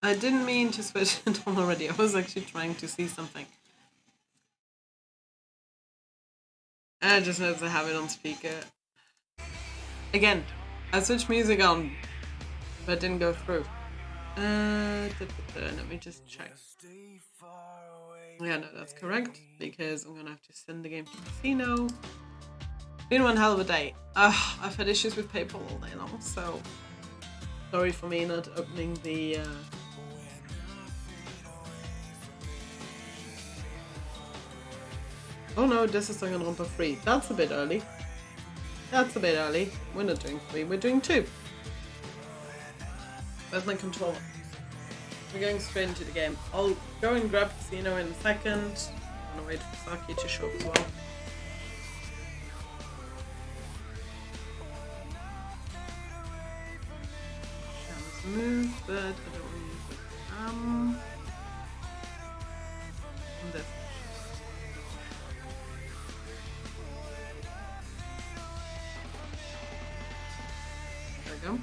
I didn't mean to switch it on already. I was actually trying to see something. I just noticed I have it on speaker. Again, I switched music on, but it didn't go through. Let me just check. Yeah, no, that's correct, because I'm gonna have to send the game to Xeno. Been one hell of a day. I've had issues with PayPal all day long, so sorry for me not opening the Oh no, this is Danganronpa 3. That's a bit early. That's a bit early. We're not doing 3, we're doing 2. Where's my controller? We're going straight into the game. I'll go and grab Xeno in a second. I'm gonna wait for Saki to show up as well. Move, but I don't want to use the and this. There we go.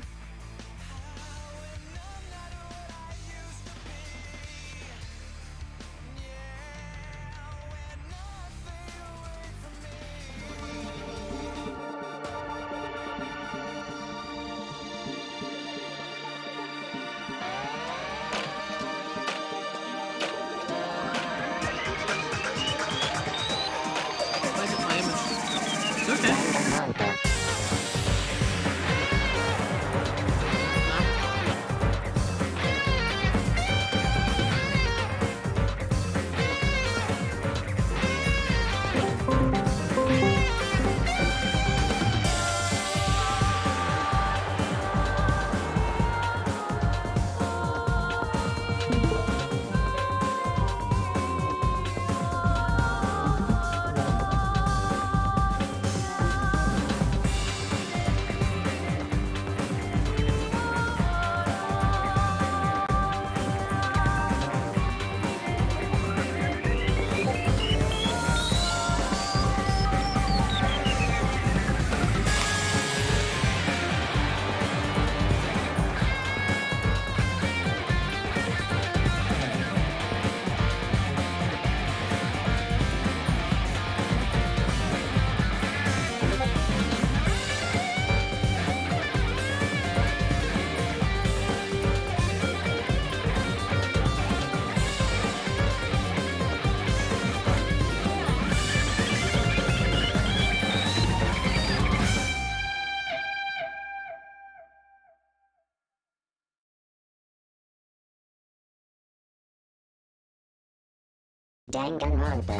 Danganronpa.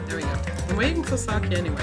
There we go. I'm waiting for Saki anyway.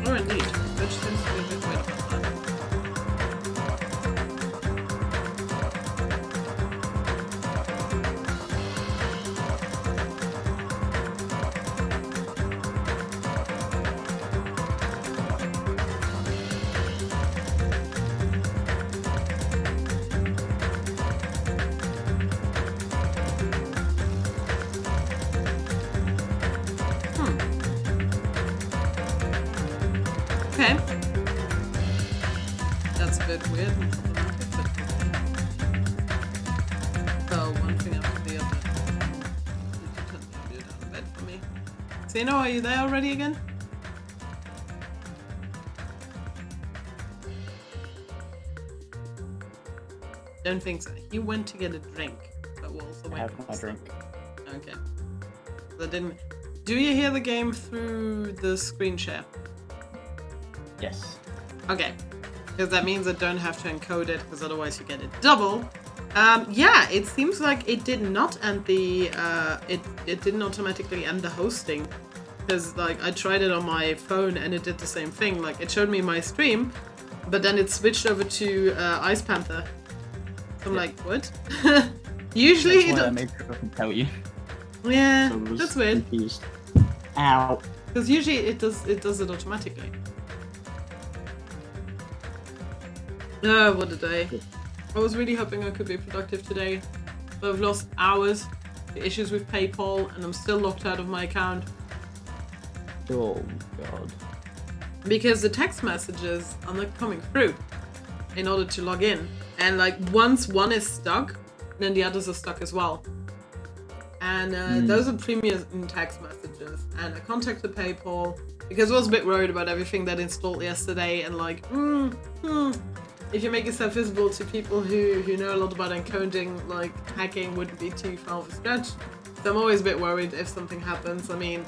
Oh, indeed. Which seems to be a bit weird about that. Okay. That's a bit weird and problematic, but okay. So, one thing after the other. You can turn the audio down a bit for me. Xeno, are you there already again? Don't think so. He went to get a drink, but we'll also wait I for have my Saki. drink. Okay. So I didn't. Do you hear the game through the screen share? Yes. Okay. Because that means I don't have to encode it, because otherwise you get it double. Yeah, it seems like it did not end the it didn't automatically end the hosting, because like I tried it on my phone and it did the same thing. Like it showed me my stream, but then it switched over to Ice Panther. So I'm like, what? Usually That's why I made sure to tell you. Yeah, So I was that's weird. Confused. Ow. Because usually it does it automatically. Oh, what a day. I was really hoping I could be productive today, but I've lost hours to issues with PayPal and I'm still locked out of my account. Oh god. Because the text messages are not coming through in order to log in. And like once one is stuck, then the others are stuck as well. And those are premium text messages. And I contacted PayPal because I was a bit worried about everything that installed yesterday and like, if you make yourself visible to people who know a lot about encoding, like hacking wouldn't be too far of a stretch. So I'm always a bit worried if something happens. I mean,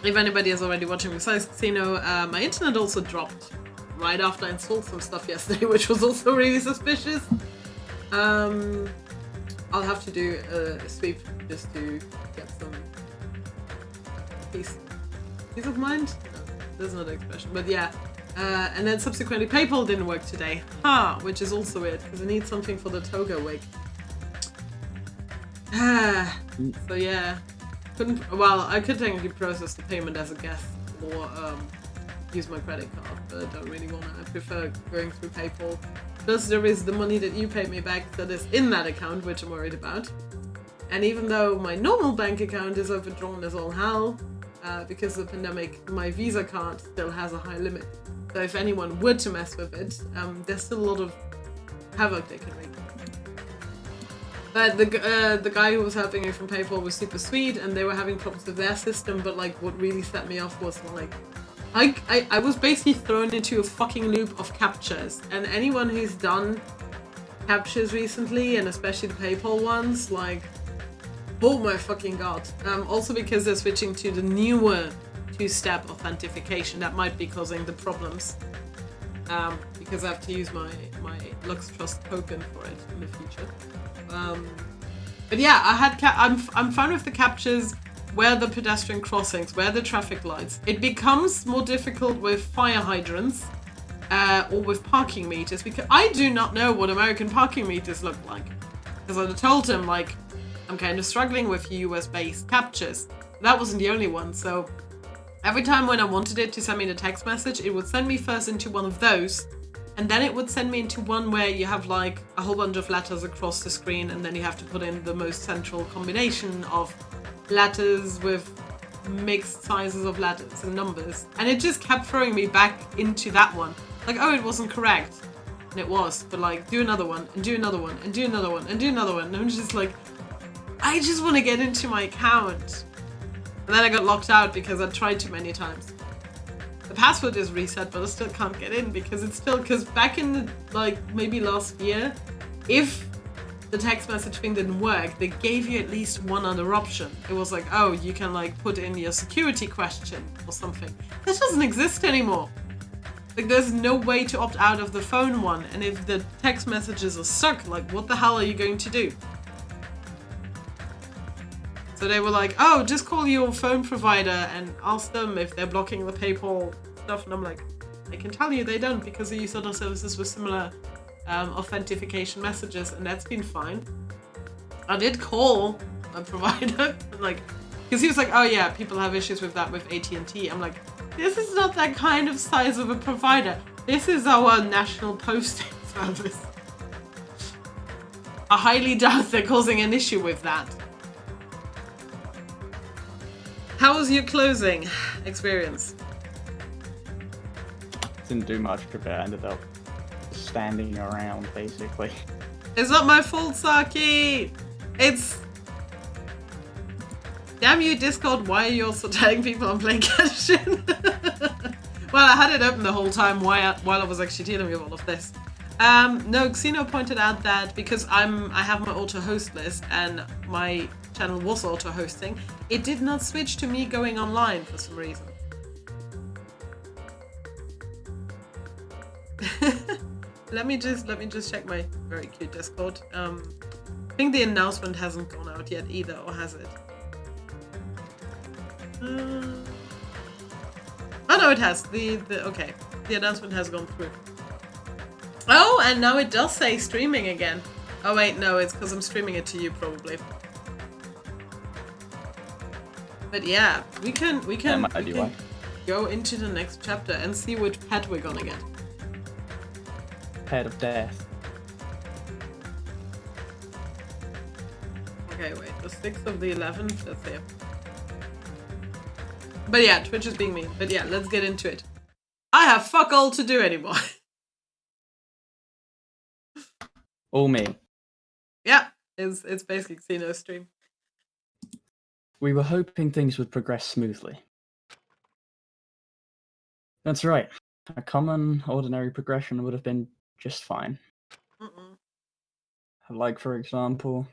if anybody is already watching besides Xeno, my internet also dropped right after I installed some stuff yesterday, which was also really suspicious. I'll have to do a sweep just to get some peace of mind? No, there's no expression, but yeah. And then subsequently PayPal didn't work today, which is also weird because I need something for the toga wig. So yeah, I could technically process the payment as a guest or use my credit card, but I don't really want to. I prefer going through PayPal. Plus there is the money that you paid me back that is in that account, which I'm worried about. And even though my normal bank account is overdrawn as all hell, because of the pandemic, my Visa card still has a high limit. So if anyone were to mess with it, there's still a lot of havoc they can make. But the guy who was helping me from PayPal was super sweet, and they were having problems with their system. But like, what really set me off was like, I was basically thrown into a fucking loop of captures. And anyone who's done captures recently, and especially the PayPal ones, like, oh my fucking god. Also because they're switching to the newer two-step authentication, that might be causing the problems. Because I have to use my Lux Trust token for it in the future. But yeah, I'm fine with the captures where the pedestrian crossings, where the traffic lights. It becomes more difficult with fire hydrants or with parking meters, because I do not know what American parking meters look like. Because I told him, like, I'm kind of struggling with US-based captures. That wasn't the only one, so every time when I wanted it to send me the text message, it would send me first into one of those, and then it would send me into one where you have like a whole bunch of letters across the screen, and then you have to put in the most central combination of letters with mixed sizes of letters and numbers. And it just kept throwing me back into that one. Like, oh, it wasn't correct. And it was, but like, do another one, and do another one, and do another one, and do another one. And I'm just like, I just want to get into my account. And then I got locked out because I tried too many times. The password is reset, but I still can't get in because because back in the, like, maybe last year, if the text message thing didn't work, they gave you at least one other option. It was like, oh, you can like put in your security question or something. That doesn't exist anymore. Like, there's no way to opt out of the phone one. And if the text messages are stuck, like, what the hell are you going to do? So they were like, oh, just call your phone provider and ask them if they're blocking the PayPal stuff. And I'm like, I can tell you they don't, because they use other services with similar authentication messages, and that's been fine. I did call a provider, like, because he was like, oh yeah, people have issues with that with AT&T. I'm like, this is not that kind of size of a provider. This is our national posting service. I highly doubt they're causing an issue with that. How was your closing experience? Didn't do much of it. I ended up standing around, basically. It's not my fault, Saki! It's... Damn you, Discord, why are you also telling people I'm playing Genshin? Well, I had it open the whole time while I was actually dealing with all of this. No, Xeno pointed out that because I have my auto-host list and my channel was auto-hosting, it did not switch to me going online for some reason. Let me just check my very cute Discord. I think the announcement hasn't gone out yet either, or has it? Oh no, it has. Okay. The announcement has gone through. Oh, and now it does say streaming again. Oh wait, no, it's because I'm streaming it to you probably. But yeah, we can go into the next chapter and see which pet we're gonna get. Pet of death. Okay, wait, the 6th of the 11th, that's here. But yeah, Twitch is being mean. But yeah, let's get into it. I have fuck all to do anymore. All me. Yeah, it's basically Xeno stream. We were hoping things would progress smoothly. That's right. A common, ordinary progression would have been just fine. Like, for example,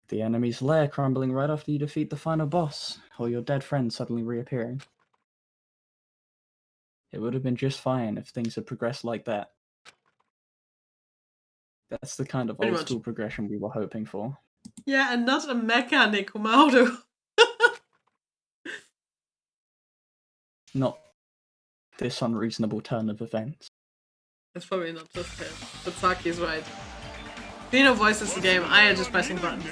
the enemy's lair crumbling right after you defeat the final boss, or your dead friend suddenly reappearing. It would have been just fine if things had progressed like that. That's the kind of old school progression we were hoping for. Yeah, and not a mecha Nekomaru. Not this unreasonable turn of events. It's probably not just him, but Saki's right. Xeno voices the game, I am just pressing buttons.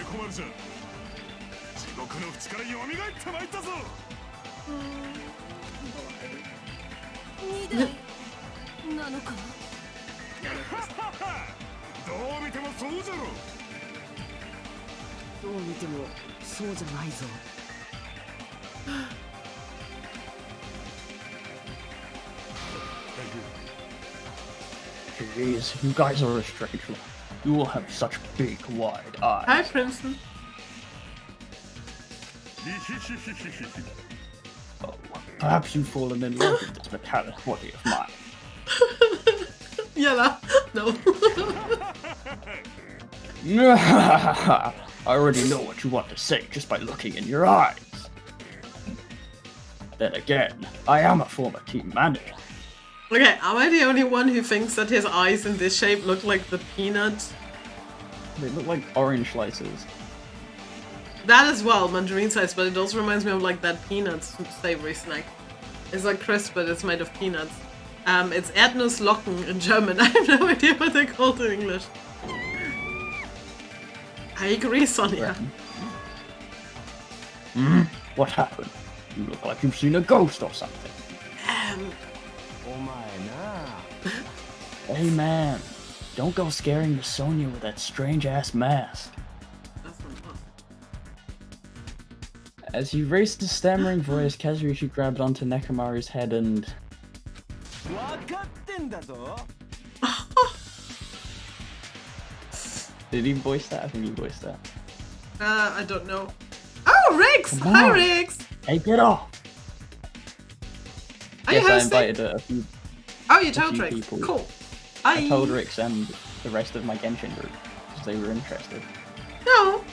Jeez, you guys are a strange one. You all have such big, wide eyes. Hi, Princeton. Oh, perhaps you've fallen in love with this metallic body of mine. Yeah, no. I already know what you want to say just by looking in your eyes. Then again, I am a former team manager. Okay, am I the only one who thinks that his eyes in this shape look like the peanuts? They look like orange slices. That as well, mandarin slice, but it also reminds me of like that peanuts savory snack. It's like crisp, but it's made of peanuts. It's Erdnusslocken in German. I have no idea what they're called in English. I agree, Sonia. What happened? You look like you've seen a ghost or something. Hey man, don't go scaring Miss Sonia with that strange-ass mask. As he raised his stammering voice, Kazuichi grabbed onto Nekomaru's head and... Did he voice that? I think he voiced that. I don't know. Oh, Riggs! Hi, Riggs! Hey, get off! Yes, I invited a few... Oh, you told Riggs. People. Cool. I told Riggs and the rest of my Genshin group, because they were interested. No.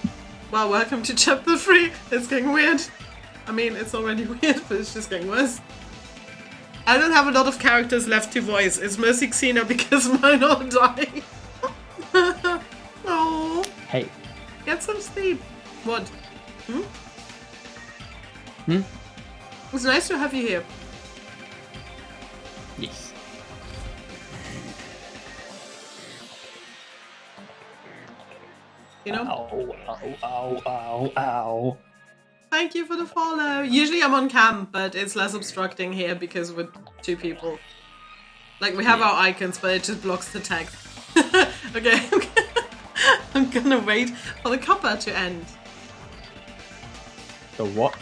Well, welcome to chapter 3. It's getting weird. I mean, it's already weird, but it's just getting worse. I don't have a lot of characters left to voice. It's mostly Xeno because mine all die. Oh. Hey. Get some sleep. What? It's nice to have you here. Yes. You know? Ow, ow, ow, ow, ow. Thank you for the follow. Usually I'm on cam, but it's less obstructing here because we're 2 people. Like, we have our icons, but it just blocks the text. Okay, I'm gonna wait for the cuppa to end. The what?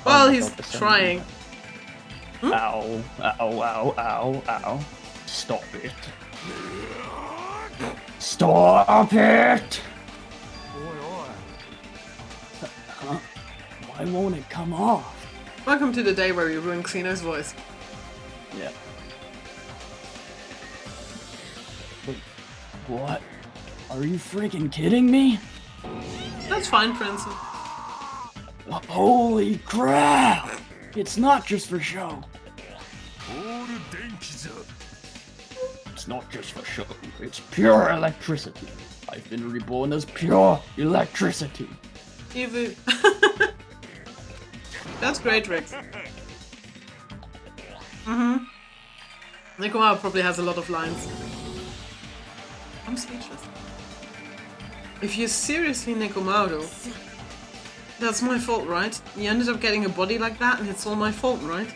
Well, he's trying. Ow, ow, ow, ow, ow. Stop it. Stop it! Why won't it come off? Welcome to the day where we ruin Xeno's voice. Yeah. Wait, what? Are you freaking kidding me? That's fine, Princeton. Holy crap! It's not just for show. It's not just for show, it's pure electricity. I've been reborn as pure electricity. Evu. That's great, Rex. Nekomaru probably has a lot of lines. I'm speechless. If you're seriously Nekomaru, that's my fault, right? You ended up getting a body like that and it's all my fault, right?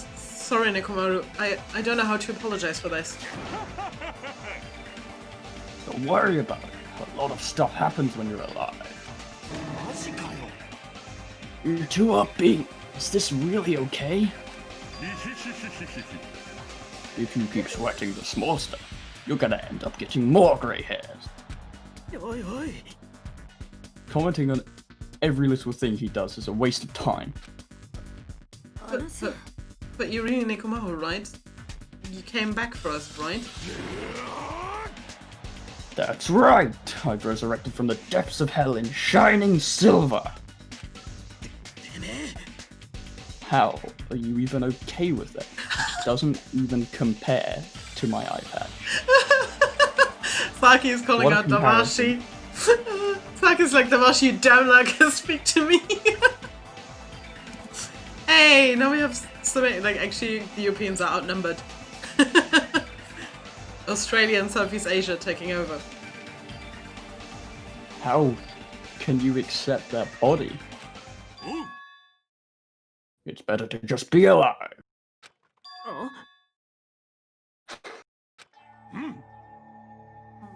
Sorry, Nekomaru. I don't know how to apologize for this. Don't worry about it. A lot of stuff happens when you're alive. You're too upbeat. Is this really okay? If you keep sweating the small stuff, you're gonna end up getting more grey hairs. Commenting on every little thing he does is a waste of time. But you're really Nekomaru, right? You came back for us, right? That's right! I've resurrected from the depths of hell in shining silver! How are you even okay with it? It doesn't even compare to my iPad. Saki is calling out Damashi. Saki's like, Damashi, you damn like speak to me. Hey, now we have so many, like, actually the Europeans are outnumbered. Australia and Southeast Asia taking over. How can you accept that body? It's better to just be alive.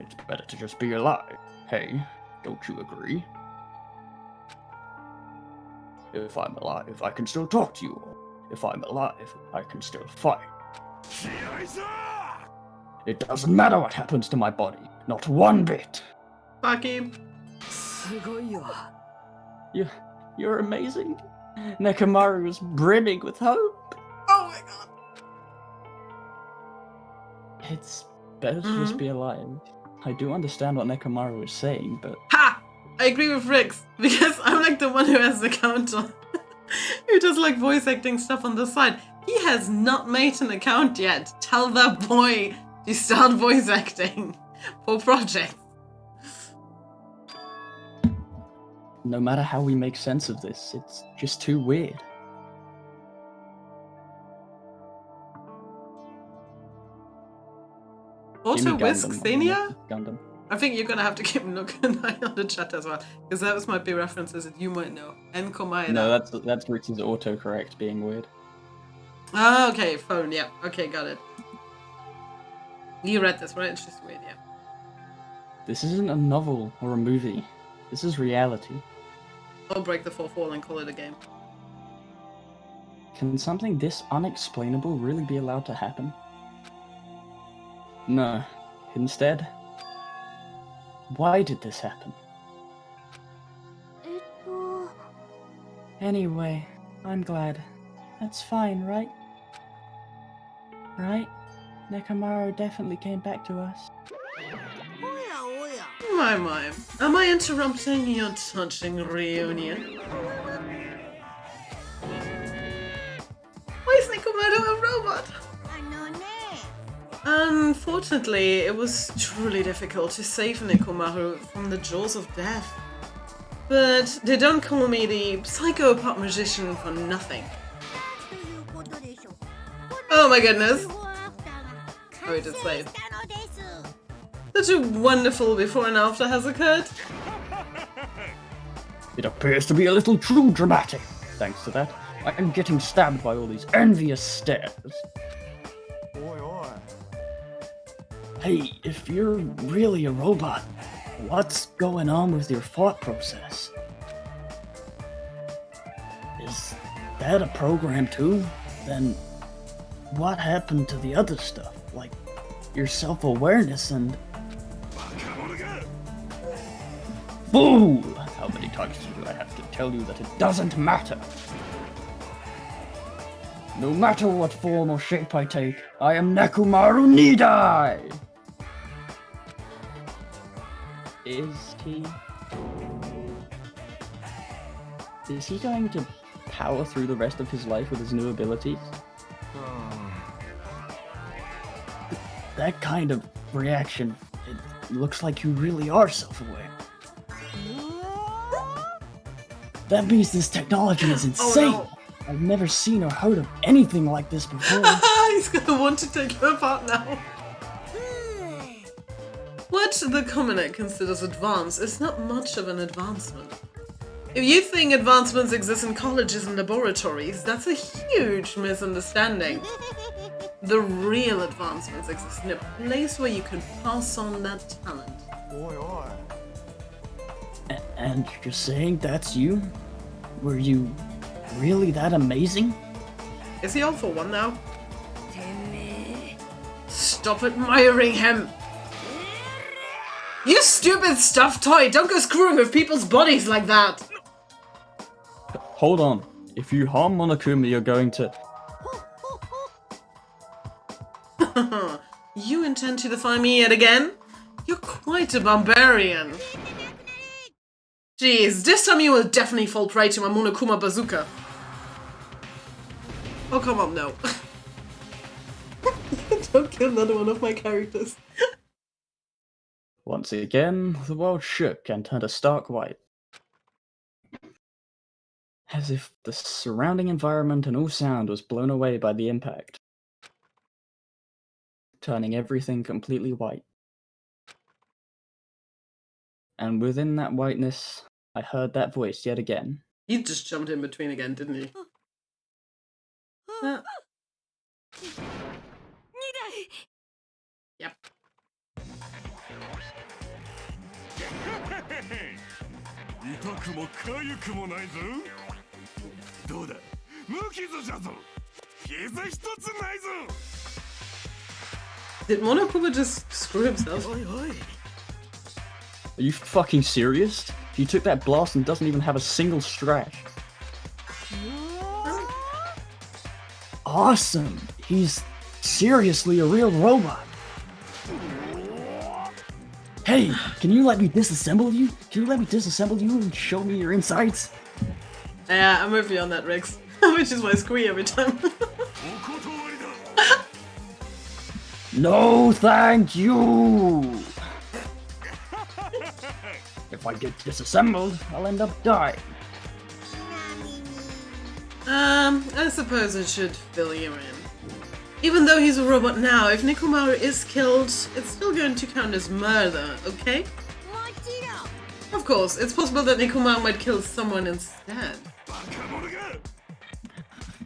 It's better to just be alive. Hey, don't you agree? If I'm alive, I can still talk to you. If I'm alive, I can still fight. It doesn't matter what happens to my body. Not one bit. Saki. You're amazing. Nekomaru is brimming with hope. Oh my god. It's better to just be alive. I do understand what Nekomaru is saying, but... Ha! I agree with Rix, because I'm like the one who has the counter. Who does like voice acting stuff on the side. He has not made an account yet. Tell that boy to start voice acting for projects. No matter how we make sense of this, it's just too weird. Also, Whisk, Xenia? Gundam. I think you're gonna have to keep looking an eye on the chat as well, because those might be references that you might know. And Komaeda. No, that's Ritz's autocorrect being weird. Ah, okay, phone, yeah. Okay, got it. You read this, right? It's just weird, yeah. This isn't a novel or a movie. This is reality. I'll break the fourth wall and call it a game. Can something this unexplainable really be allowed to happen? No. Instead, why did this happen? Anyway, I'm glad. That's fine, right? Right? Nekomaru definitely came back to us. My. Am I interrupting your touching reunion? Why is Nekomaru a robot? Unfortunately, it was truly difficult to save Nekomaru from the jaws of death. But they don't call me the psychopath magician for nothing. Oh my goodness. Oh, he did say it. Such a wonderful before and after has occurred. It appears to be a little too dramatic. Thanks to that, I am getting stabbed by all these envious stares. Hey, if you're really a robot, what's going on with your thought process? Is that a program too? Then what happened to the other stuff, like your self-awareness and... Fool! How many times do I have to tell you that it doesn't matter? No matter what form or shape I take, I am Nekomaru Nidai! Is he going to power through the rest of his life with his new abilities? that kind of reaction, it looks like you really are self-aware. That means this technology is insane. Oh, no. I've never seen or heard of anything like this before. He's gonna want to take her apart now. What the commoner considers advanced is not much of an advancement. If you think advancements exist in colleges and laboratories, that's a huge misunderstanding. The real advancements exist in a place where you can pass on that talent. And you're saying that's you? Were you really that amazing? Is he all for one now? Stop admiring him! You stupid stuffed toy! Don't go screwing with people's bodies like that! Hold on. If you harm Monokuma, you're going to... You intend to defy me yet again? You're quite a barbarian. Jeez, this time you will definitely fall prey to my Monokuma bazooka. Oh, come on, no. Don't kill another one of my characters. Once again, the world shook and turned a stark white. As if the surrounding environment and all sound was blown away by the impact, turning everything completely white. And within that whiteness, I heard that voice yet again. He just jumped in between again, didn't he? Yep. Did Monokuma just screw himself? Are you fucking serious? He took that blast and doesn't even have a single scratch. Awesome! He's seriously a real robot. Hey, can you let me disassemble you? Can you let me disassemble you and show me your insides? Yeah, I'm with you on that, Rex. Which is why I squee every time. No, thank you! If I get disassembled, I'll end up dying. I suppose I should fill you in. Even though he's a robot now, if Nekomaru is killed, it's still going to count as murder, okay? Of course, it's possible that Nekomaru might kill someone instead.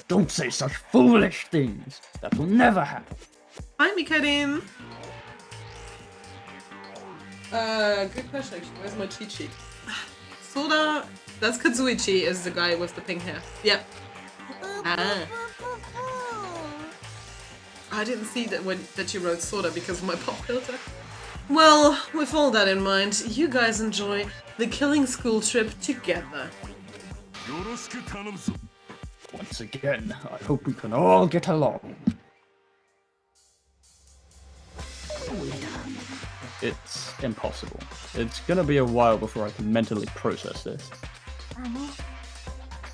Don't say such foolish things. That will never happen. Hi, Mikarin! Good question actually. Where's my cheat sheet? Soda... That's Kazuichi, is the guy with the pink hair. Yep. Ah. I didn't see that you wrote Soda because of my pop filter. Well, with all that in mind, you guys enjoy the killing school trip together. Once again, I hope we can all get along. It's impossible. It's gonna be a while before I can mentally process this.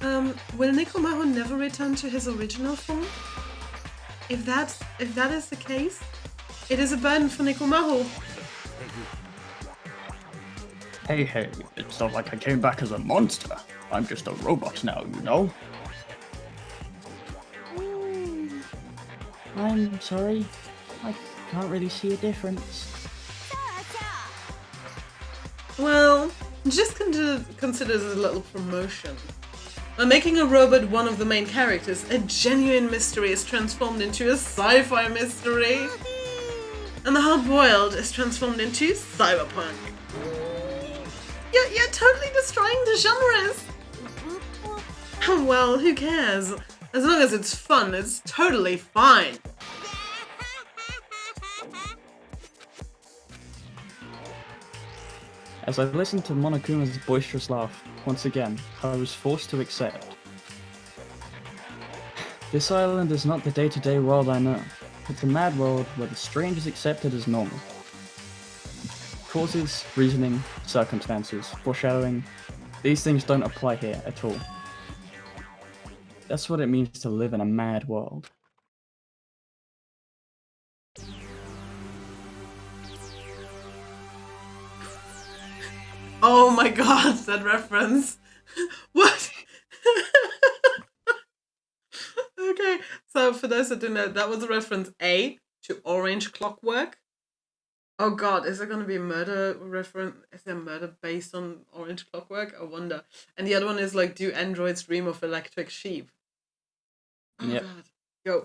Will Nekomaru never return to his original form? If that is the case, it is a burden for Nekomaru. Hey, it's not like I came back as a monster. I'm just a robot now, you know? I'm sorry. I can't really see a difference. Well, just consider this as a little promotion. By making a robot one of the main characters, a genuine mystery is transformed into a sci-fi mystery. And the hard-boiled is transformed into cyberpunk. You're totally destroying the genres! Well, who cares? As long as it's fun, it's totally fine. As I listened to Monokuma's boisterous laugh, once again, I was forced to accept. This island is not the day-to-day world I know. It's a mad world where the strange is accepted as normal. Causes, reasoning, circumstances, foreshadowing, these things don't apply here at all. That's what it means to live in a mad world. Oh my god, that reference. What? Okay, so for those that don't know, that was a reference A to Orange Clockwork. Oh god, is there gonna be a murder reference? Is there murder based on Orange Clockwork? I wonder. And the other one is like, do androids dream of electric sheep? Oh Yep. god. Go.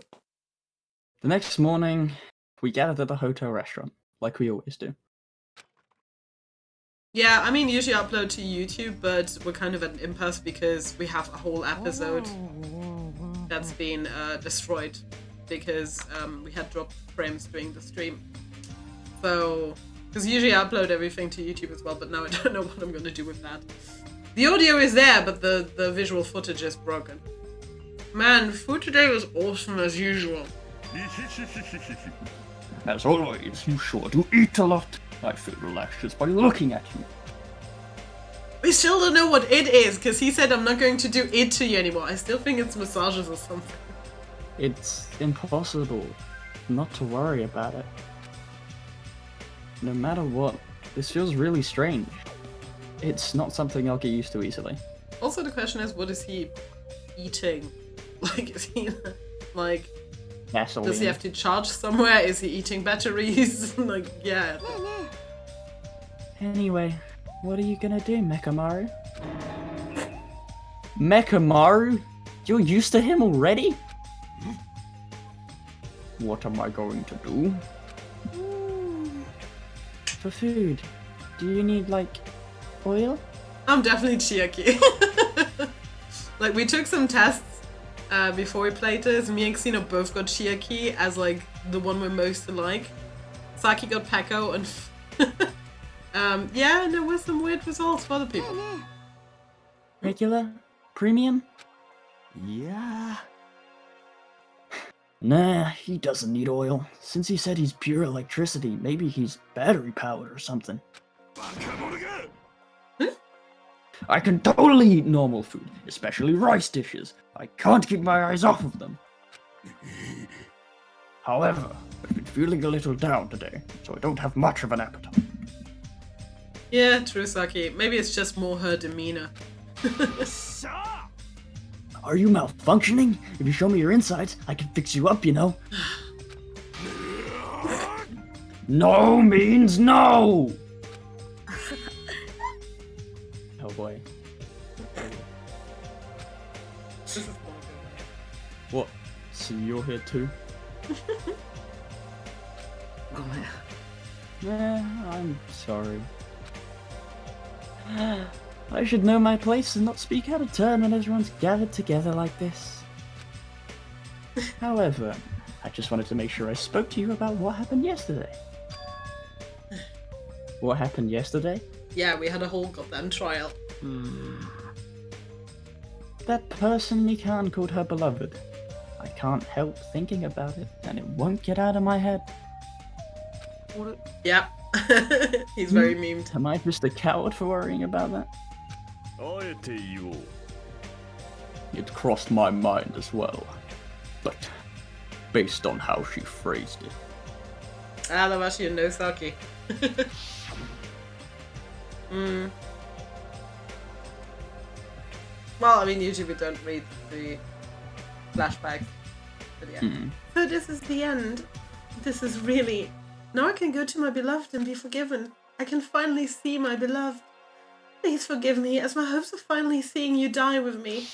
The next morning, we gathered at the hotel restaurant, like we always do. Yeah, I mean, usually I upload to YouTube, but we're kind of at an impasse because we have a whole episode that's been destroyed because we had dropped frames during the stream. So, because usually I upload everything to YouTube as well, but now I don't know what I'm going to do with that. The audio is there, but the visual footage is broken. Man, food today was awesome as usual. As always, you sure do eat a lot. I feel relaxed just by looking at you. We still don't know what it is, because he said I'm not going to do it to you anymore. I still think it's massages or something. It's impossible not to worry about it. No matter what, this feels really strange. It's not something I'll get used to easily. Also, the question is, what is he eating? Like, is he, like, Gasoline. does he have to charge somewhere? Is he eating batteries? Like, yeah. Anyway, what are you gonna do, Mechamaru? Mechamaru? You're used to him already? What am I going to do? For food, do you need, like, oil? I'm definitely Chiaki. Like, we took some tests before we played this. Me and Xeno both got Chiaki as, like, the one we're most alike. Saki got Peko, and yeah, and there were some weird results for other people. Regular? Premium? Yeah. Nah, he doesn't need oil. Since he said he's pure electricity, maybe he's battery powered or something. I can totally eat normal food, especially rice dishes. I can't keep my eyes off of them. However, I've been feeling a little down today, so I don't have much of an appetite. Yeah, true, Saki. Maybe it's just more her demeanor. Are you malfunctioning? If you show me your insides, I can fix you up, you know. No means no! Oh boy. What? So you're here too? I'm sorry. I should know my place and not speak out of turn when everyone's gathered together like this. However, I just wanted to make sure I spoke to you about what happened yesterday. What happened yesterday? Yeah, we had a whole goddamn trial. That person Mikan called her beloved. I can't help thinking about it, and it won't get out of my head. Yeah. He's very memed. Am I just a coward for worrying about that? It crossed my mind as well, but based on how she phrased it. Ah, that was actually a no Saki. Well, I mean, usually we don't read the flashbacks. But yeah. So this is the end. This is really... Now I can go to my beloved and be forgiven. I can finally see my beloved. Please forgive me, as my hopes of finally seeing you die with me.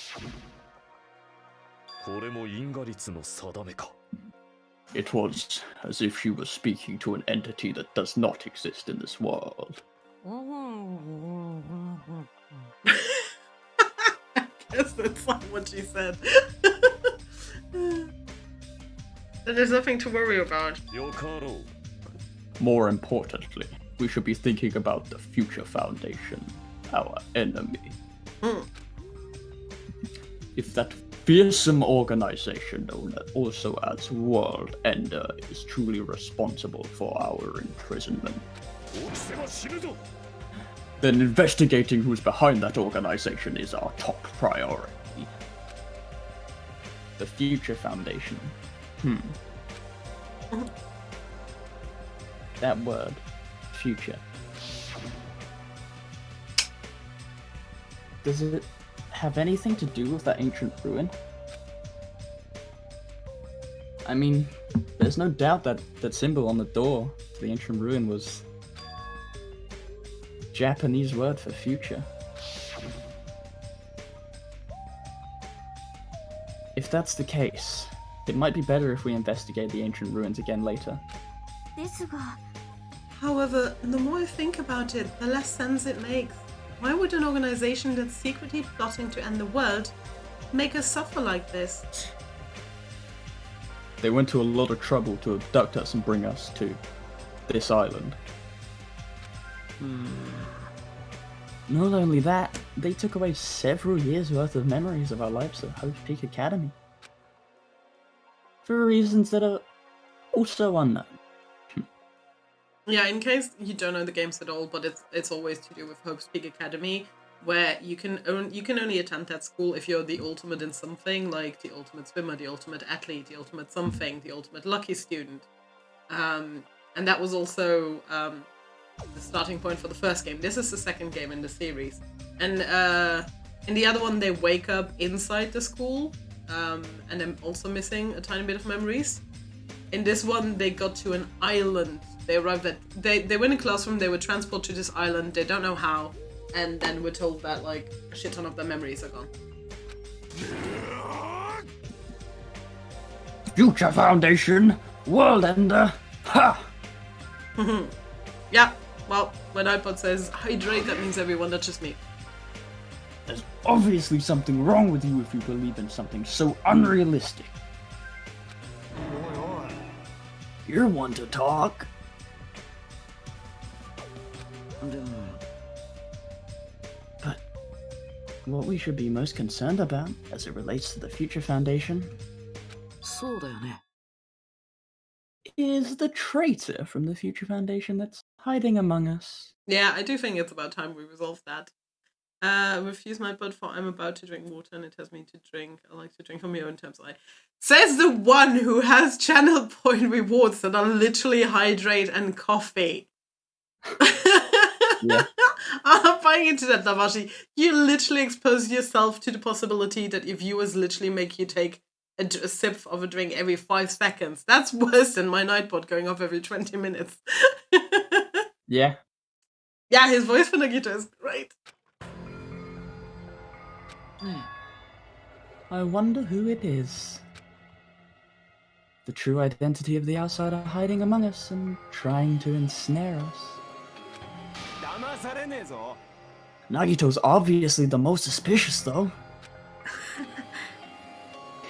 It was as if she was speaking to an entity that does not exist in this world. I guess that's not what she said. Then there's nothing to worry about. More importantly, we should be thinking about the future Foundation, our enemy. If that fearsome organization known also as World Ender is truly responsible for our imprisonment, then investigating who's behind that organization is our top priority. The Future Foundation. That word. Future. Does it have anything to do with that ancient ruin? I mean, there's no doubt that that symbol on the door to the ancient ruin was Japanese word for future. If that's the case, it might be better if we investigate the ancient ruins again later. However, the more I think about it, the less sense it makes. Why would an organization that's secretly plotting to end the world make us suffer like this? They went to a lot of trouble to abduct us and bring us to this island. Not only that, they took away several years' worth of memories of our lives at Hope Peak Academy. For reasons that are also unknown. Yeah, in case you don't know the games at all, but it's always to do with Hope's Peak Academy, where you can only attend that school if you're the ultimate in something, like the ultimate swimmer, the ultimate athlete, the ultimate something, the ultimate lucky student. And that was also the starting point for the first game. This is the second game in the series. And in the other one, they wake up inside the school, and they're also missing a tiny bit of memories. In this one, they got to an island. They arrived at... They were in a classroom, they were transported to this island, they don't know how, and then we're told that, like, a shit ton of their memories are gone. Future Foundation, World Ender, ha! Yeah, well, when iPod says hydrate, that means everyone, that's just me. There's obviously something wrong with you if you believe in something so unrealistic. You're one to talk. But what we should be most concerned about as it relates to the Future Foundation is the traitor from the Future Foundation that's hiding among us. Yeah, I do think it's about time we resolve that. Refuse my blood for I'm about to drink water and it tells me to drink. I like to drink from your own terms. Says the one who has channel point rewards that are literally hydrate and coffee. Yeah. I'm not buying into that, Davashi. You literally expose yourself to the possibility that your viewers literally make you take a sip of a drink every 5 seconds. That's worse than my Nightbot going off every 20 minutes. Yeah. Yeah, his voice for Nagito is great. I wonder who it is. The true identity of the outsider hiding among us and trying to ensnare us. Nagito's obviously the most suspicious, though.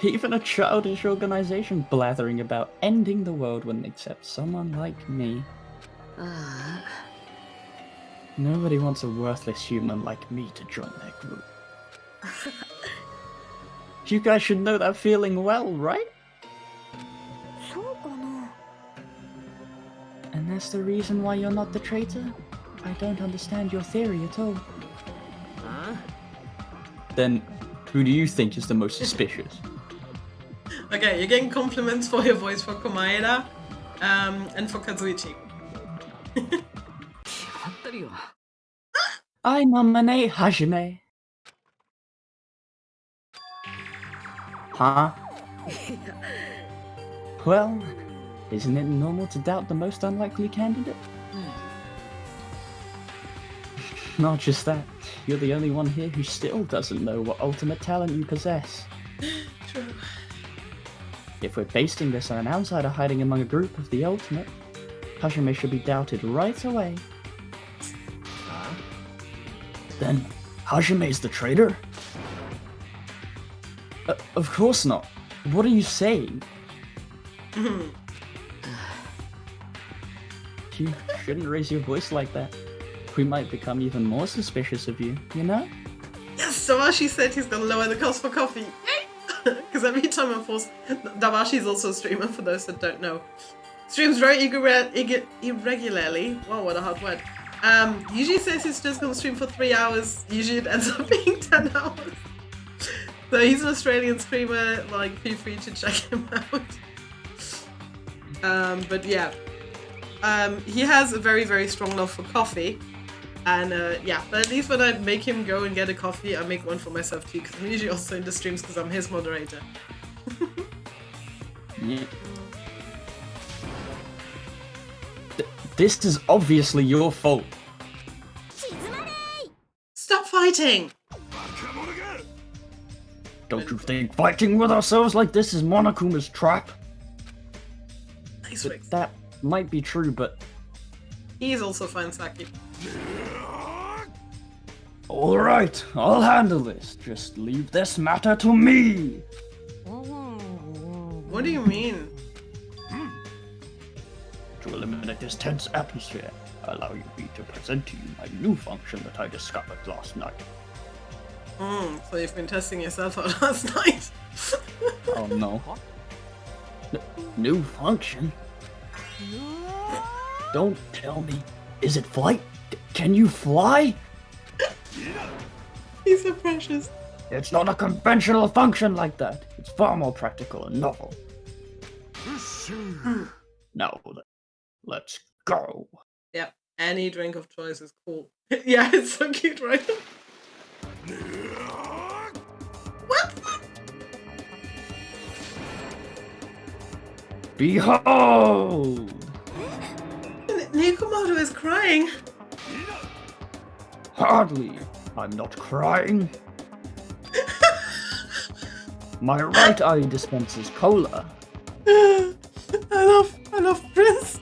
Even a childish organization blathering about ending the world wouldn't accept someone like me. Nobody wants a worthless human like me to join their group. You guys should know that feeling well, right? And that's the reason why you're not the traitor? I don't understand your theory at all. Then, who do you think is the most suspicious? Okay, you're getting compliments for your voice for Komaeda, and for Kazuichi. I nominate Hajime. Huh? Well, isn't it normal to doubt the most unlikely candidate? Not just that, you're the only one here who still doesn't know what ultimate talent you possess. True. If we're basing this on an outsider hiding among a group of the ultimate, Hajime should be doubted right away. Then, Hajime's the traitor? Of course not. What are you saying? You shouldn't raise your voice like that. We might become even more suspicious of you, you know? Yes, Davashi said he's gonna lower the cost for coffee. Yay! Because every time I'm forced... Davashi is also a streamer, for those that don't know. Streams very irregularly. Wow, what a hard word. Usually says he's just gonna stream for 3 hours. Usually it ends up being 10 hours. So he's an Australian streamer, like, feel free to check him out. But yeah. He has a very, very strong love for coffee. And yeah, but at least when I make him go and get a coffee, I make one for myself too, because I'm usually also in the streams because I'm his moderator. Yeah. This is obviously your fault. Stop fighting! Don't you think fighting with ourselves like this is Monokuma's trap? Nice, Rick. That might be true, but He's also fine, Saki. Alright, I'll handle this. Just leave this matter to me. What do you mean? To eliminate this tense atmosphere, I allow you to present to you my new function that I discovered last night. So you've been testing yourself out last night? oh no. New function? Don't tell me. Is it flight? Can you fly? He's so precious. It's not a conventional function like that. It's far more practical and novel. Now, let's go. Yep, any drink of choice is cool. Yeah, it's so cute, right? What? Behold! Nikumoto is crying. Hardly. I'm not crying. My right eye dispenses cola. I love Prince.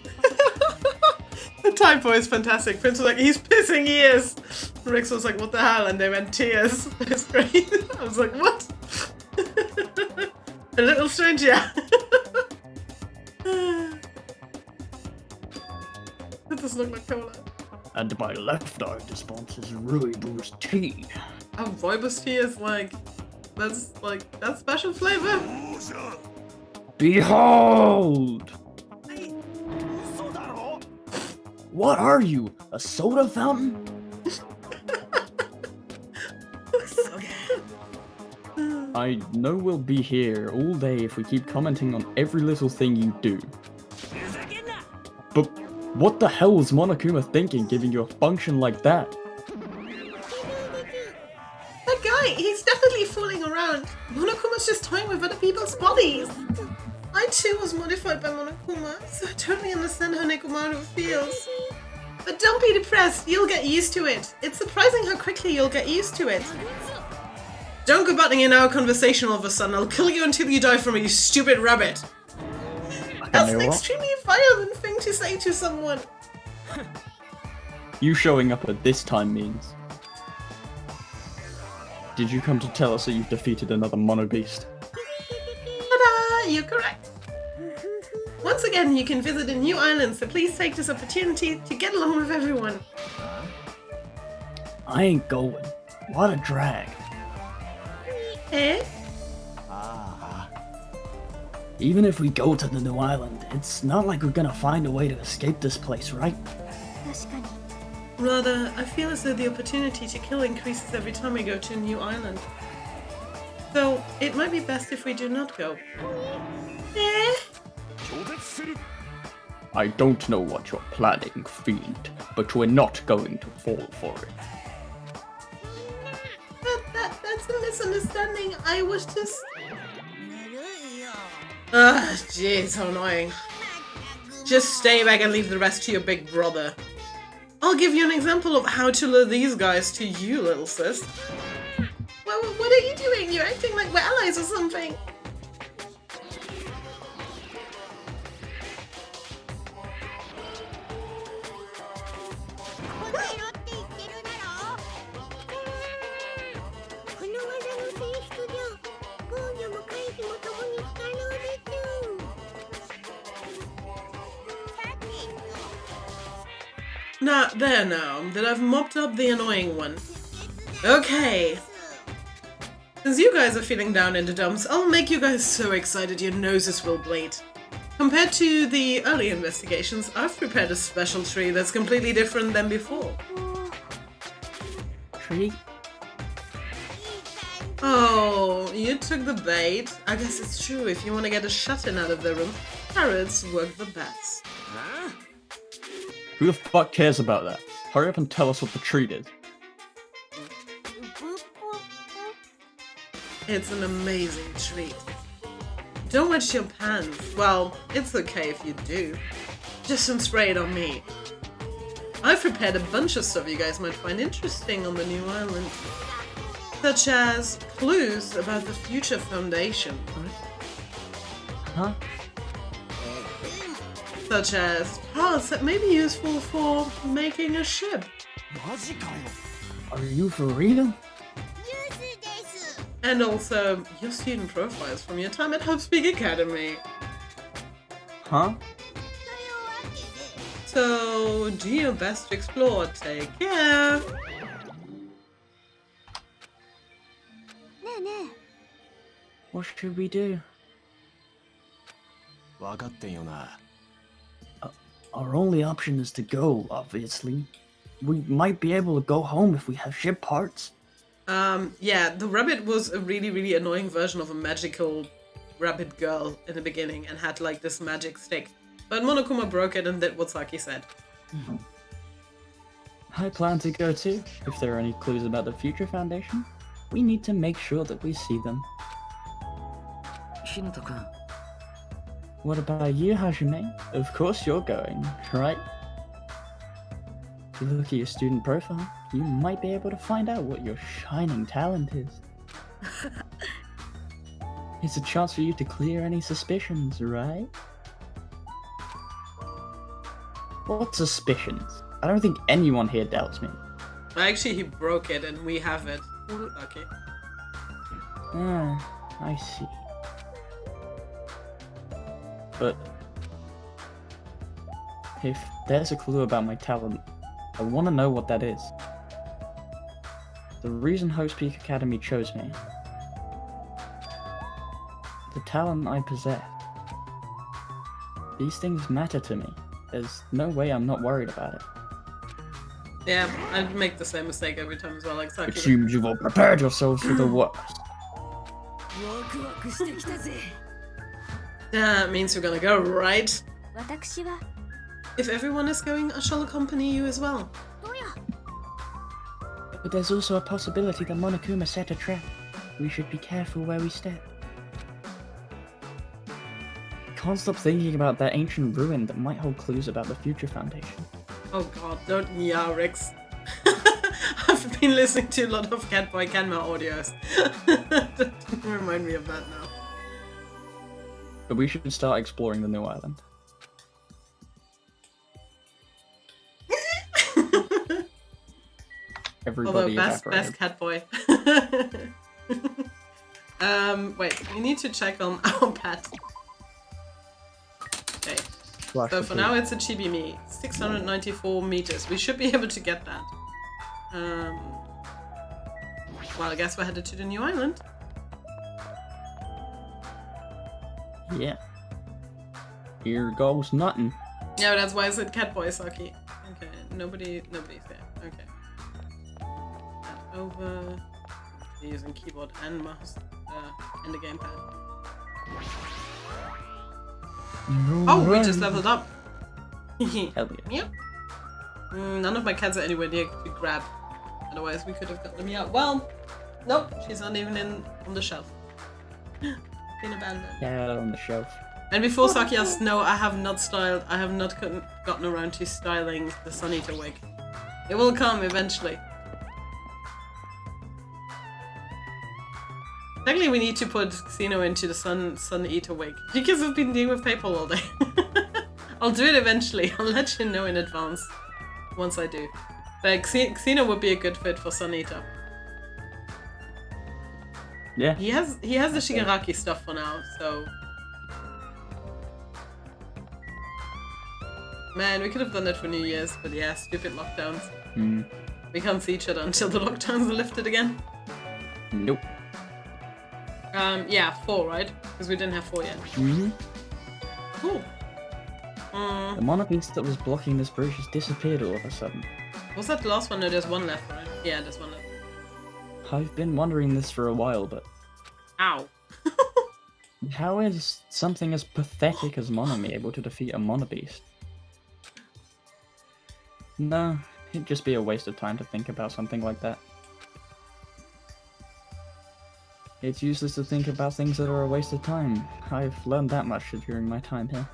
The typo is fantastic. Prince was like, he's pissing ears. Rix was like, what the hell? And they went tears. It's great. I was like, what? A little strange, yeah. That does look like cola. And my left eye dispenses rooibos tea. Oh, rooibos tea is like, that's special flavor. Behold! What are you? A soda fountain? I know we'll be here all day if we keep commenting on every little thing you do. But what the hell was Monokuma thinking giving you a function like that? That guy, he's definitely fooling around. Monokuma's just toying with other people's bodies. I too was modified by Monokuma, so I totally understand how Nikumaru feels. But don't be depressed, you'll get used to it. It's surprising how quickly you'll get used to it. Don't go butting in our conversation all of a sudden. I'll kill you until you die for me, you stupid rabbit. That's an extremely violent thing to say to someone. You showing up at this time means... Did you come to tell us that you've defeated another Mono Beast? Ta-da! You're correct. Once again, you can visit a new island, so please take this opportunity to get along with everyone. I ain't going. What a drag. Eh? Even if we go to the new island, it's not like we're gonna find a way to escape this place, right? Rather, I feel as though the opportunity to kill increases every time we go to a new island. So, it might be best if we do not go. Eh? I don't know what you're planning, Fiend, but we're not going to fall for it. That's a misunderstanding. I was just... Ugh, jeez, how annoying. Just stay back and leave the rest to your big brother. I'll give you an example of how to lure these guys to you, little sis. Well, what are you doing? You're acting like we're allies or something. Nah, there now, that I've mopped up the annoying one. Okay. Since you guys are feeling down in the dumps, I'll make you guys so excited your noses will bleed. Compared to the early investigations, I've prepared a special tree that's completely different than before. Tree? Oh, you took the bait. I guess it's true, if you want to get a shut-in out of the room, parrots work the best. Who the fuck cares about that? Hurry up and tell us what the treat is. It's an amazing treat. Don't wet your pants. Well, it's okay if you do. Just don't spray it on me. I've prepared a bunch of stuff you guys might find interesting on the new island. Such as clues about the future foundation. Huh? Such as parts that may be useful for making a ship. Are you for real? And also, your student profiles from your time at Hope Speak Academy. Huh? So, do your best to explore. Take care. What should we do? Our only option is to go, obviously. We might be able to go home if we have ship parts. Yeah, the rabbit was a really, really annoying version of a magical rabbit girl in the beginning and had like this magic stick. But Monokuma broke it and did what Saki said. I plan to go too. If there are any clues about the future foundation, we need to make sure that we see them. What about you, Hajime? Of course you're going, right? If you look at your student profile, you might be able to find out what your shining talent is. It's a chance for you to clear any suspicions, right? What suspicions? I don't think anyone here doubts me. Actually, he broke it and we have it. Okay. Ah, I see. But if there's a clue about my talent, I want to know what that is. The reason Hope Speak Academy chose me. The talent I possess. These things matter to me. There's no way I'm not worried about it. Yeah, I'd make the same mistake every time as well, like Saki. It seems you've all prepared yourselves for the worst. That means we're gonna go, right? If everyone is going, I shall accompany you as well. But there's also a possibility that Monokuma set a trap. We should be careful where we step. Can't stop thinking about that ancient ruin that might hold clues about the future foundation. Oh god, don't Yarix. I've been listening to a lot of Catboy Canma audios. Don't remind me of that now. But we should start exploring the new island. Everybody Although evaporated. best Catboy. Wait, we need to check on our pet. Okay. Flash So the for food. now it's a Chibi-Me, 694 meters. We should be able to get that. Well, I guess we're headed to the new island. Yeah. Here goes nothing. Yeah, that's why I said Catboy Saki. Okay, nobody's there. Okay. That over. Using keyboard and mouse and the gamepad. Oh, we just leveled up. Hell yeah. Yep. None of my cats are anywhere near to grab. Otherwise, we could have got them out. Well, nope, she's not even on the shelf. Been abandoned. Yeah, on the shelf. And before Saki asked, no, I have not gotten around to styling the Sun Eater wig. It will come eventually. Technically, we need to put Xeno into the Sun Eater wig because I've been dealing with PayPal all day. I'll do it eventually. I'll let you know in advance once I do. But Xeno would be a good fit for Sun Eater. Yeah. He has the Shigaraki stuff for now, so. Man, we could have done it for New Year's, but yeah, stupid lockdowns. We can't see each other until the lockdowns are lifted again. Nope. Yeah, 4, right? Because we didn't have 4 yet. Cool. The monopiece that was blocking this bridge has disappeared all of a sudden. Was that the last one? No, there's one left, right? Yeah, there's one left. I've been wondering this for a while, but Ow. how is something as pathetic as Monomi able to defeat a monobeast? No, It'd just be a waste of time to think about something like that. It's useless to think about things that are a waste of time. I've learned that much during my time here.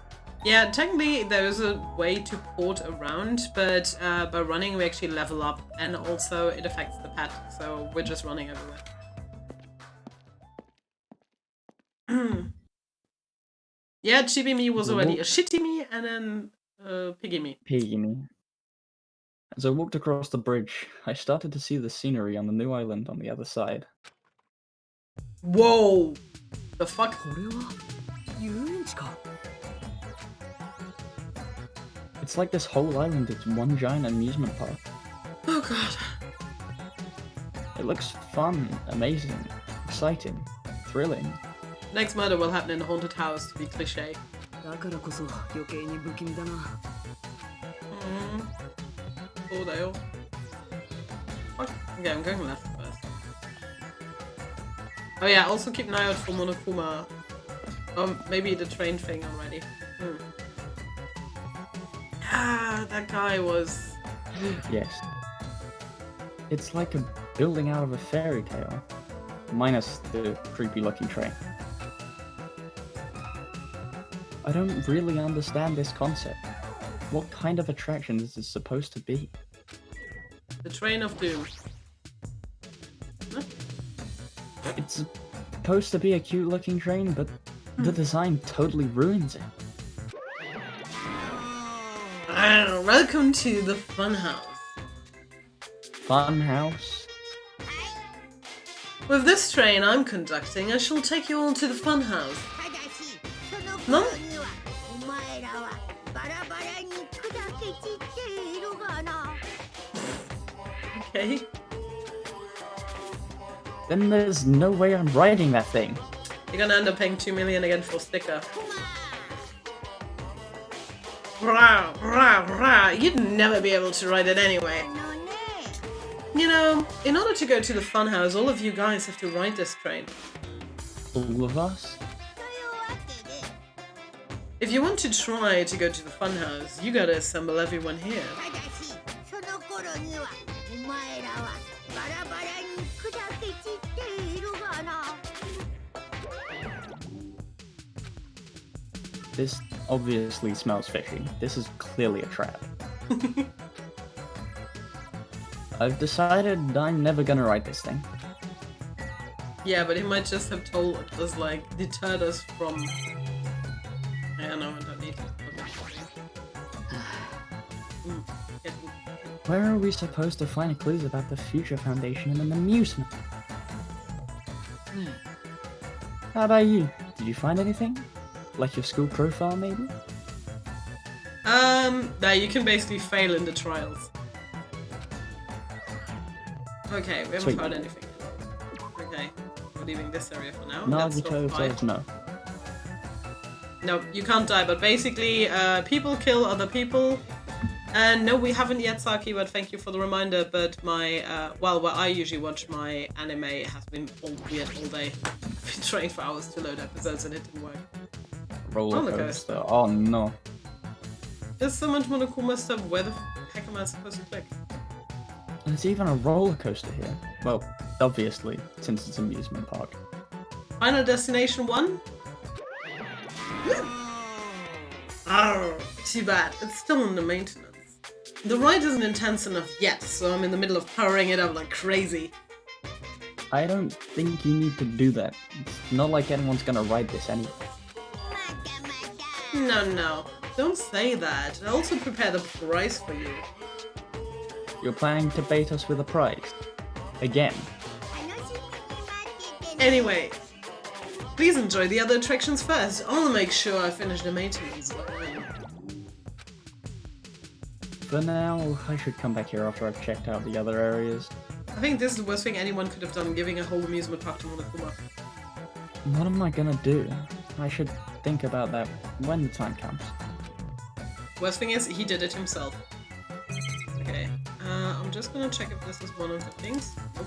Yeah, technically there's a way to port around, but by running we actually level up, and also it affects the pet, so we're just running everywhere. Yeah, Chibi Me was already a shitty me, and then Piggy Me. Piggy me. As I walked across the bridge, I started to see the scenery on the new island on the other side. Whoa! The fuck? It's like this whole island is one giant amusement park. Oh god. It looks fun, amazing, exciting, thrilling. Next murder will happen in a haunted house, to be cliche. Oh, they all. Fuck. Okay, I'm going left first. Oh yeah, also keep an eye out for Monokuma. Maybe the train thing already. Ah, that guy was... Yes. It's like a building out of a fairy tale. Minus the creepy looking train. I don't really understand this concept. What kind of attraction is this supposed to be? The Train of Doom. Huh? It's supposed to be a cute looking train, but the design totally ruins it. Welcome to the Funhouse. Funhouse? With this train I'm conducting, I shall take you all to the Funhouse. No? Okay. Then there's no way I'm riding that thing. You're gonna end up paying 2 million again for sticker. Rah, rah, rah. You'd never be able to ride it anyway. You know, in order to go to the Funhouse, all of you guys have to ride this train. All of us? If you want to try to go to the Funhouse, you gotta assemble everyone here. This obviously smells fishy. This is clearly a trap. I've decided I'm never gonna ride this thing. Yeah, but he might just have told us, like, deterred us from... I don't know, I don't need to. Where are we supposed to find clues about the Future Foundation in an amusement? How about you? Did you find anything? Like your school profile, maybe? No, you can basically fail in the trials. Okay, we haven't Sweet. found anything. Okay, we're leaving this area for now. Nagito says no. No, you can't die, but basically, people kill other people. And no, we haven't yet, Saki, but thank you for the reminder. But my, well, where I usually watch my anime has been all weird all day. I've been trying for hours to load episodes and it didn't work. Roller coaster. Oh no. There's so much Monokuma stuff. Where the heck am I supposed to click? There's even a roller coaster here. Well, obviously, since it's an amusement park. Final Destination 1? Oh, too bad. It's still under maintenance. The ride isn't intense enough yet, so I'm in the middle of powering it up like crazy. I don't think you need to do that. It's not like anyone's gonna ride this anyway. No. Don't say that. I also prepared a prize for you. You're planning to bait us with a prize. Again. Anyway, please enjoy the other attractions first. I'll make sure I finish the maintenance. For now, I should come back here after I've checked out the other areas. I think this is the worst thing anyone could have done, giving a whole amusement park to Monokuma. What am I gonna do? I should think about that when the time comes. Worst thing is, he did it himself. Okay, I'm just gonna check if this is one of the things. Nope.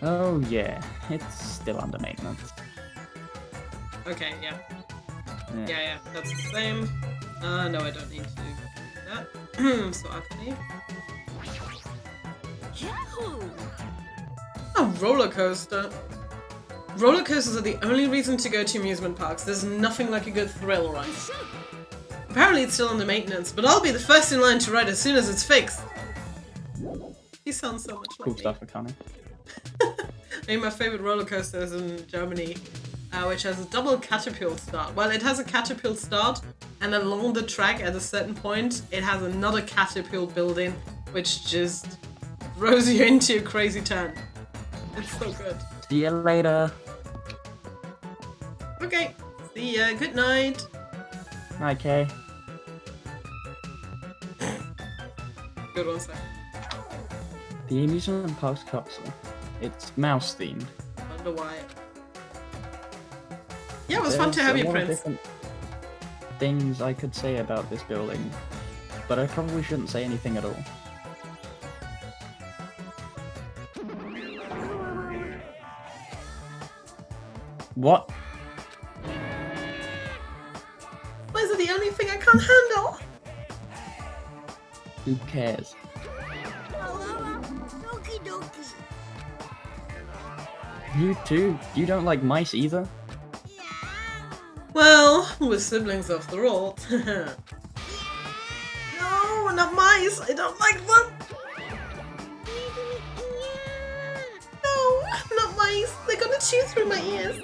Oh yeah, it's still under maintenance. Okay, yeah. Yeah, that's the same. No, I don't need to do that. So alchemy. A roller coaster. Roller coasters are the only reason to go to amusement parks. There's nothing like a good thrill ride. Apparently it's still under maintenance, but I'll be the first in line to ride as soon as it's fixed. He sounds so much like Cool me. stuff, Akane. I mean, my favorite roller coaster is in Germany, which has a double catapult start. Well, it has a catapult start, and along the track at a certain point, it has another catapult building, which just throws you into a crazy turn. It's so good. See you later. Okay, see ya. Good night. Okay. Good one, sir. The amusement park's capsule. It's mouse themed. Wonder why. Yeah, it was fun to have you, Prince. Different things I could say about this building, but I probably shouldn't say anything at all. What? Why is it the only thing I can't handle? Who cares? You too? You don't like mice either? Well, we're siblings after all. No, not mice. I don't like them. No, not mice. They're gonna chew through my ears.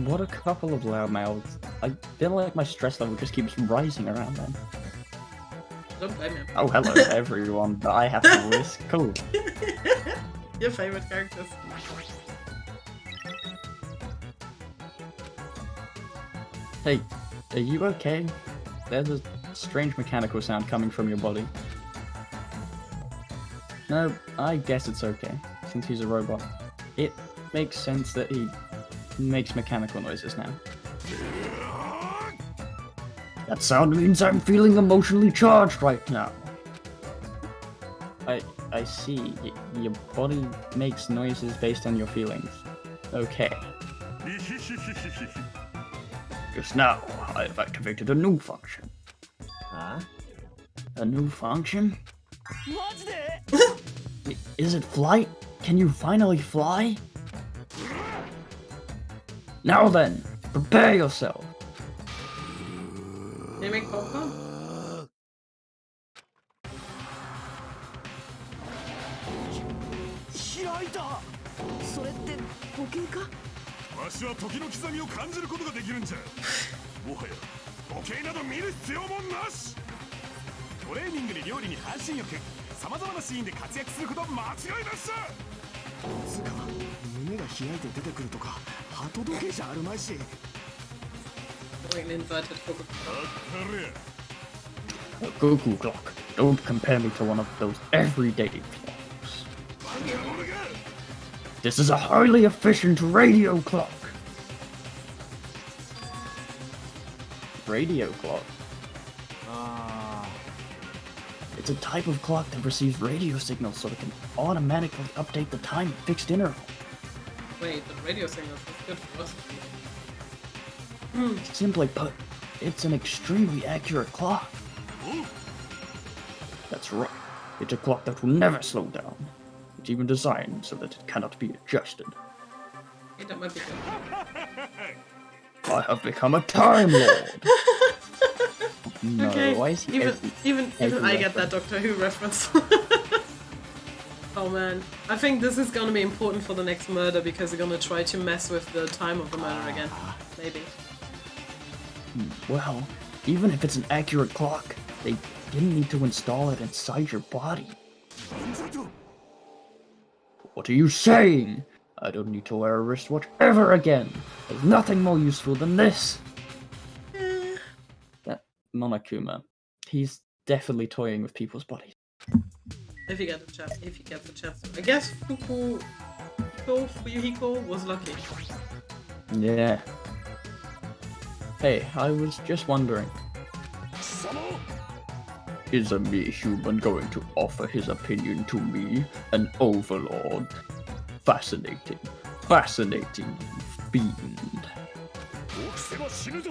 What a couple of loudmouths. I feel like my stress level just keeps rising around them. Don't blame him. Oh, hello everyone, but I have to risk. Cool. Your favorite characters. Hey, are you okay? There's a strange mechanical sound coming from your body. No, I guess it's okay, since he's a robot. It makes sense that he makes mechanical noises now. That sound means I'm feeling emotionally charged right now. I see. Your body makes noises based on your feelings. Okay. Just now, I've activated a new function. Huh? A new function? Is it flight? Can you finally fly? Now then, prepare yourself. Can you make popcorn? わしは時の刻みを感じることができるんじゃ。もはや時計など見る必要もなし。トレーニングで料理に半身浴、さまざまなシーンで活躍すること間違いなしだ。つうか胸が開いて出てくるとか鳩時計じゃあるまいし。 Like an inverted Goku. A Goku clock. Don't compare me to one of those everyday clocks. This is a highly efficient radio clock. Radio clock? It's a type of clock that receives radio signals so it can automatically update the time at fixed intervals. Wait, the radio signals is good for us. Simply put, it's an extremely accurate clock. That's right. It's a clock that will never slow down. It's even designed so that it cannot be adjusted. Hey, that might be good. I have become a Time Lord. No, Okay, why is he even every I get that Doctor Who reference. Oh man, I think this is gonna be important for the next murder because they're gonna try to mess with the time of the murder again. Maybe. Well, even if it's an accurate clock, they didn't need to install it inside your body. What are you saying? I don't need to wear a wristwatch ever again. There's nothing more useful than this. That Monokuma, he's definitely toying with people's bodies. If you get the chance, I guess Fuyuhiko was lucky. Yeah. Hey, I was just wondering. Is a mere human going to offer his opinion to me, an overlord? Fascinating. Fascinating fiend. ば死ぬぞ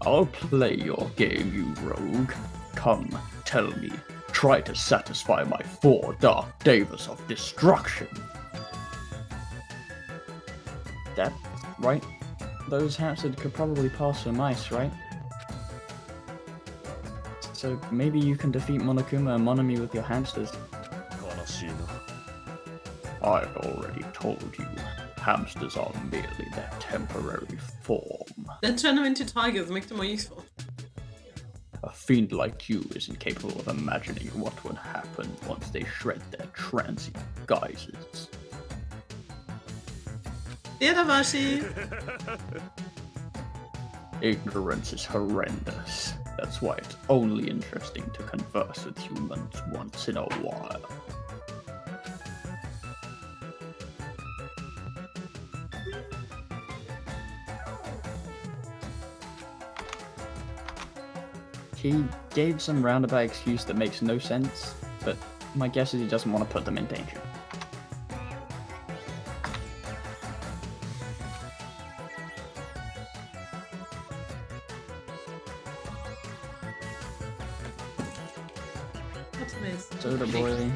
I'll play your game, you rogue. Come, tell me. Try to satisfy my 4 dark davers of destruction. That right? Those hamsters could probably pass for mice, right? So maybe you can defeat Monokuma and Monomi with your hamsters. 悲しいな I've already told you, hamsters are merely their temporary form. Then turn them into tigers, make them more useful. A fiend like you isn't capable of imagining what would happen once they shred their transient guises. Yadabashi! Ignorance is horrendous. That's why it's only interesting to converse with humans once in a while. He gave some roundabout excuse that makes no sense, but my guess is he doesn't want to put them in danger. Soda boy.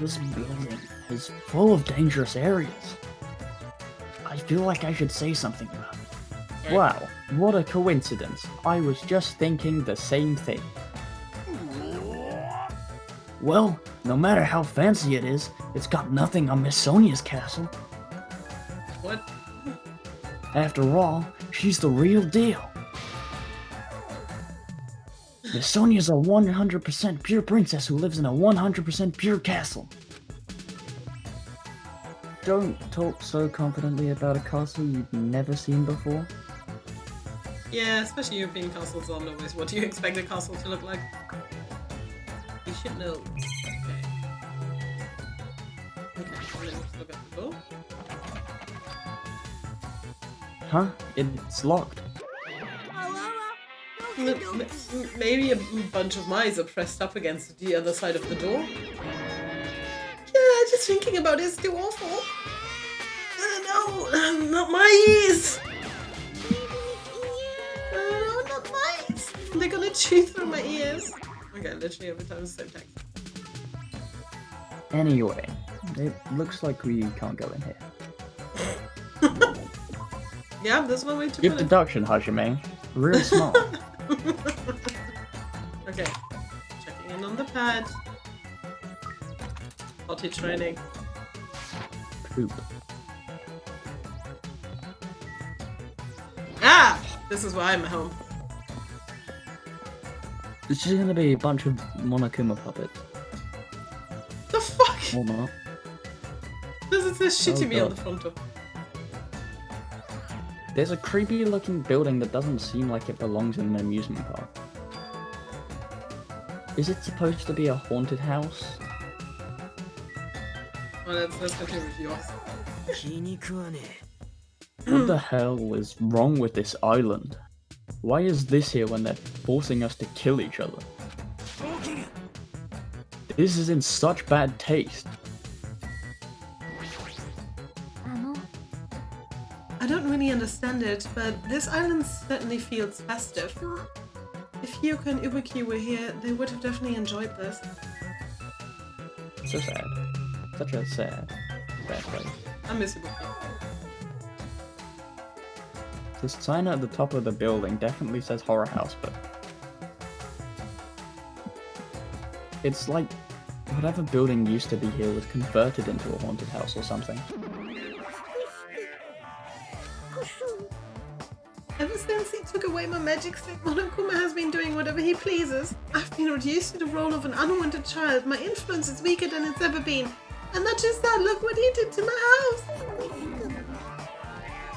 This building is full of dangerous areas. I feel like I should say something about it. Wow, what a coincidence. I was just thinking the same thing. Well, no matter how fancy it is, it's got nothing on Miss Sonia's castle. What? After all, she's the real deal. Miss Sonia's a 100% pure princess who lives in a 100% pure castle. Don't talk so confidently about a castle you've never seen before. Yeah, especially European castles aren't always what you expect a castle to look like. You should know. Okay. Okay, let's look at the door. Huh? It's locked. Maybe a bunch of mice are pressed up against the other side of the door. Yeah, just thinking about it is too awful. No, not mice! No, not mice! They're gonna chew through my ears. Okay, literally every time it's the same text. Anyway, it looks like we can't go in here. Yeah, there's one way to Good put it. deduction, Hajime. Real smart. Okay, checking in on the pad. Potty training. Poop. Ah! This is why I'm at home. This is gonna be a bunch of Monokuma puppets. The fuck? Or not. This is this shitty Oh, me on God. the front door. There's a creepy looking building that doesn't seem like it belongs in an amusement park. Is it supposed to be a haunted house? Well, let's continue with yours. What the hell is wrong with this island? Why is this here when they're forcing us to kill each other? This is in such bad taste. I don't really understand it, but this island certainly feels festive. If Hyuko and Ibuki were here, they would have definitely enjoyed this. So sad. Such a sad place. I miss Ibuki. The sign at the top of the building definitely says horror house, but it's like whatever building used to be here was converted into a haunted house or something. Ever since he took away my magic stick, Monokuma has been doing whatever he pleases. I've been reduced to the role of an unwanted child. My influence is weaker than it's ever been. And not just that, look what he did to my house.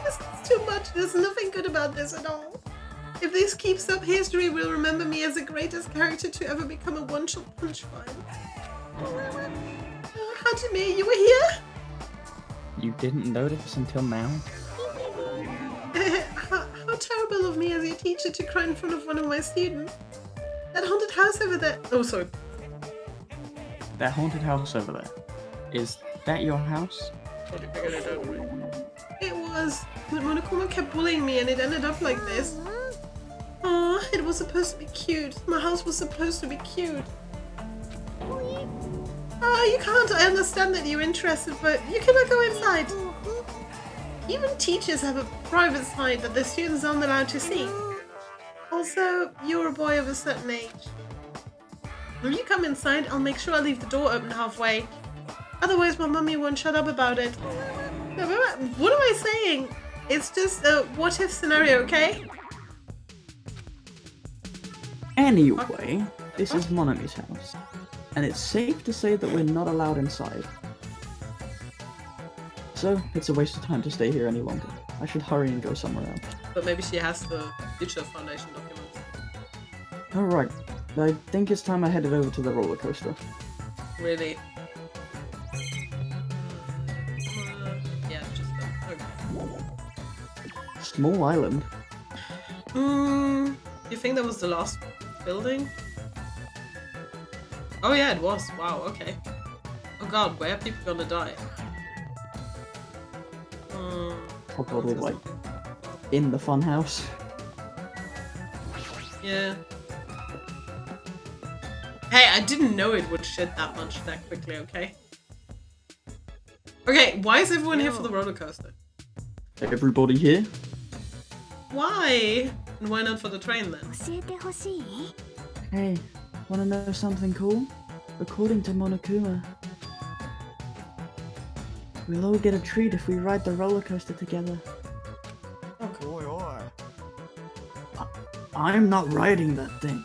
This is too much. There's nothing good about this at all. If this keeps up, history will remember me as the greatest character to ever become a one-shot punch fighter. Hajime, you were here? You didn't notice until now? How terrible of me as your teacher to cry in front of one of my students. That haunted house over there. Oh, sorry. That haunted house over there. Is that your house? Probably figured it out right. It was, but Monokuma kept bullying me and it ended up like this. Aw, it was supposed to be cute. My house was supposed to be cute. Oh, you can't. I understand that you're interested, but you cannot go inside. Even teachers have a private side that the students aren't allowed to see. Also, you're a boy of a certain age. When you come inside, I'll make sure I leave the door open halfway. Otherwise, my mummy won't shut up about it. What am I saying? It's just a what-if scenario, okay? Anyway, this is Monami's house, and it's safe to say that we're not allowed inside. So, it's a waste of time to stay here any longer. I should hurry and go somewhere else. But maybe she has the Future Foundation documents. Alright, I think it's time I headed over to the roller coaster. Really? Yeah, just okay. Small island. You think that was the last building? Oh yeah, it was. Wow, okay. Oh god, where are people gonna die? Probably like in the funhouse. Yeah. Hey, I didn't know it would shit that much that quickly, okay? Okay, why is everyone here for the roller coaster? Everybody here? Why? And why not for the train then? Hey, wanna know something cool? According to Monokuma, we'll all get a treat if we ride the roller coaster together. I'm not riding that thing.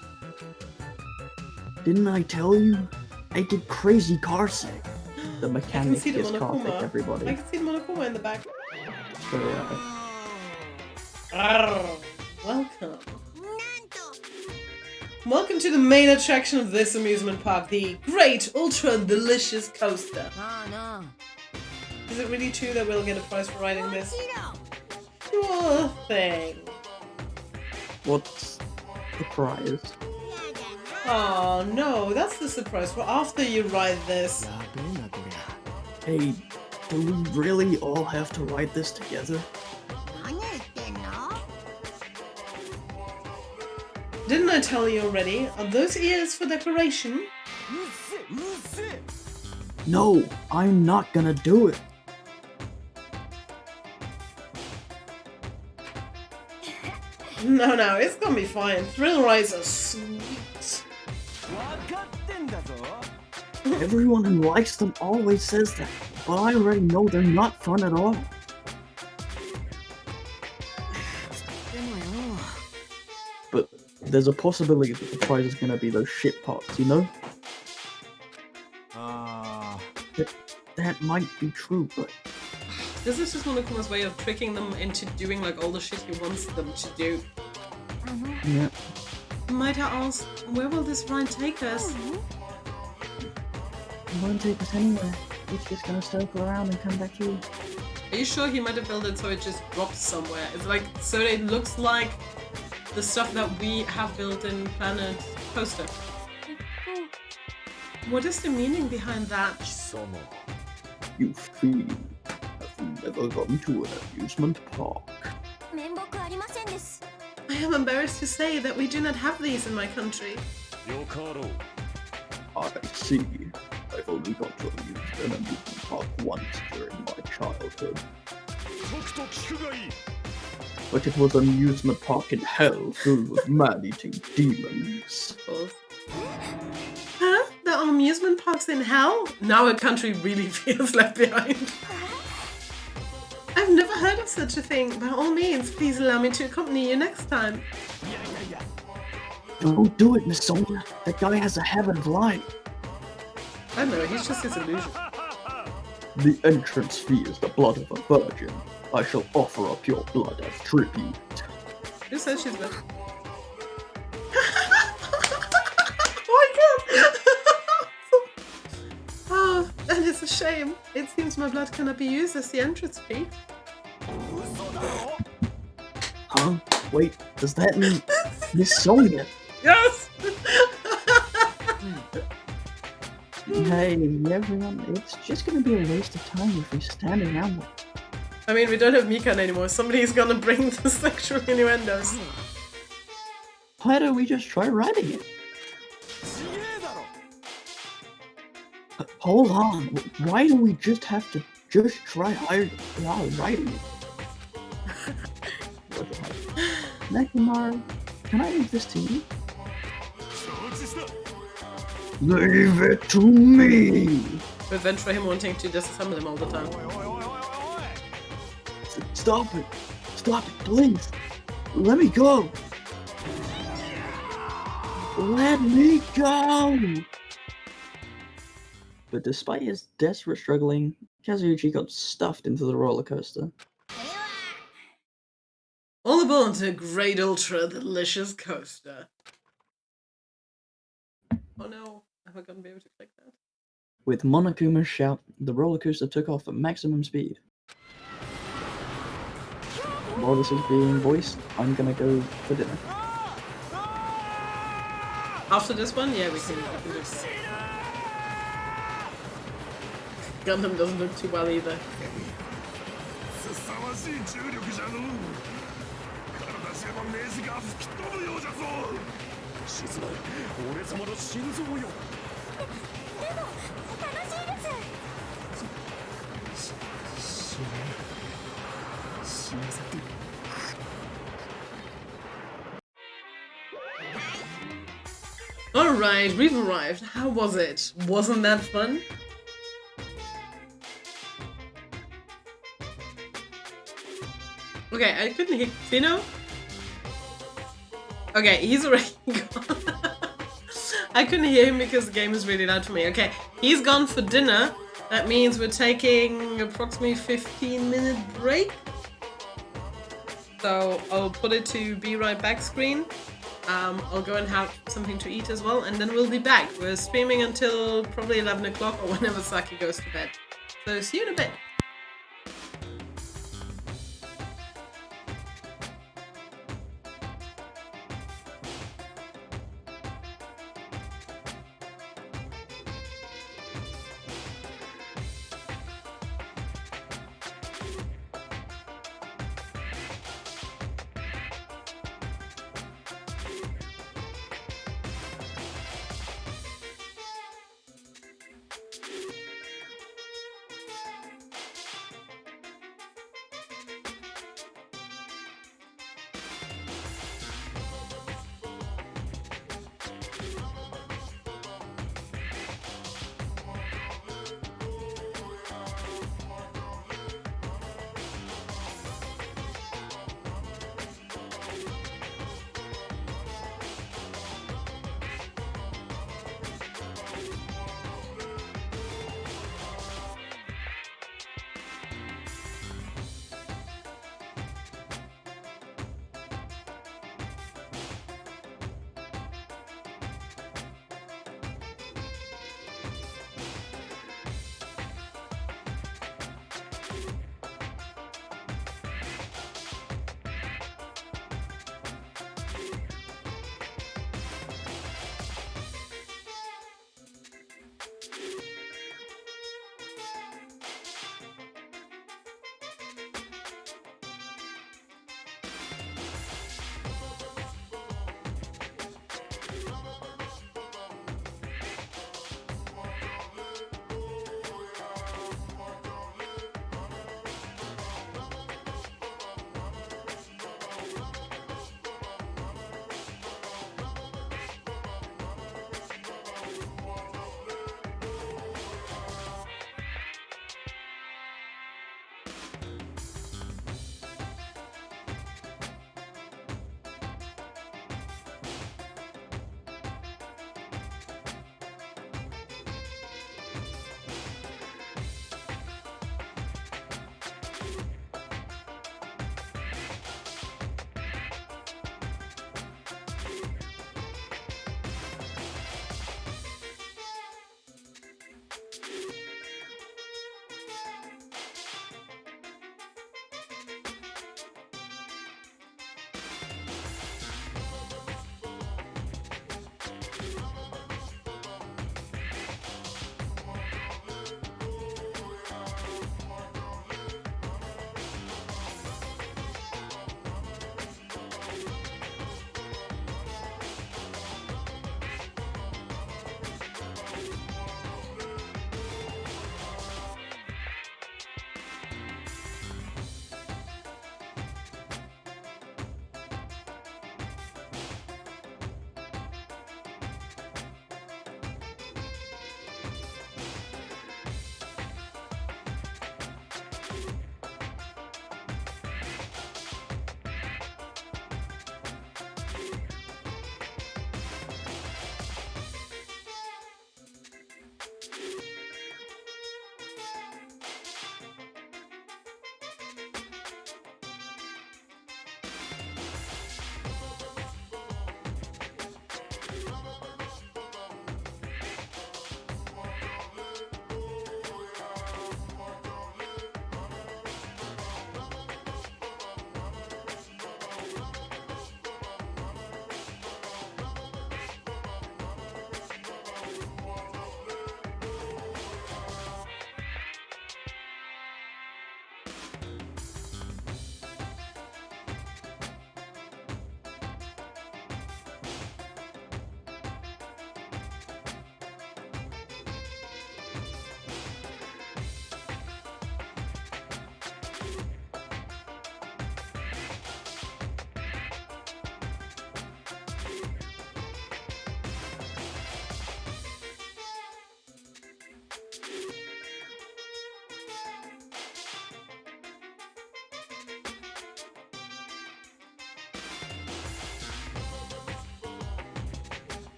Didn't I tell you? I did crazy car sick. The mechanic is car sick, everybody. I can see the Monokuma in the back. So, welcome. Welcome to the main attraction of this amusement park, the Great Ultra Delicious Coaster. Is it really true that we'll get a prize for riding this? Sure thing. what's the prize? Oh no, that's the surprise for after you ride this. Hey, do we really all have to ride this together? Didn't I tell you already? Are those ears for decoration? No, I'm not gonna do it. No, it's gonna be fine. Thrill rides are sweet. Everyone who likes them always says that, but I already know they're not fun at all. But there's a possibility that the prize is gonna be those shit parts, you know? That might be true, but This is just Monokuma's way of tricking them into doing like all the shit he wants them to do. Yeah. Might I ask, where will this ride take us? It won't take us anywhere. It's just gonna circle around and come back here. Are you sure he might have built it so it just drops somewhere? It's like, so it looks like the stuff that we have built in Planet Coaster. What is the meaning behind that? You fool. Have you never gone to an amusement park? I am embarrassed to say that we do not have these in my country. I see. I've only got to use an amusement park once during my childhood. But it was an amusement park in hell filled with man-eating demons. Huh? There are amusement parks in hell? Now a country really feels left behind. I've never heard of such a thing. By all means, please allow me to accompany you next time. don't do it, Miss Sonia. That guy has a habit of lying. I don't know, he's just his illusion. The entrance fee is the blood of a virgin. I shall offer up your blood as tribute. Who says she's good? Oh my god! Oh, that is a shame. It seems my blood cannot be used as the entrance fee. Huh? Wait, does that mean Miss Sonia? Yes! Hey, everyone, it's just gonna be a waste of time if we stand around like I mean, we don't have Mikan anymore. Somebody's gonna bring the sexual innuendos. Why don't we just try writing it? Hold on, why do we just have to just try writing it? Nekumar, can I leave this to you? Leave it to me! Revenge for him wanting to disassemble him all the time. Stop it! Stop it, please! Let me go! Let me go! But despite his desperate struggling, Kazuichi got stuffed into the roller coaster. All aboard to great ultra delicious coaster. Oh no, am I gonna be able to click that? With Monokuma's shout, the roller coaster took off at maximum speed. While this is being voiced, I'm gonna go for dinner. After this one, yeah, we can do this. Gundam doesn't look too well either. 凄まじい重力じゃのう。体中のネジが吹き飛ぶようじゃぞ。静まれ、俺様の心臓よ。でも楽しいです。死なせて。Alright, we've arrived. How was it? Wasn't that fun? Okay, I couldn't hear Xeno. Okay, he's already gone. I couldn't hear him because the game is really loud for me. Okay, he's gone for dinner. That means we're taking approximately 15-minute break. So I'll put it to be right back screen. I'll go and have something to eat as well, and then we'll be back. We're streaming until probably 11 o'clock or whenever Saki goes to bed. So see you in a bit.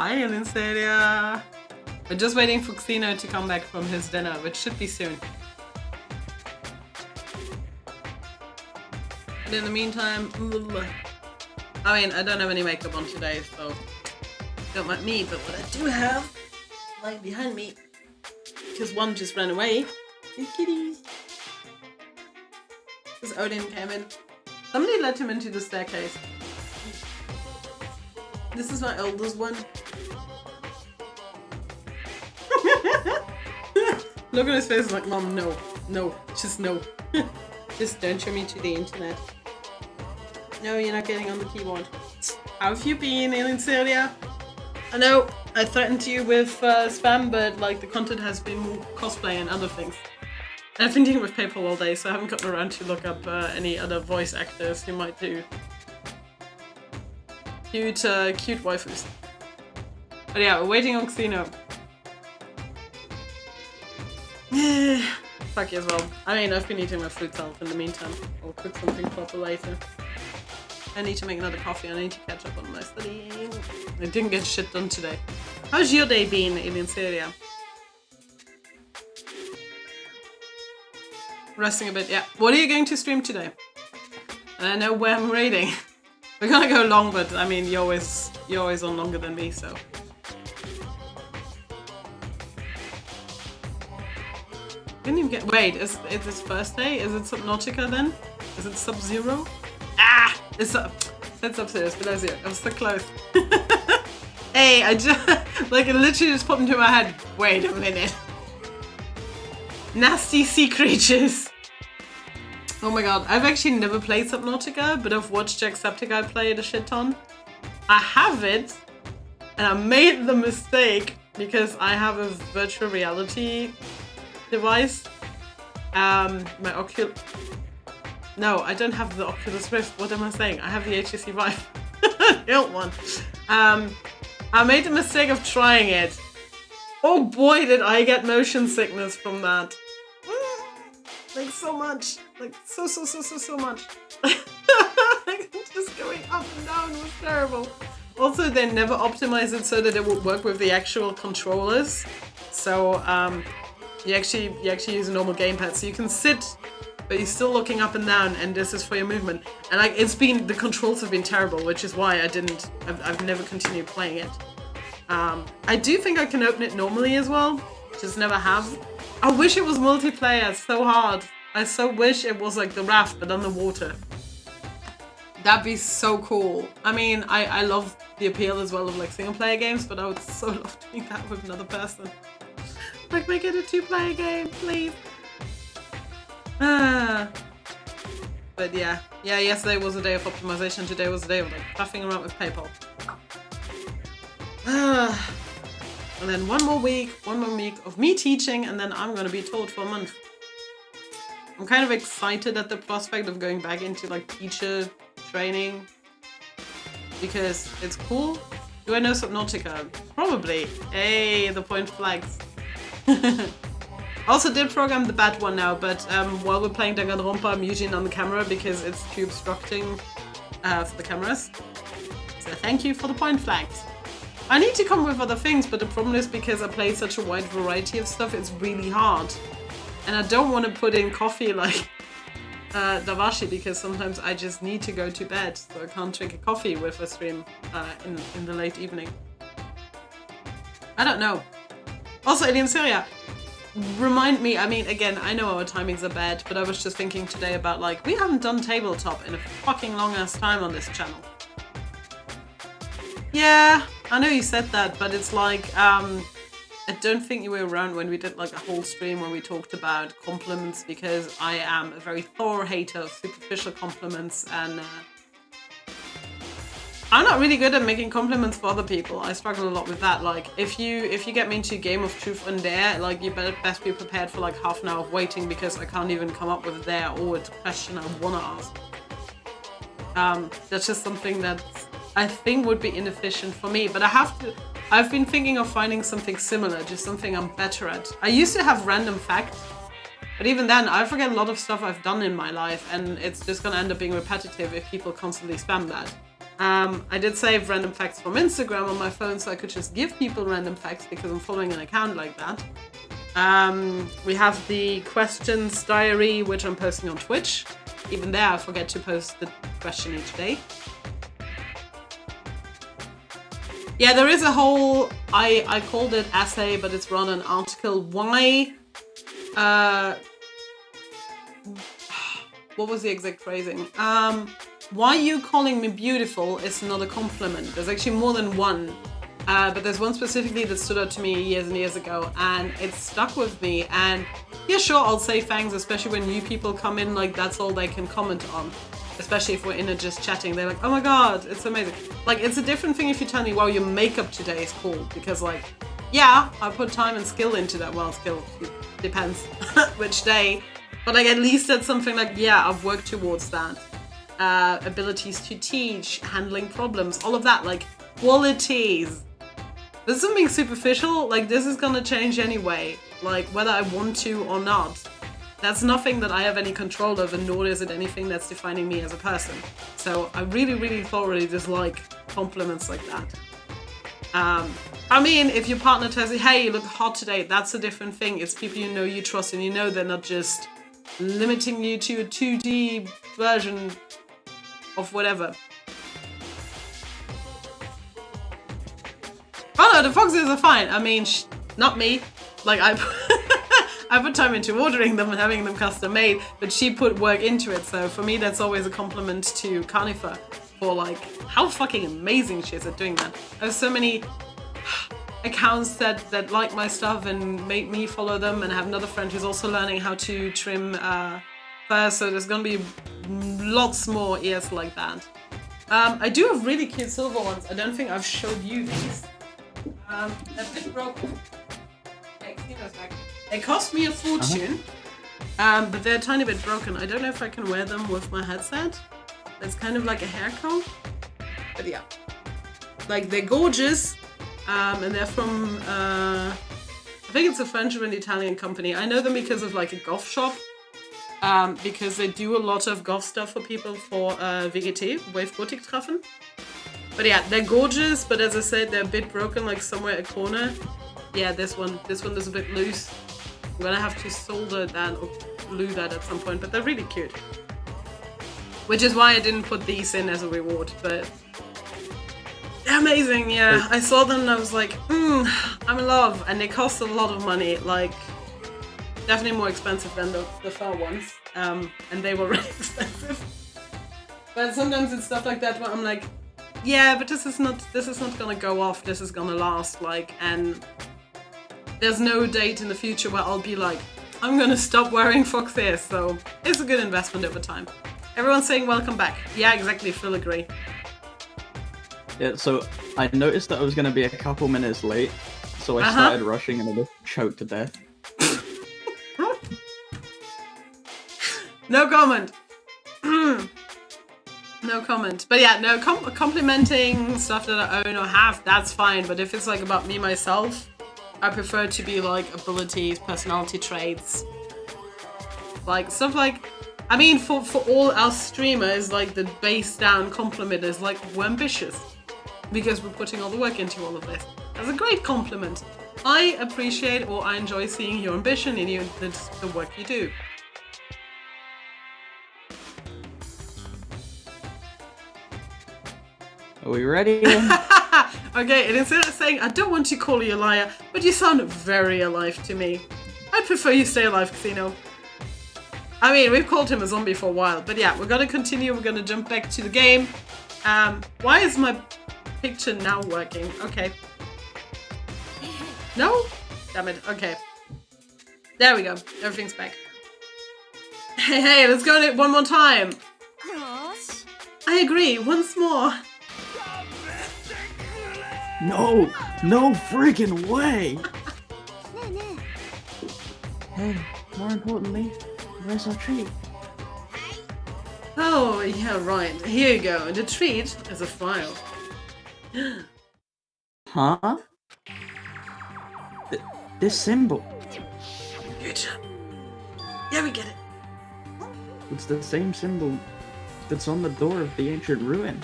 Hi, Elincelia. We're just waiting for Xeno to come back from his dinner, which should be soon. But in the meantime, I mean, I don't have any makeup on today, so don't mind me, but what I do have lying behind me, because one just ran away, is kitties. Because Odin came in. Somebody let him into the staircase. This is my oldest one. Look at his face like, Mom, no. No. Just no. Just don't show me to the internet. No, you're not getting on the keyboard. How have you been, Elincelia? I know, I threatened you with spam, but like the content has been more cosplay and other things. I've been dealing with PayPal all day, so I haven't gotten around to look up any other voice actors who might do cute waifus. But yeah, we're waiting on Xeno. Fuck you as well. I mean, I've been eating my fruit salad in the meantime. I'll cook something proper later. I need to make another coffee. I need to catch up on my studying. I didn't get shit done today. How's your day been, Elincelia? Resting a bit, yeah. What are you going to stream today? And I know where I'm raiding. We're gonna go long, but I mean, you're always on longer than me, so. Didn't even get. Wait, is it his first day? Is it Subnautica then? Is it Sub-Zero? Ah! It's Sub-Zero, below zero. I was so close. Hey, I just like it literally just popped into my head. Wait a minute. Nasty sea creatures. Oh my god, I've actually never played Subnautica, but I've watched Jacksepticeye play it a shit ton. I have it, and I made the mistake because I have a virtual reality device. My Oculus. No, I don't have the Oculus Rift. What am I saying? I have the HTC Vive. Hilt one. I made the mistake of trying it. Oh boy, did I get motion sickness from that. Like so much. Like so much. Like just going up and down was terrible. Also, they never optimized it so that it would work with the actual controllers. So you actually use a normal gamepad, so you can sit, but you're still looking up and down, and this is for your movement. And like the controls have been terrible, which is why I've never continued playing it. I do think I can open it normally as well, just never have. I wish it was multiplayer, it's so hard. I so wish it was like the raft, but underwater. That'd be so cool. I mean, I love the appeal as well of like single player games, but I would so love doing that with another person. Like, make it a 2-player game, please. But yeah, yesterday was a day of optimization. Today was a day of like faffing around with PayPal. And then one more week of me teaching, and then I'm gonna be taught for a month. I'm kind of excited at the prospect of going back into like teacher training because it's cool. Do I know Subnautica? Probably. Hey, the point flags. Also did program the bad one now, but while we're playing Danganronpa, I'm using it on the camera because it's too obstructing for the cameras. So thank you for the point flags. I need to come with other things, but the problem is because I play such a wide variety of stuff, it's really hard. And I don't want to put in coffee like Davashi because sometimes I just need to go to bed, so I can't drink a coffee with a stream in the late evening. I don't know. Also, Elincelia, remind me, I mean, again, I know our timings are bad, but I was just thinking today about like, we haven't done tabletop in a fucking long ass time on this channel. Yeah, I know you said that, but it's like, I don't think you were around when we did like a whole stream where we talked about compliments, because I am a very thorough hater of superficial compliments, and I'm not really good at making compliments for other people. I struggle a lot with that. Like, if you get me into Game of Truth and Dare, like, you better best be prepared for like half an hour of waiting because I can't even come up with a dare or a question I want to ask. That's just something that I think would be inefficient for me, but I've been thinking of finding something similar, just something I'm better at. I used to have random facts, but even then, I forget a lot of stuff I've done in my life, and it's just gonna end up being repetitive if people constantly spam that. I did save random facts from Instagram on my phone so I could just give people random facts because I'm following an account like that. We have the questions diary, which I'm posting on Twitch. Even there, I forget to post the question each day. Yeah, there is a whole, I called it essay, but it's rather an article. Why, what was the exact phrasing? Why you calling me beautiful is not a compliment. There's actually more than one. But there's one specifically that stood out to me years and years ago, and it stuck with me. And yeah, sure, I'll say thanks, especially when new people come in, like that's all they can comment on. Especially if we're in it just chatting, they're like, oh my god, it's amazing. Like, it's a different thing if you tell me, wow, your makeup today is cool. Because like, yeah, I put time and skill into that. Well, skill depends which day. But like, at least that's something like, yeah, I've worked towards that. Abilities to teach, handling problems, all of that, like qualities. There's something superficial, like this is gonna change anyway, like whether I want to or not. That's nothing that I have any control over, nor is it anything that's defining me as a person. So I really, really thoroughly dislike compliments like that. I mean, if your partner tells you, hey, you look hot today, that's a different thing. It's people you know, you trust, and you know they're not just limiting you to a 2D version of whatever. Oh no, the foxes are fine. I mean, not me. Like, I put time into ordering them and having them custom made, but she put work into it. So for me, that's always a compliment to Carnifer for like how fucking amazing she is at doing that. There's so many accounts that like my stuff and make me follow them, and I have another friend who's also learning how to trim fur. So there's gonna be lots more ears like that. I do have really cute silver ones. I don't think I've showed you these. They're a bit broken. They cost me a fortune, but they're a tiny bit broken. I don't know if I can wear them with my headset. It's kind of like a hair comb. But yeah. Like, they're gorgeous, and they're from, I think it's a French or an Italian company. I know them because of like a goth shop, because they do a lot of goth stuff for people for VGT, Wave Gothic Treffen. But yeah, they're gorgeous, but as I said, they're a bit broken, like somewhere a corner. Yeah, this one is a bit loose. I'm gonna have to solder that or glue that at some point, but they're really cute. Which is why I didn't put these in as a reward, but they're amazing, yeah. I saw them and I was like, I'm in love, and they cost a lot of money, like definitely more expensive than the fur ones, and they were really expensive. But sometimes it's stuff like that where I'm like, yeah, but this is not gonna go off, this is gonna last, like, and there's no date in the future where I'll be like, I'm gonna stop wearing fox ears, so it's a good investment over time. Everyone's saying welcome back. Yeah, exactly, Phil agree. Yeah, so I noticed that I was gonna be a couple minutes late, so I started rushing and I just choked to death. No comment. No comment. But yeah, no, complimenting stuff that I own or have, that's fine. But if it's like about me, myself, I prefer to be like abilities, personality traits. Like stuff like, I mean, for all our streamers, like the base down compliment is like, we're ambitious. Because we're putting all the work into all of this. That's a great compliment. I appreciate or I enjoy seeing your ambition in you, the work you do. Are we ready? Okay, and instead of saying, I don't want to call you a liar, but you sound very alive to me. I'd prefer you stay alive, Xeno. I mean, we've called him a zombie for a while, but yeah, we're gonna continue, we're gonna jump back to the game. Why is my picture now working? Okay. No? Damn it, okay. There we go, everything's back. Hey, let's go at it one more time. I agree, once more. No freaking way! Hey, more importantly, where's our treat? Oh, yeah, right. Here you go. The treat is a file. Huh? This symbol. Good. Yeah, we get it. It's the same symbol that's on the door of the ancient ruin.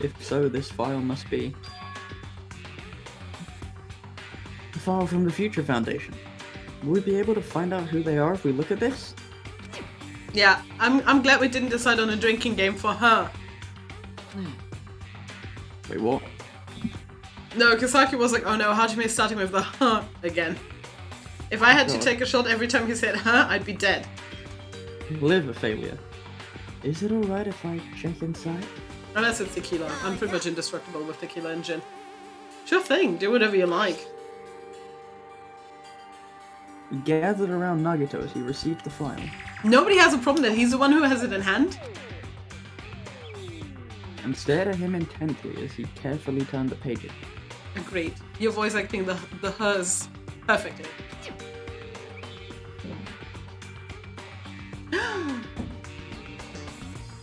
If so, this file must be the file from the Future Foundation. Will we be able to find out who they are if we look at this? Yeah, I'm glad we didn't decide on a drinking game for her. Wait, what? No, Kisaki was like, oh no, Hajime starting with the huh again. If I had to take a shot every time he said huh, I'd be dead. Liver failure. Is it alright if I check inside? Unless it's tequila. I'm pretty much indestructible with tequila and gin. Sure thing, do whatever you like. He gathered around Nagito as he received the file. Nobody has a problem that he's the one who has it in hand. And stared at him intently as he carefully turned the pages. Agreed. Your voice acting the hers perfectly.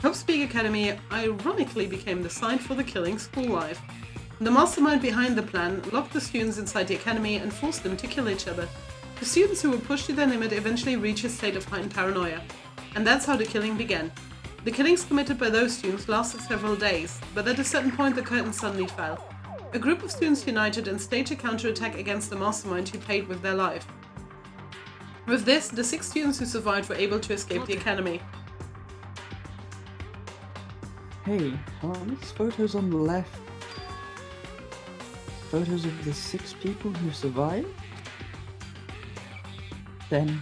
Hope's Peak Academy ironically became the site for the killing school life. The mastermind behind the plan locked the students inside the academy and forced them to kill each other. The students who were pushed to their limit eventually reached a state of heightened paranoia. And that's how the killing began. The killings committed by those students lasted several days, but at a certain point the curtain suddenly fell. A group of students united and staged a counterattack against the mastermind who paid with their life. With this, the 6 students who survived were able to escape the academy. Hey, are these photos on the left photos of the 6 people who survived? Then,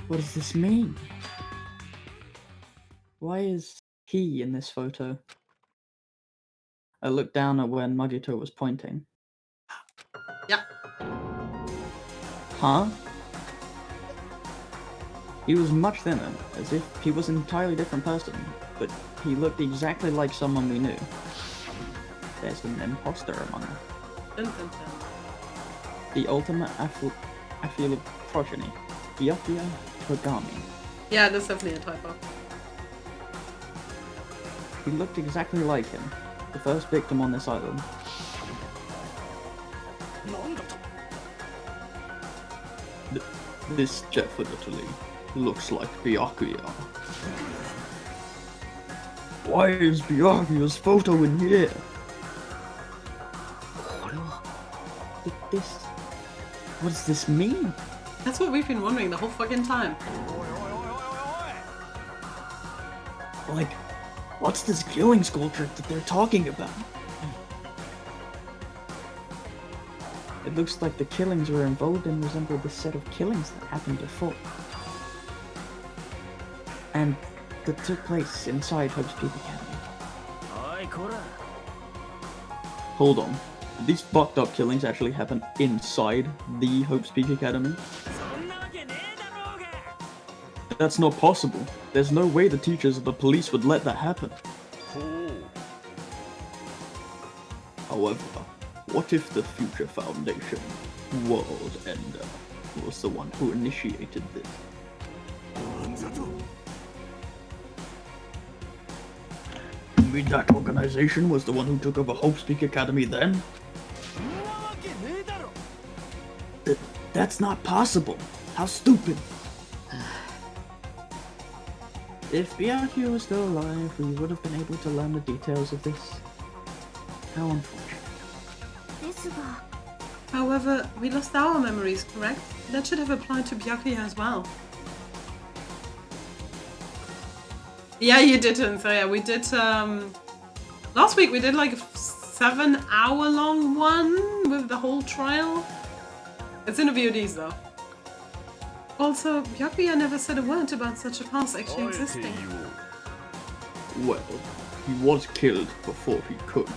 what does this mean? Why is he in this photo? I looked down at where Nagito was pointing. Yeah. Huh? He was much thinner, as if he was an entirely different person, but he looked exactly like someone we knew. There's an imposter among us. Dun, dun, dun. The ultimate affiliate progeny, Byakuya Togami. Yeah, that's definitely a typo. He looked exactly like him, the first victim on this island. This definitely looks like Byakuya. Why is Byakuya's photo in here? What does this mean? That's what we've been wondering the whole fucking time. Like, what's this killing school trick that they're talking about? It looks like the killings we're involved in resemble the set of killings that happened before. And that took place inside Hope's Peak Academy. Hold on. Did these fucked up killings actually happen inside the Hope's Peak Academy? That's not possible. There's no way the teachers or the police would let that happen. However, what if the Future Foundation, World Ender, was the one who initiated this? You mean that organization was the one who took over Hope's Peak Academy then? That's not possible. How stupid. If Byakuya was still alive, we would have been able to learn the details of this. How unfortunate. However, we lost our memories, correct? That should have applied to Byakuya as well. Yeah, you didn't. So yeah, we did, last week we did like a 7-hour-long one with the whole trial. It's in the VODs though. Also, Byakuya never said a word about such a past actually existing. Well, he was killed before he could.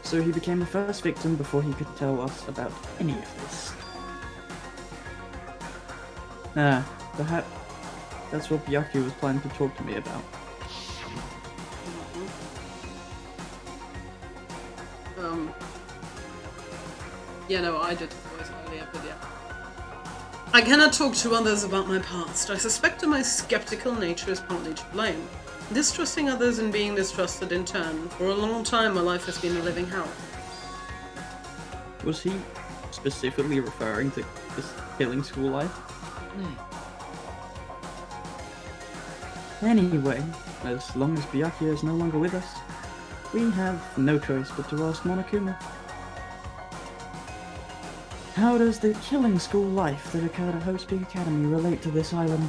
So he became the first victim before he could tell us about any of this. Perhaps that's what Byakuya was planning to talk to me about. Yeah, no, I did voice earlier, but yeah. I cannot talk to others about my past. I suspect that my skeptical nature is partly to blame. Distrusting others and being distrusted in turn. For a long time, my life has been a living hell. Was he specifically referring to this killing school life? Anyway, as long as Byakuya is no longer with us, we have no choice but to ask Monokuma. How does the killing school life that occurred at Hope's Peak Academy relate to this island?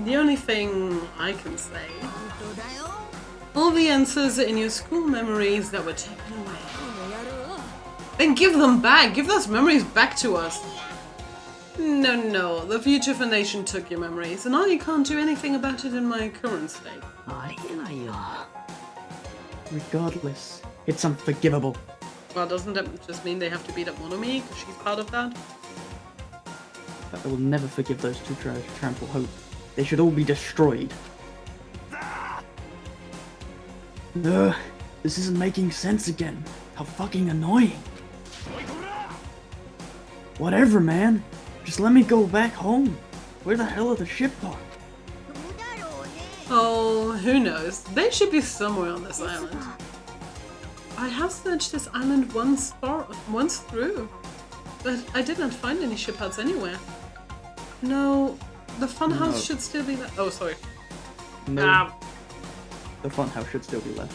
The only thing I can say, all the answers are in your school memories that were taken away. Then give them back! Give those memories back to us! No, the Future Foundation took your memories, and I can't do anything about it in my current state. Regardless, it's unforgivable. Well, doesn't that just mean they have to beat up Monomi, because she's part of that? But I will never forgive those two tries to trample Hope. They should all be destroyed. Ugh, this isn't making sense again. How fucking annoying. Whatever, man. Just let me go back home. Where the hell are the ship parts? Oh, who knows? They should be somewhere on this island. I have searched this island once through, but I did not find any ship parts anywhere. No, the funhouse should still be left. Oh, sorry. No. The funhouse should still be left.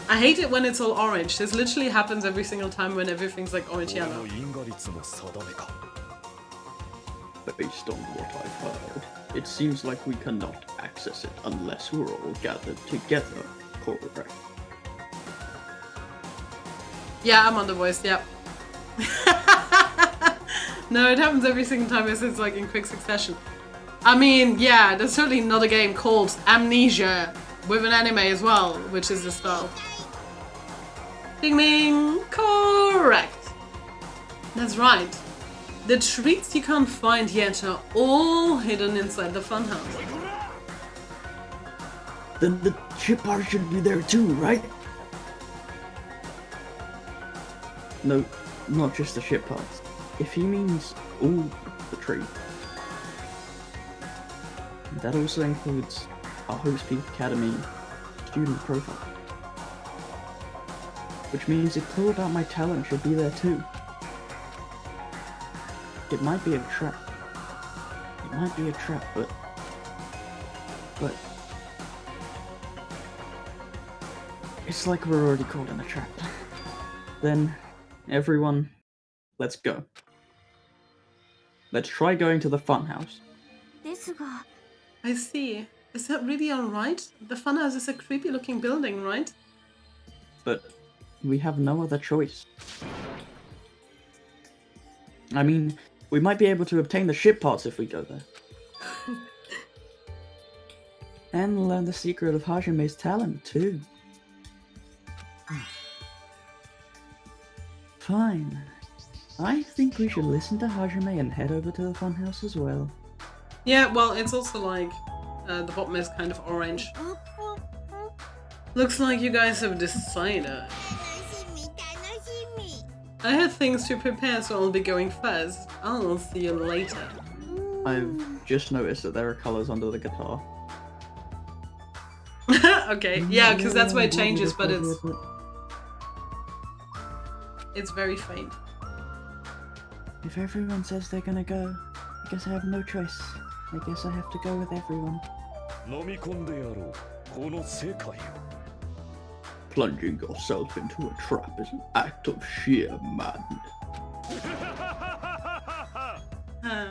I hate it when it's all orange. This literally happens every single time when everything's like orange yellow. Based on what I've heard, it seems like we cannot access it unless we're all gathered together, correct? Yeah, I'm on the voice, yep. No, it happens every single time it's like in quick succession. I mean, yeah, there's certainly not a game called Amnesia with an anime as well, which is the style. Ding ding! Correct! That's right. The treats you can't find yet are all hidden inside the funhouse. Then the ship bar should be there too, right? No, not just the ship parts. If he means all the tree, that also includes our Hope's Peak Academy student profile. Which means a clue about my talent should be there too. It might be a trap. It might be a trap, but it's like we're already caught in a trap. Then, everyone, let's go. Let's try going to the funhouse. I see. Is that really alright? The funhouse is a creepy looking building, right? But we have no other choice. I mean, we might be able to obtain the ship parts if we go there. And learn the secret of Hajime's talent, too. Fine. I think we should listen to Hajime and head over to the funhouse as well. Yeah, well, it's also like, the bottom is kind of orange. Looks like you guys have decided. I have things to prepare, so I'll be going first. I'll see you later. I've just noticed that there are colours under the guitar. Okay, yeah, because that's where it changes, but it's very faint. If everyone says they're gonna go, I guess I have no choice. I guess I have to go with everyone. Plunging yourself into a trap is an act of sheer madness.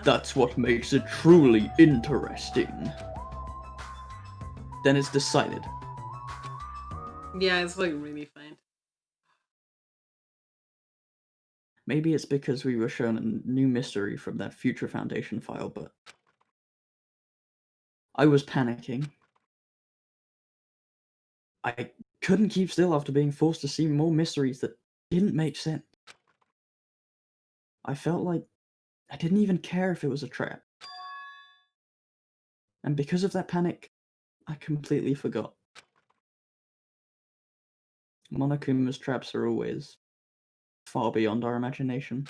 That's what makes it truly interesting. Then it's decided. Yeah, it's like really faint. Maybe it's because we were shown a new mystery from that Future Foundation file, but I was panicking. I couldn't keep still after being forced to see more mysteries that didn't make sense. I felt like I didn't even care if it was a trap. And because of that panic, I completely forgot. Monokuma's traps are always far beyond our imagination.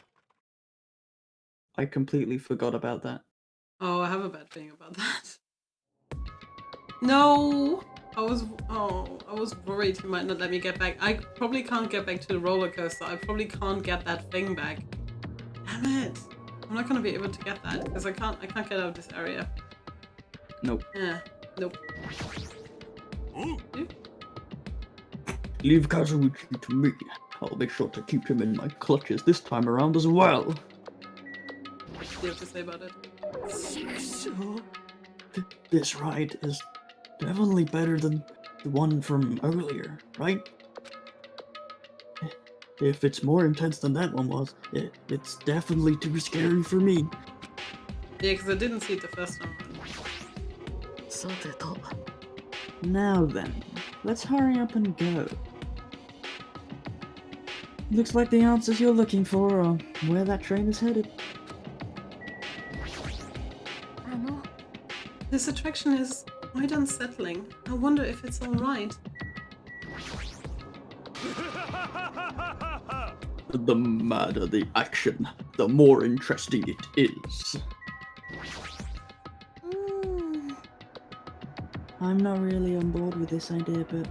I completely forgot about that. Oh, I have a bad feeling about that. No! I was worried he might not let me get back. I probably can't get back to the roller coaster. I probably can't get that thing back. Damn it! I'm not gonna be able to get that because I can't get out of this area. Nope. Yeah. Nope. Leave Kazuichi to me. I'll make sure to keep him in my clutches this time around as well. What do you have to say about it? This ride is definitely better than the one from earlier, right? If it's more intense than that one was, it's definitely too scary for me. Yeah, because I didn't see it the first time. Now then, let's hurry up and go. Looks like the answers you're looking for are where that train is headed. This attraction is quite unsettling. I wonder if it's alright. The madder the action, the more interesting it is. I'm not really on board with this idea, but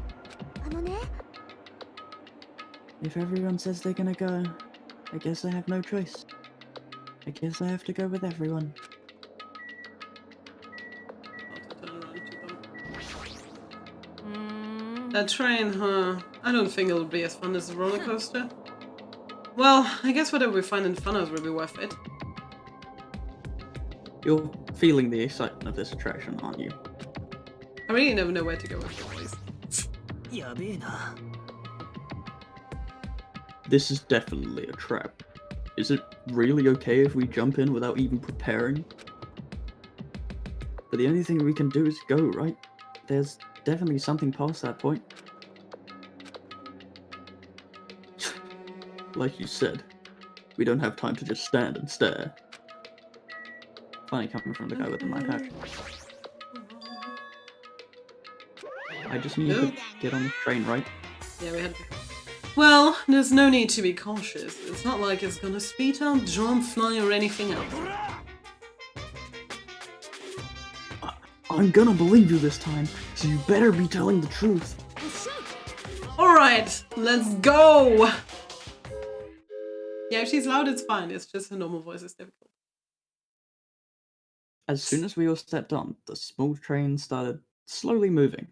if everyone says they're gonna go, I guess I have no choice. I guess I have to go with everyone. That train, huh? I don't think it'll be as fun as the roller coaster. Well, I guess whatever we find in Funhouse will be worth it. You're feeling the excitement of this attraction, aren't you? I really never know where to go with the boys. This is definitely a trap. Is it really okay if we jump in without even preparing? But the only thing we can do is go, right? There's definitely something past that point. Like you said, we don't have time to just stand and stare. Funny coming from the guy with the eye patch. I just need to get on the train, right? Yeah, we had to. Well, there's no need to be cautious. It's not like it's gonna speed up, jump, fly, or anything else. I'm gonna believe you this time, so you better be telling the truth. Alright, let's go! Yeah, if she's loud, it's fine. It's just her normal voice is difficult. As soon as we all stepped on, the small train started slowly moving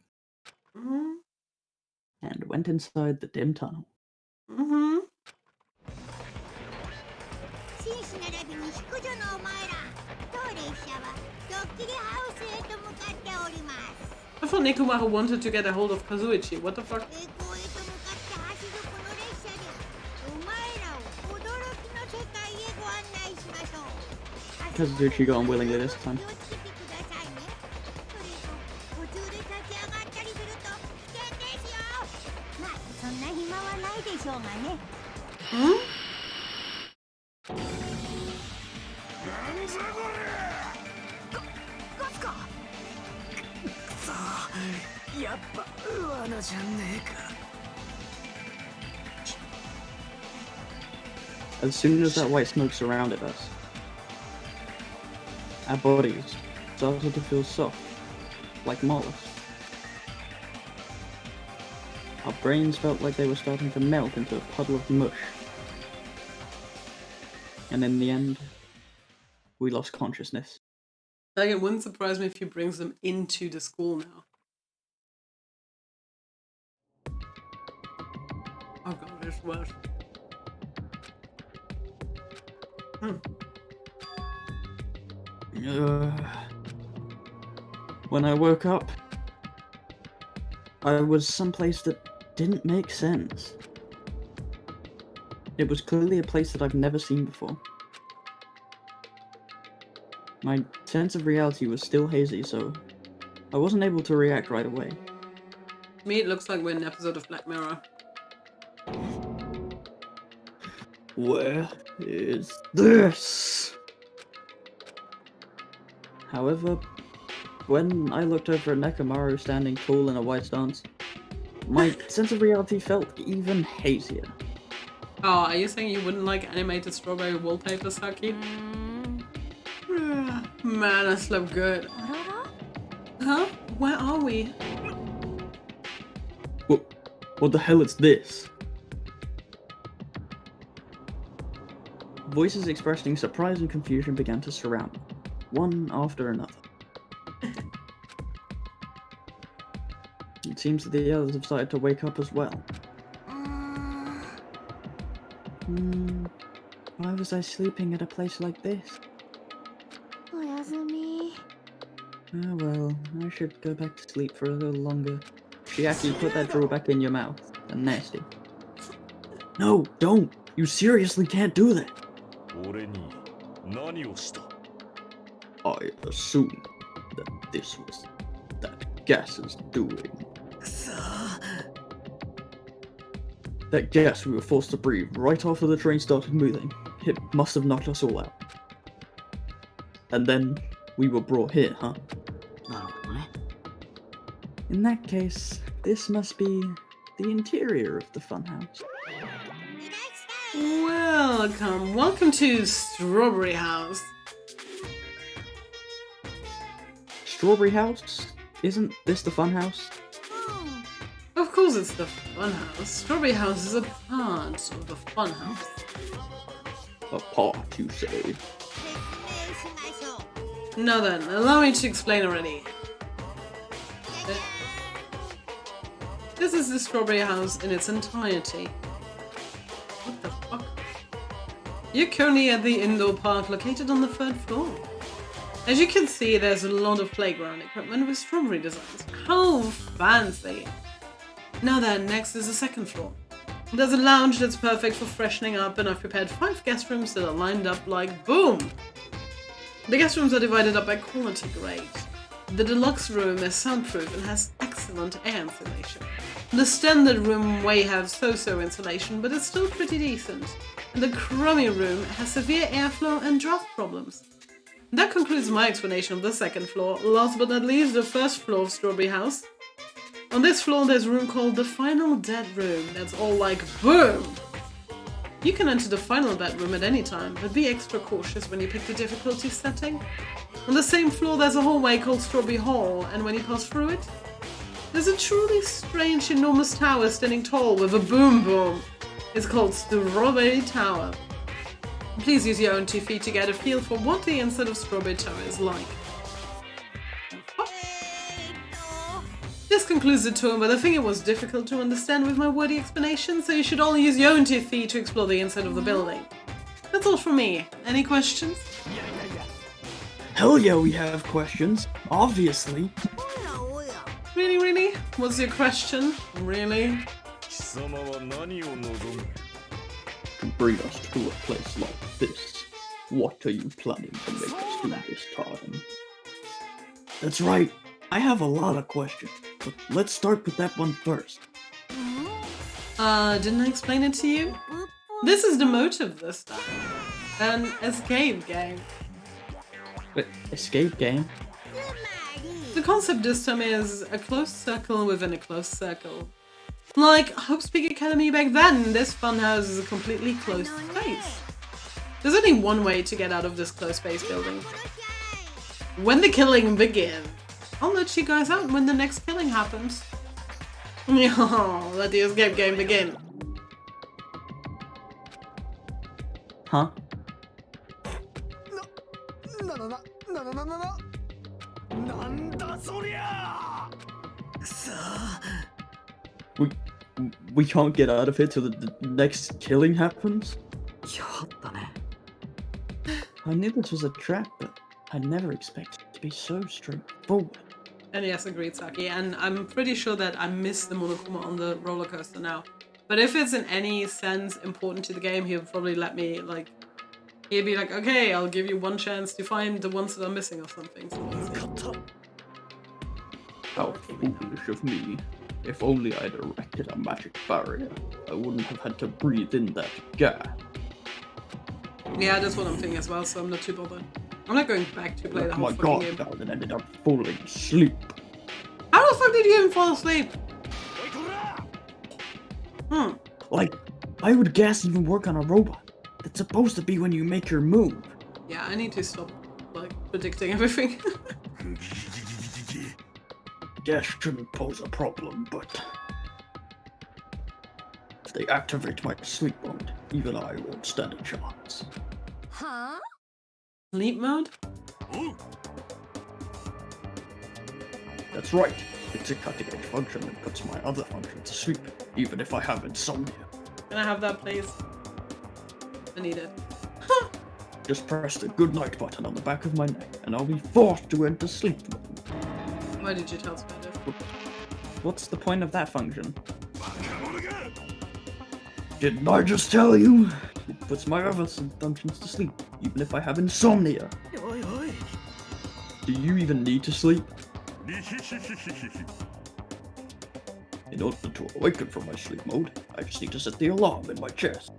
and went inside the dim tunnel. I thought Nekumaru wanted to get a hold of Kazuichi. What the fuck? Kazuchi got unwillingly this time. As soon as that white smoke surrounded us, our bodies started to feel soft, like mollusks. Our brains felt like they were starting to melt into a puddle of mush. And in the end, we lost consciousness. Like, it wouldn't surprise me if he brings them into the school now. Oh god, it's worse. When I woke up, I was someplace that didn't make sense. It was clearly a place that I've never seen before. My sense of reality was still hazy, so I wasn't able to react right away. To me, it looks like we're in an episode of Black Mirror. Where is this? However, when I looked over at Nekomaru standing tall in a white stance, my sense of reality felt even hazier. Oh, are you saying you wouldn't like animated strawberry wallpaper, Saki? Man, that's so good. Huh? Where are we? What the hell is this? Voices expressing surprise and confusion began to surround me, one after another. It seems that the others have started to wake up as well. Why was I sleeping at a place like this? Oh well, I should go back to sleep for a little longer. Chiaki, put that drawer back in your mouth. They're nasty. No, don't! You seriously can't do that! 俺に何をした I assume that this was that gas's doing. That gas we were forced to breathe right after the train started moving. It must have knocked us all out. And then we were brought here, huh? なるほどね。 In that case, this must be the interior of the funhouse. Welcome to Strawberry House. Strawberry House? Isn't this the funhouse? Of course it's the funhouse. Strawberry House is a part of the funhouse. A part, you say? Now then, allow me to explain already. This is the Strawberry House in its entirety. What the fuck? You're currently at the indoor park located on the 3rd floor. As you can see, there's a lot of playground equipment with strawberry designs. How fancy! Now then, next is the 2nd floor. There's a lounge that's perfect for freshening up, and I've prepared 5 guest rooms that are lined up like boom! The guest rooms are divided up by quality grade. The deluxe room is soundproof and has excellent air insulation. The standard room may have so-so insulation, but it's still pretty decent. And the crummy room has severe airflow and draft problems. That concludes my explanation of the 2nd floor. Last but not least, the 1st floor of Strawberry House. On this floor there's a room called the Final Dead Room that's all like boom! You can enter the Final Dead Room at any time, but be extra cautious when you pick the difficulty setting. On the same floor there's a hallway called Strawberry Hall, and when you pass through it, there's a truly strange enormous tower standing tall with a boom boom. It's called Strawberry Tower. Please use your own 2 feet to get a feel for what the inside of Strawberry Tower is like. This concludes the tour, but I think it was difficult to understand with my wordy explanation, so you should all use your own 2 feet to explore the inside of the building. That's all from me. Any questions? Hell yeah, we have questions. Obviously. Really? What's your question? Really? 貴様は何を望む To bring us to a place like this. What are you planning to make us do this time? That's right. I have a lot of questions, but let's start with that one first. Didn't I explain it to you? This is the motive this time. An escape game. Wait, escape game? The concept this time is a closed circle within a closed circle. Like Hope Speak Academy back then, this funhouse is a completely closed space. There's only one way to get out of this closed space building. When the killing begins. I'll let you guys out when the next killing happens. Let the escape game begin. Huh? We can't get out of here till the next killing happens? I knew this was a trap, but I never expected it to be so straightforward. And yes, agreed, Saki. And I'm pretty sure that I missed the Monokuma on the roller coaster now. But if it's in any sense important to the game, he'll probably let me, like... He'd be like, okay, I'll give you 1 chance to find the ones that are missing or something. So How foolish of me. If only I'd erected a magic barrier, I wouldn't have had to breathe in that gas. yeah, that's what I'm thinking as well, so I'm not too bothered. I'm not going back to play the Oh whole my fucking god, game. and ended up falling asleep. How the fuck did you even fall asleep? Like, why would gas even work on a robot? It's supposed to be when you make your move. Yeah, I need to stop, like, predicting everything. Gas shouldn't pose a problem, but... if they activate my sleep mode, even I won't stand a chance. Sleep mode? That's right. It's a cutting-edge function that puts my other function to sleep, even if I have insomnia. Can I have that, please? I need it. Just press the good night button on the back of my neck, and I'll be forced to enter sleep mode. Why did you tell Spider? What's the point of that function? Didn't I just tell you? It puts my other functions to sleep, even if I have insomnia. Do you even need to sleep? In order to awaken from my sleep mode, I just need to set the alarm in my chest.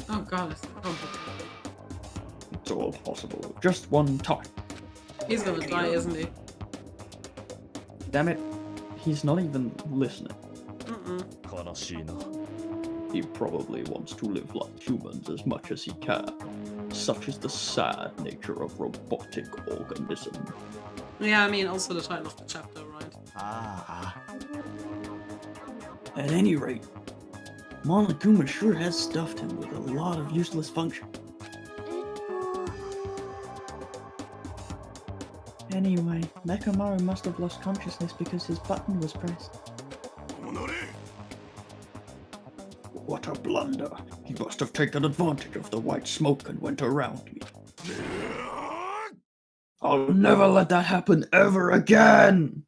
Oh god, it's so complicated. It's all possible, just one time. He's gonna die, isn't he? Damn it, he's not even listening. He probably wants to live like humans as much as he can. Such is the sad nature of robotic organism. Yeah, I mean, also the title of the chapter, right? At any rate, Monokuma sure has stuffed him with a lot of useless function. Anyway, Mekamaru must have lost consciousness because his button was pressed. What a blunder. He must have taken advantage of the white smoke and went around me. I'll never let that happen ever again!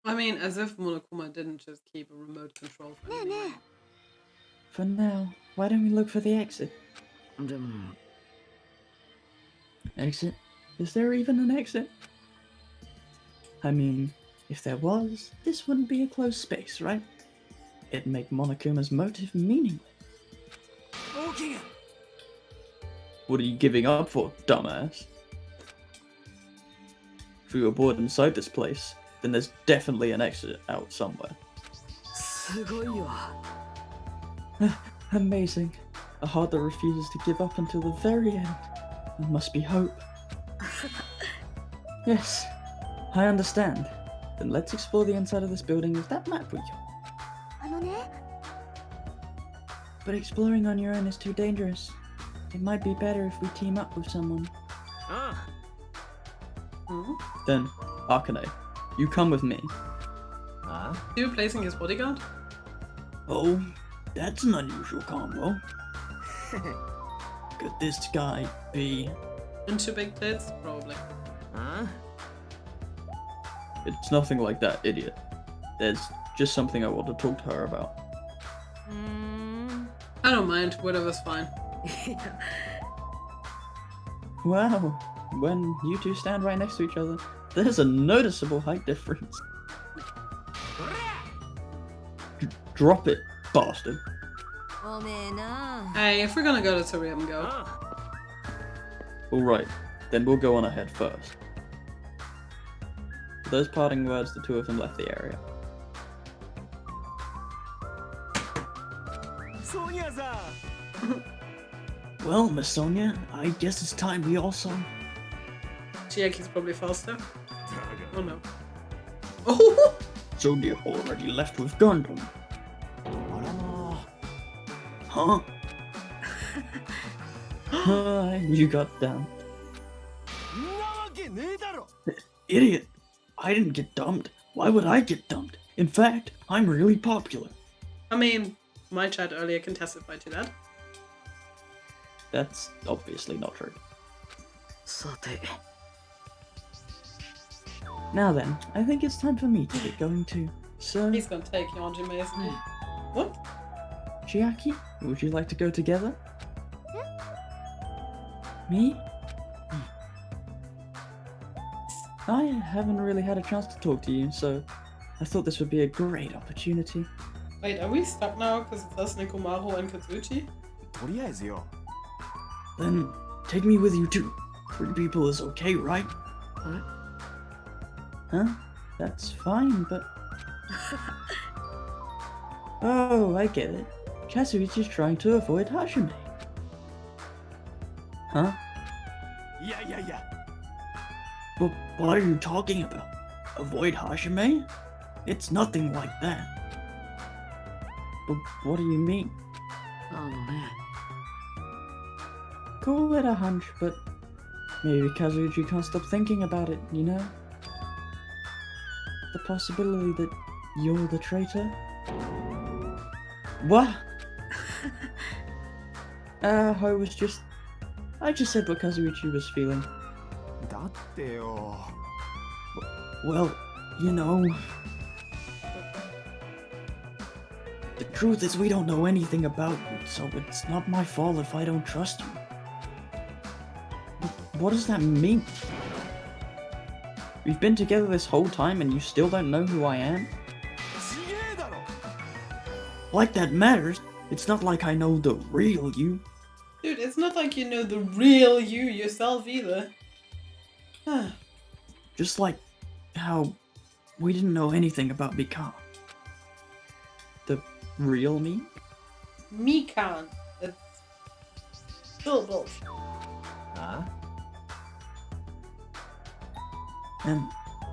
I mean, as if Monokuma didn't just keep a remote control for him. For now, why don't we look for the exit? Exit? Is there even an exit? I mean, if there was, this wouldn't be a closed space, right? It'd make Monokuma's motive meaningless. What are you giving up for, dumbass? If we were bored inside this place, then there's definitely an exit out somewhere. Amazing. A heart that refuses to give up until the very end. There must be hope. Yes, I understand. Then let's explore the inside of this building with that map we got. But exploring on your own is too dangerous. It might be better if we team up with someone. Then, Akane, you come with me. You replacing his bodyguard? Oh, that's an unusual combo. Could this guy be... Into big tits? Probably. It's nothing like that, idiot. There's just something I want to talk to her about. I don't mind, whatever's fine. Wow, when you two stand right next to each other, there's a noticeable height difference. Drop it, bastard. Hey, if we're gonna go to Torium, go. Alright, then we'll go on ahead first. With those parting words, the two of them left the area. Well, Miss Sonia, I guess it's time we also... Chiaki's probably faster. Oh no. Oh! Sonia already left with Gundam. Huh? You got dumped. Idiot! I didn't get dumped. Why would I get dumped? In fact, I'm really popular. I mean, my chat earlier can testify to that. That's obviously not true. Now then, I think it's time for me to get going too. So, He's gonna take you, Auntie Mason. What? Chiaki, would you like to go together? Me? I haven't really had a chance to talk to you, so I thought this would be a great opportunity. Wait, are we stuck now because it's us, Nikomaru, and Katsuchi? Then, take me with you too. 3 people is okay, right? Huh? That's fine, but... Oh, I get it. Katsuichi's trying to avoid Hashime. Huh? But what are you talking about? Avoid Hashime? It's nothing like that. But what do you mean? Call it a hunch, but maybe Kazuichi can't stop thinking about it, you know? The possibility that You're the traitor? What? I just said what Kazuichi was feeling. だってよ Well, you know... The truth is we don't know anything about you, so it's not my fault if I don't trust you. What does that mean? We've been together this whole time and you still don't know who I am? ちげえだろ Like that matters. It's not like I know the real you. Dude, it's not like you know the real you yourself either. Just like how we didn't know anything about Mikan. The real me? Mikan. It's syllables. あ And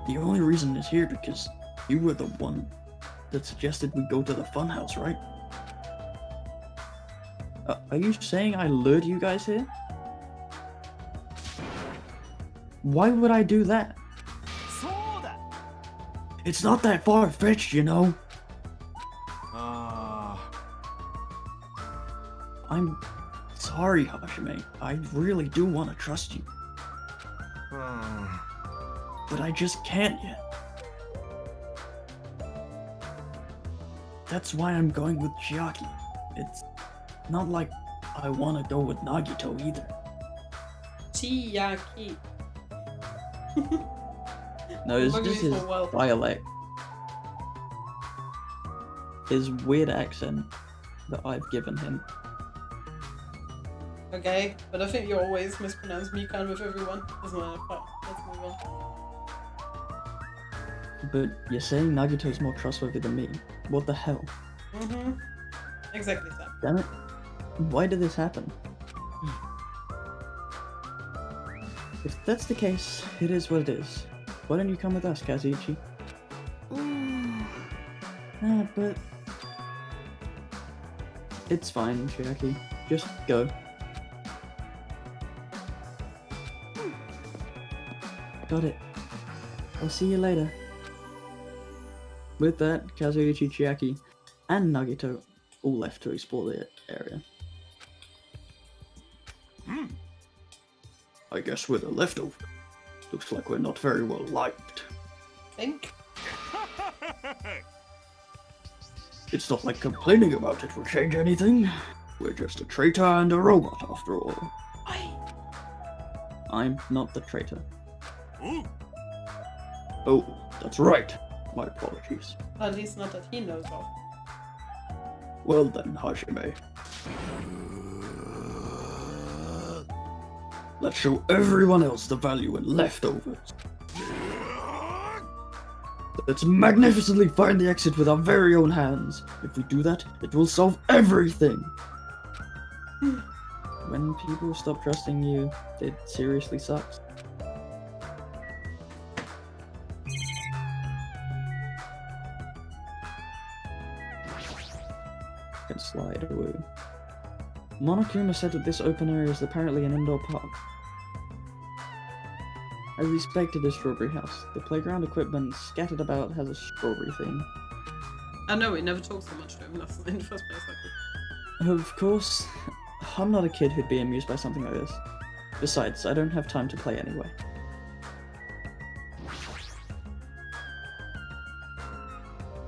the only reason it's here because you were the one that suggested we go to the funhouse, right? Are you saying I lured you guys here? Why would I do that? そうだ It's not that far-fetched, you know. あ I'm sorry, Hashime. I really do want to trust you, あうん but I just can't yet. That's why I'm going with Chiaki. It's not like I want to go with Nagito either. Chiaki. No, it's Bugging just me his for a while. dialect. His weird accent that I've given him. Okay, but I think you always mispronounce Mikan with everyone. Doesn't matter. Let's move on. But you're saying Nagito's more trustworthy than me. What the hell? Mm-hmm. Exactly so. Damn it. Why did this happen? If that's the case, it is what it is. Why don't you come with us, Kazuichi? But... It's fine, Chiaki. Just go. Got it. I'll see you later. With that, Kazuichi, Chiaki, and Nagito all left to explore the area. I guess we're the leftover. Looks like we're not very well liked. Think? It's not like complaining about it will change anything. We're just a traitor and a robot after all. I'm not the traitor. おう Oh, that's right. My apologies. At least not that he knows of. Well then, Hashime. Let's show everyone else the value in leftovers. Let's magnificently find the exit with our very own hands. If we do that, it will solve everything. When people stop trusting you, it seriously sucks. Can slide away. Monokuma said that this open area is apparently an indoor park. As expected, a strawberry house. The playground equipment scattered about has a strawberry theme. I know, we never talked so much to him, that's in the first place. Like, Of course, I'm not a kid who'd be amused by something like this. Besides, I don't have time to play anyway.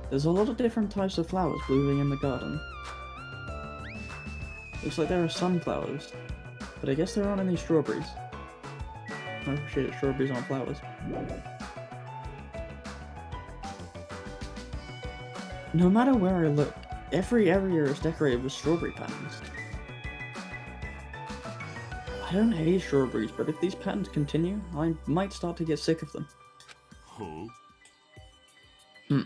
There's a lot of different types of flowers blooming in the garden. Looks like there are sunflowers, but I guess there aren't any strawberries. I appreciate it, strawberries aren't flowers. No matter where I look, every area is decorated with strawberry patterns. I don't hate strawberries, but if these patterns continue, I might start to get sick of them. ほう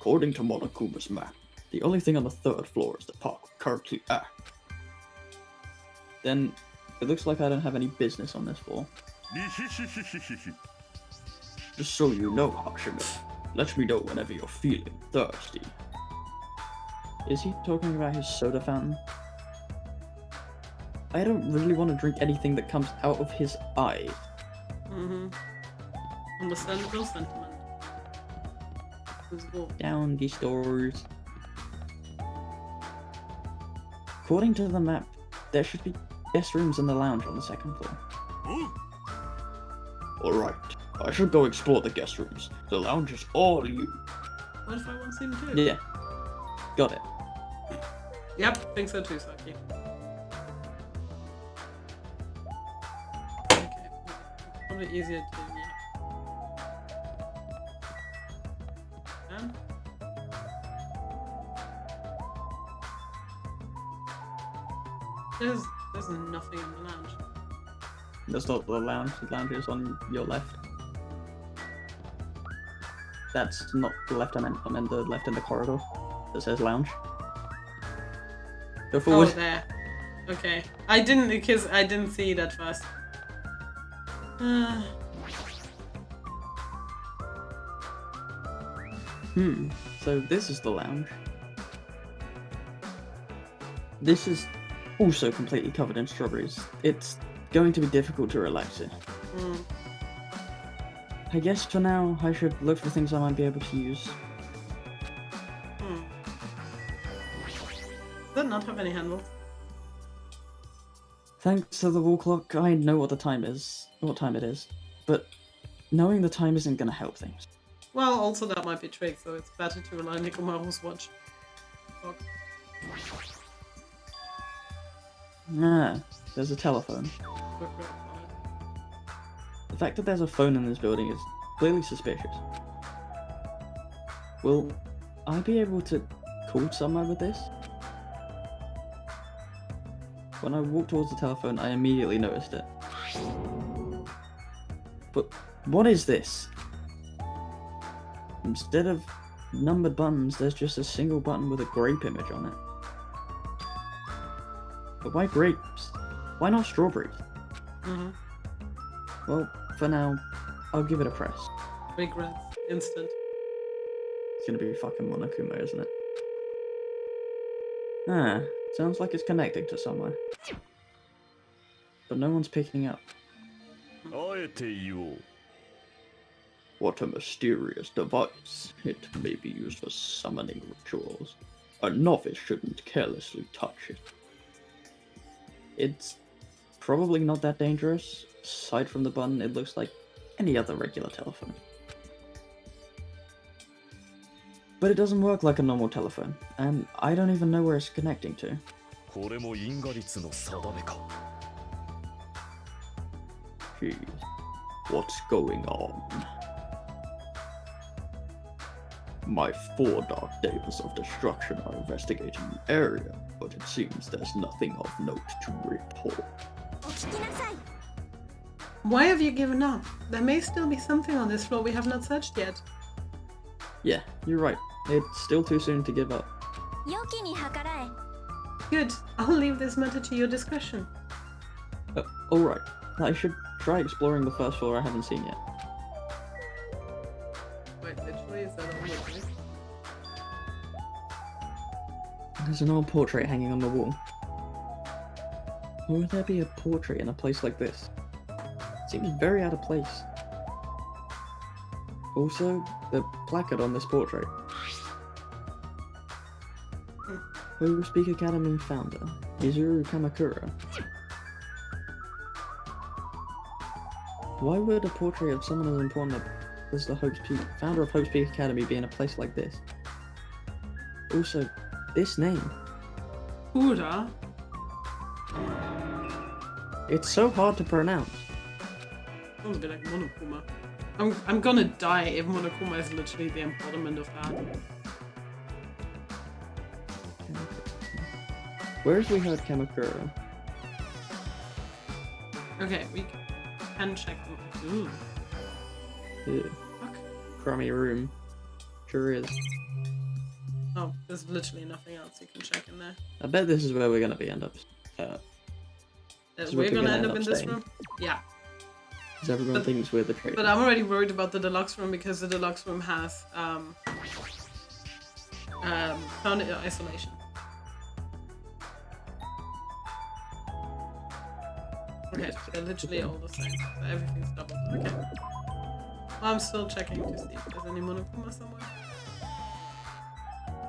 According to Monokuma's map, the only thing on the third floor is the park we currently at. Then, it looks like I don't have any business on this floor. にひひひひひひ Just so you know, Hashime, let me know whenever you're feeling thirsty. Is he talking about his soda fountain? I don't really want to drink anything that comes out of his eyes. mm-hmm. Understandable sentiment. Let's go. Down the stairs. According to the map, there should be guest rooms in the lounge on the second floor. Alright, I should go explore the guest rooms. The lounge is all you. What if I want to too? Yeah. Got it. Yep, think so too, Saki. Okay, probably easier to do. And there's nothing in the lounge. That's not the lounge. The lounge is on your left. That's not the left, I meant the left in the corridor that says lounge. Go Oh, forward. there. Okay. I didn't see it at first. So this is the lounge. This is also completely covered in strawberries. It's going to be difficult to relax in. I guess for now, I should look for things I might be able to use. Does that not have any handles? Thanks to the wall clock, I know what time it is, but knowing the time isn't gonna help things. Well, also that might be trick, so it's better to rely on Nikomaru's watch. Fuck. Ah, there's a telephone. The fact that there's a phone in this building is clearly suspicious. Will I be able to call someone with this? When I walked towards the telephone, I immediately noticed it. But what is this? Instead of numbered buttons, there's just a single button with a grape image on it. But why grapes? Why not strawberries? Well, for now, I'll give it a press. Regrets. Instant. It's gonna be fucking Monokuma, isn't it? Ah, sounds like it's connecting to somewhere. But no one's picking up. What a mysterious device. It may be used for summoning rituals. A novice shouldn't carelessly touch it. It's probably not that dangerous. Aside from the button, it looks like any other regular telephone. But it doesn't work like a normal telephone, and I don't even know where it's connecting to. Jeez, what's going on? My 4 dark days of destruction are investigating the area, but it seems there's nothing of note to report. Why have you given up? There may still be something on this floor we have not searched yet. Yeah, you're right. It's still too soon to give up. Good. I'll leave this matter to your discretion. Alright. I should try exploring the first floor I haven't seen yet. Wait, literally, is that all your place? There's an old portrait hanging on the wall. Why would there be a portrait in a place like this? It seems very out of place. Also, the placard on this portrait. Ho Speak Academy founder, Izuru Kamakura. Why would a portrait of someone as important as the founder of Hope Speak Academy be in a place like this? Also, this name. Kura? It's so hard to pronounce. Sounds a bit like Monokuma. I'm gonna die if Monokuma is literally the embodiment of that. Where's we heard Kamakura? Okay, we can check them. Ooh. Ew. Fuck. Crummy room. Sure is. Oh, there's literally nothing else you can check in there. I bet this is where we're gonna end up. We're gonna end up in this room? Yeah. Because everyone thinks we're the traitor. But I'm already worried about the deluxe room because the deluxe room has found isolation. Okay, they're literally all the same. So everything's doubled. Okay. Well, I'm still checking to see if there's any Monokuma somewhere.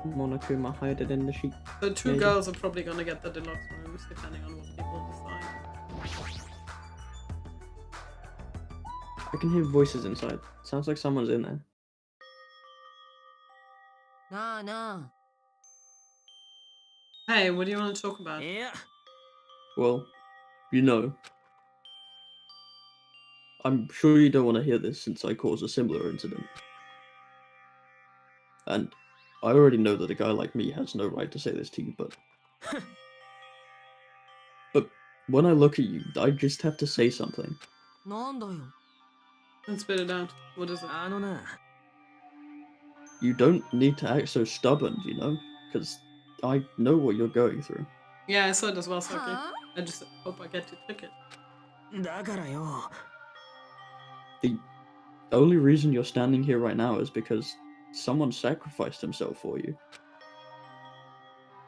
Monokuma hide it in the sheet. The two Maybe. girls are probably gonna get the deluxe rooms depending on what people decide. I can hear voices inside. Sounds like someone's in there. Hey, what do you want to talk about? Well, you know. I'm sure you don't want to hear this since I caused a similar incident. And I already know that a guy like me has no right to say this to you, but... But when I look at you, I just have to say something. Let's spit it out. What is it? You don't need to act so stubborn, you know? Because I know what you're going through. Yeah, I saw it as well, Saki. I just hope I get to click it. The only reason you're standing here right now is because someone sacrificed himself for you.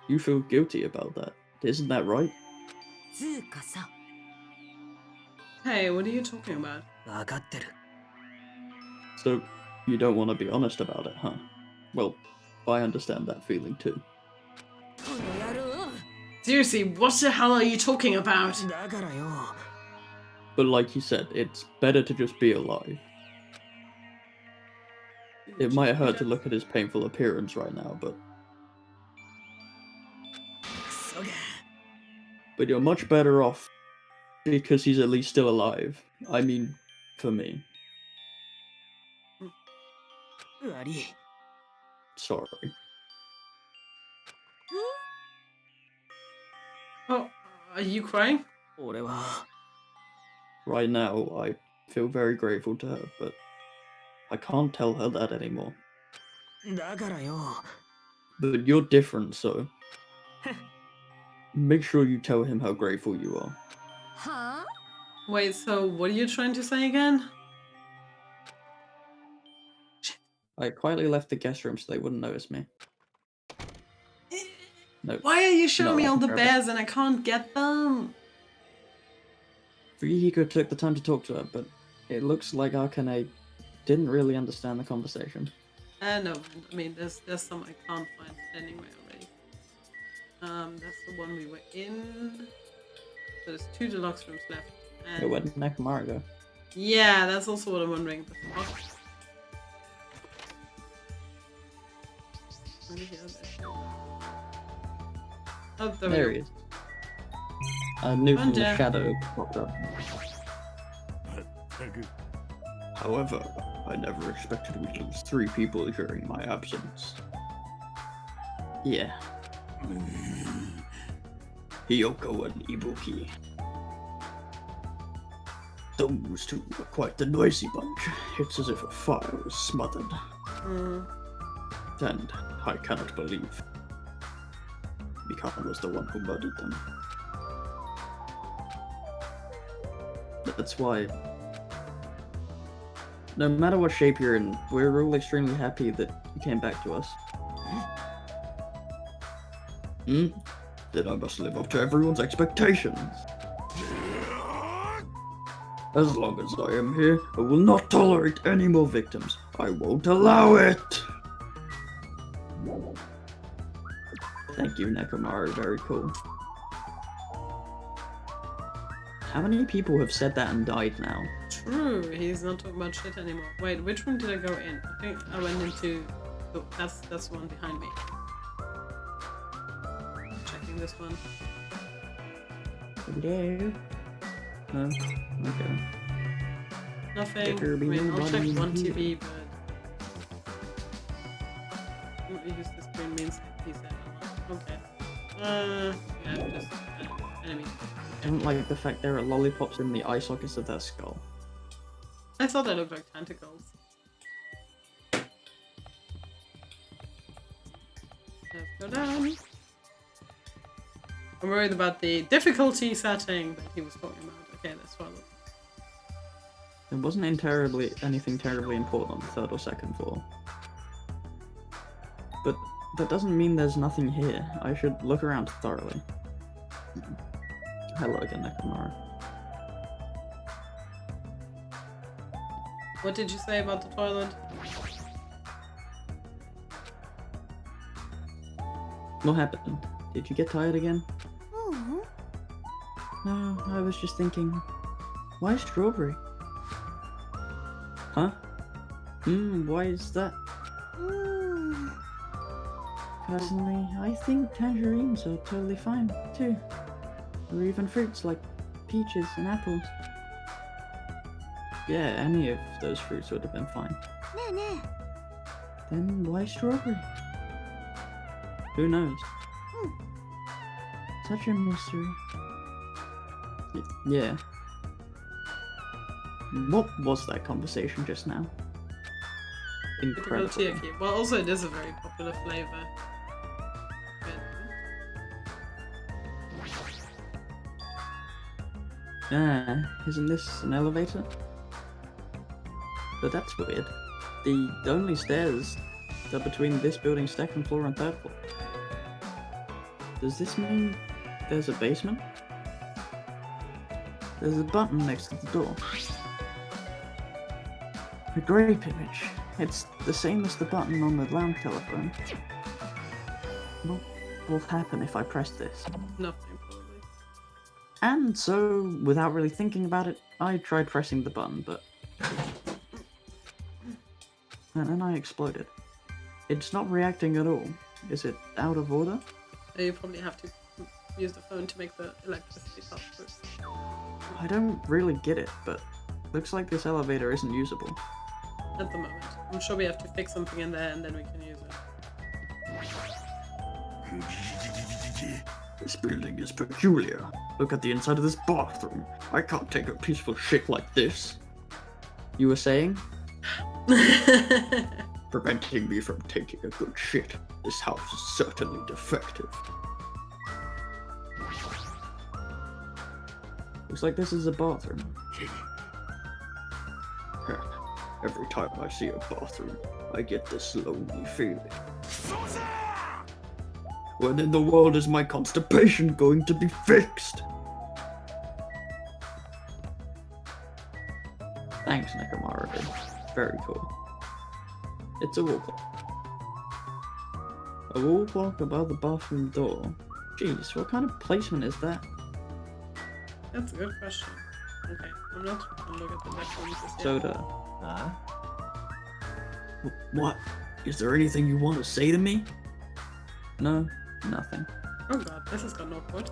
You feel guilty about that. Isn't that right? Hey, what are you talking about? So, you don't want to be honest about it, huh? Well, I understand that feeling too. Seriously, what the hell are you talking about? But like you said, it's better to just be alive. It might hurt to look at his painful appearance right now, but you're much better off because he's at least still alive. I mean, for me. Sorry. Oh, are you crying? Right now, I feel very grateful to her, but I can't tell her that anymore. But you're different, so make sure you tell him how grateful you are. Wait, so what are you trying to say again? I quietly left the guest room so they wouldn't notice me. No. Why are you showing No, me all the perfect. bears and I can't get them? Ryuhiko took the time to talk to her, but it looks like Akane didn't really understand the conversation. No, I mean, there's some I can't find anyway already. That's the one we were in. So there's 2 deluxe rooms left. And Where did Nakamura go? yeah, that's also what I'm wondering. The fuck? Where did he go? Oh, There he is. A new from the Bonjour. shadow popped up. However, I never expected we'd lose 3 people during my absence. Yeah. Hiyoko and Ibuki. Those 2 were quite the noisy bunch. It's as if a fire was smothered. And I cannot believe Mikata was the one who murdered them. That's why, no matter what shape you're in, we're all extremely happy that you came back to us. Then I must live up to everyone's expectations. As long as I am here, I will not tolerate any more victims. I won't allow it! Thank you, Nekomaru. Very cool. How many people have said that and died now? True, he's not talking about shit anymore. Wait, which room did I go in? I think I went into... Oh, that's the one behind me. Checking this one. Hello? No? Okay. Nothing. Better I be mean, I'll check nobody one here. TV, but... Use the screen means he's there. Okay. Yeah, just enemies. I don't like the fact there are lollipops in the eye sockets of that skull. I thought they looked like tentacles. Let's go down. I'm worried about the difficulty setting that he was talking about. Okay, let's follow. It wasn't anything terribly important on the 3rd or 2nd floor. But that doesn't mean there's nothing here. I should look around thoroughly. Hello again, Nekomaru. What did you say about the toilet? What happened? Did you get tired again? No, I was just thinking, why strawberry? Huh? Why is that? Personally, I think tangerines are totally fine, too. Or even fruits like peaches and apples. Yeah, any of those fruits would have been fine. Then why strawberry? Who knows? Such a mystery. Yeah. What was that conversation just now? Incredible. Difficulty. Well, also it is a very popular flavor. Isn't this an elevator? But that's weird. The only stairs are between this building's second floor and third floor. Does this mean there's a basement? There's a button next to the door. A grape image. It's the same as the button on the lounge telephone. What will happen if I press this? Nothing, probably. And so, without really thinking about it, I tried pressing the button, but... and then I exploded. It's not reacting at all. Is it out of order? You probably have to use the phone to make the electricity pass through. I don't really get it, but looks like this elevator isn't usable. At the moment. I'm sure we have to fix something in there and then we can use it. This building is peculiar. Look at the inside of this bathroom. I can't take a peaceful shit like this. You were saying? Preventing me from taking a good shit. This house is certainly defective. Looks like this is a bathroom. Every time I see a bathroom, I get this lonely feeling. When in the world is my constipation going to be fixed? Thanks, Nekomaru. Very cool. It's a wall clock. A wall clock above the bathroom door. Jeez, what kind of placement is that? That's a good question. Okay, I'm not gonna look at the next one just yet. Soda. What? Is there anything you want to say to me? No, nothing. Oh god, this has gotten awkward.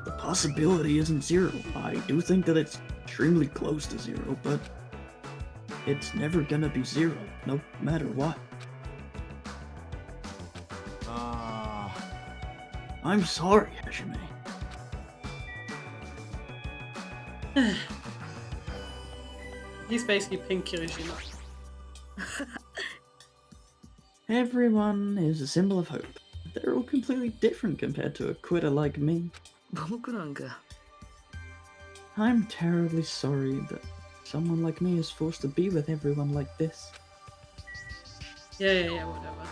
The possibility isn't zero. I do think that it's extremely close to zero, but it's never gonna be zero, no matter what. I'm sorry, Hajime. He's basically Pink Kirishima. Everyone is a symbol of hope. They're all completely different compared to a quitter like me. I'm terribly sorry that someone like me is forced to be with everyone like this. Yeah, whatever.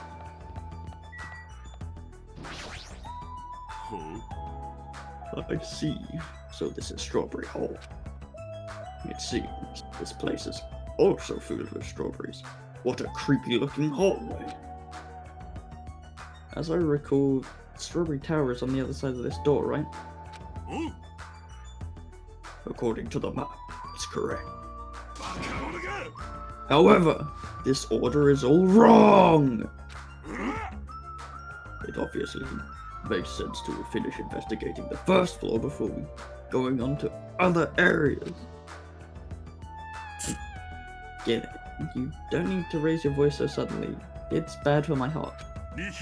I see. So this is Strawberry Hall. It seems this place is also filled with strawberries. What a creepy looking hallway. As I recall, Strawberry Tower is on the other side of this door, right? According to the map, it's correct. However, this order is all wrong! It obviously makes sense to finish investigating the first floor before going on to other areas. Get it. You don't need to raise your voice so suddenly. It's bad for my heart. Is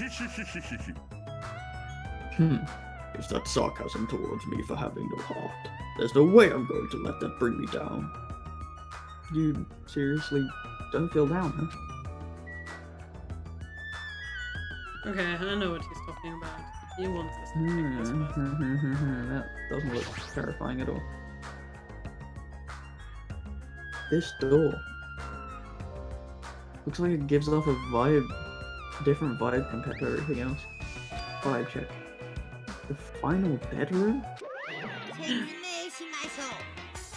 that sarcasm towards me for having no heart? There's no way I'm going to let that bring me down. You seriously don't feel down, huh? Okay, I know what he's talking about. He wants us to take this first. That doesn't look terrifying at all. This door looks like it gives off a different vibe compared to everything else. Vibe check. The final bedroom?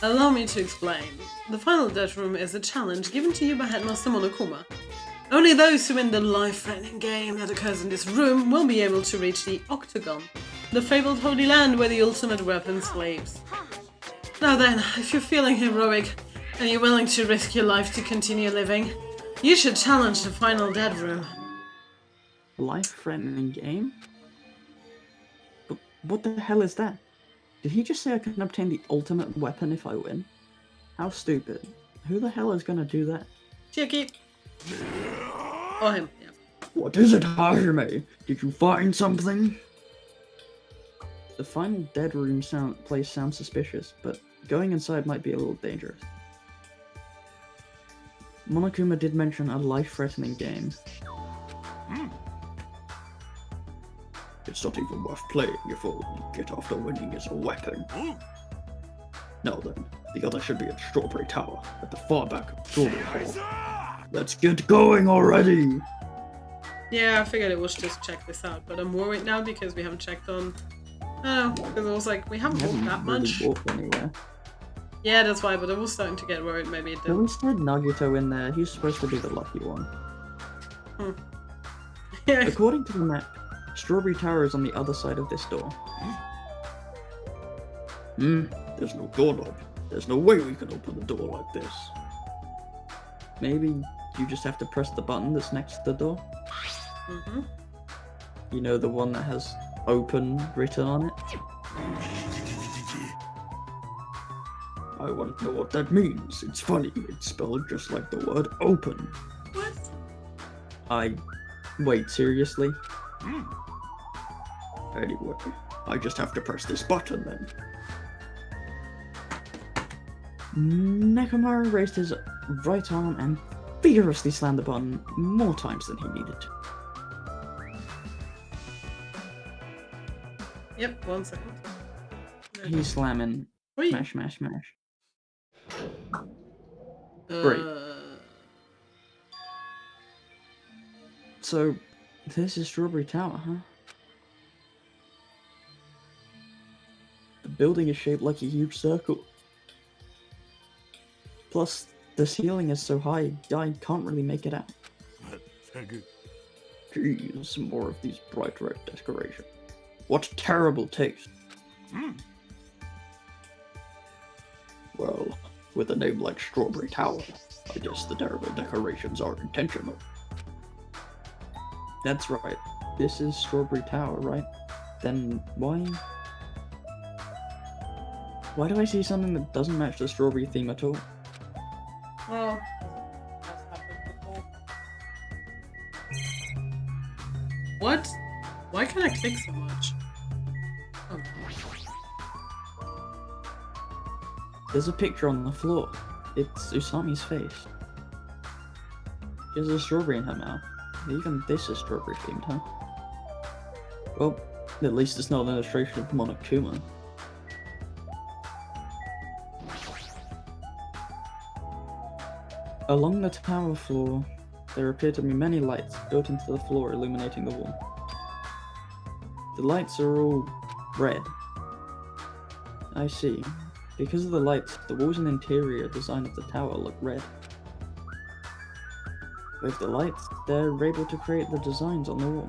Allow me to explain. The final death room is a challenge given to you by Headmaster Monokuma. Only those who win the life-threatening game that occurs in this room will be able to reach the Octagon, the fabled Holy Land where the ultimate weapon slaves. Now then, if you're feeling heroic and you're willing to risk your life to continue living, you should challenge the final dead room. Life-threatening game? But what the hell is that? Did he just say I can obtain the ultimate weapon if I win? How stupid. Who the hell is gonna do that? Chicky. Or him, yeah. What is it, Hajime? Did you find something? The final dead room place sounds suspicious, but going inside might be a little dangerous. Monokuma did mention a life-threatening game. It's not even worth playing if all you get after winning is a weapon. Now then, the other should be at Strawberry Tower, at the far back of Strawberry Hall. Let's get going already! Yeah, I figured it was just check this out, but I'm worried now because we haven't checked on... Oh, because I was like, we haven't walked that much. Walked anywhere. Yeah, that's why, but I was starting to get worried maybe it Well, didn't. we said Nagito in there, he's supposed to be the lucky one. Yeah. According to the map, Strawberry Tower is on the other side of this door. There's no doorknob. There's no way we can open the door like this. Maybe you just have to press the button that's next to the door? You know, the one that has open written on it? I want to know what that means. It's funny, it's spelled just like the word open. What? Wait, seriously? Anyway, I just have to press this button then. Nekomaru raised his right arm and vigorously slammed the button more times than he needed to. Yep, 1 second. He's slamming. Wait. Smash, smash, smash. Great. So, this is Strawberry Tower, huh? The building is shaped like a huge circle. Plus, the ceiling is so high, I can't really make it out. Jeez, more of these bright red decorations. What terrible taste. Well, with a name like Strawberry Tower, I guess the terrible decorations are intentional. That's right. This is Strawberry Tower, right? Then why do I see something that doesn't match the strawberry theme at all? Well, that's happened before. What? Why can I click so much? Oh. There's a picture on the floor. It's Usami's face. She has a strawberry in her mouth. Even this is strawberry themed, huh? Well, at least it's not an illustration of Monokuma. Along the tower floor, there appear to be many lights built into the floor illuminating the wall. The lights are all red. I see. Because of the lights, the walls and interior design of the tower look red. With the lights, they're able to create the designs on the wall.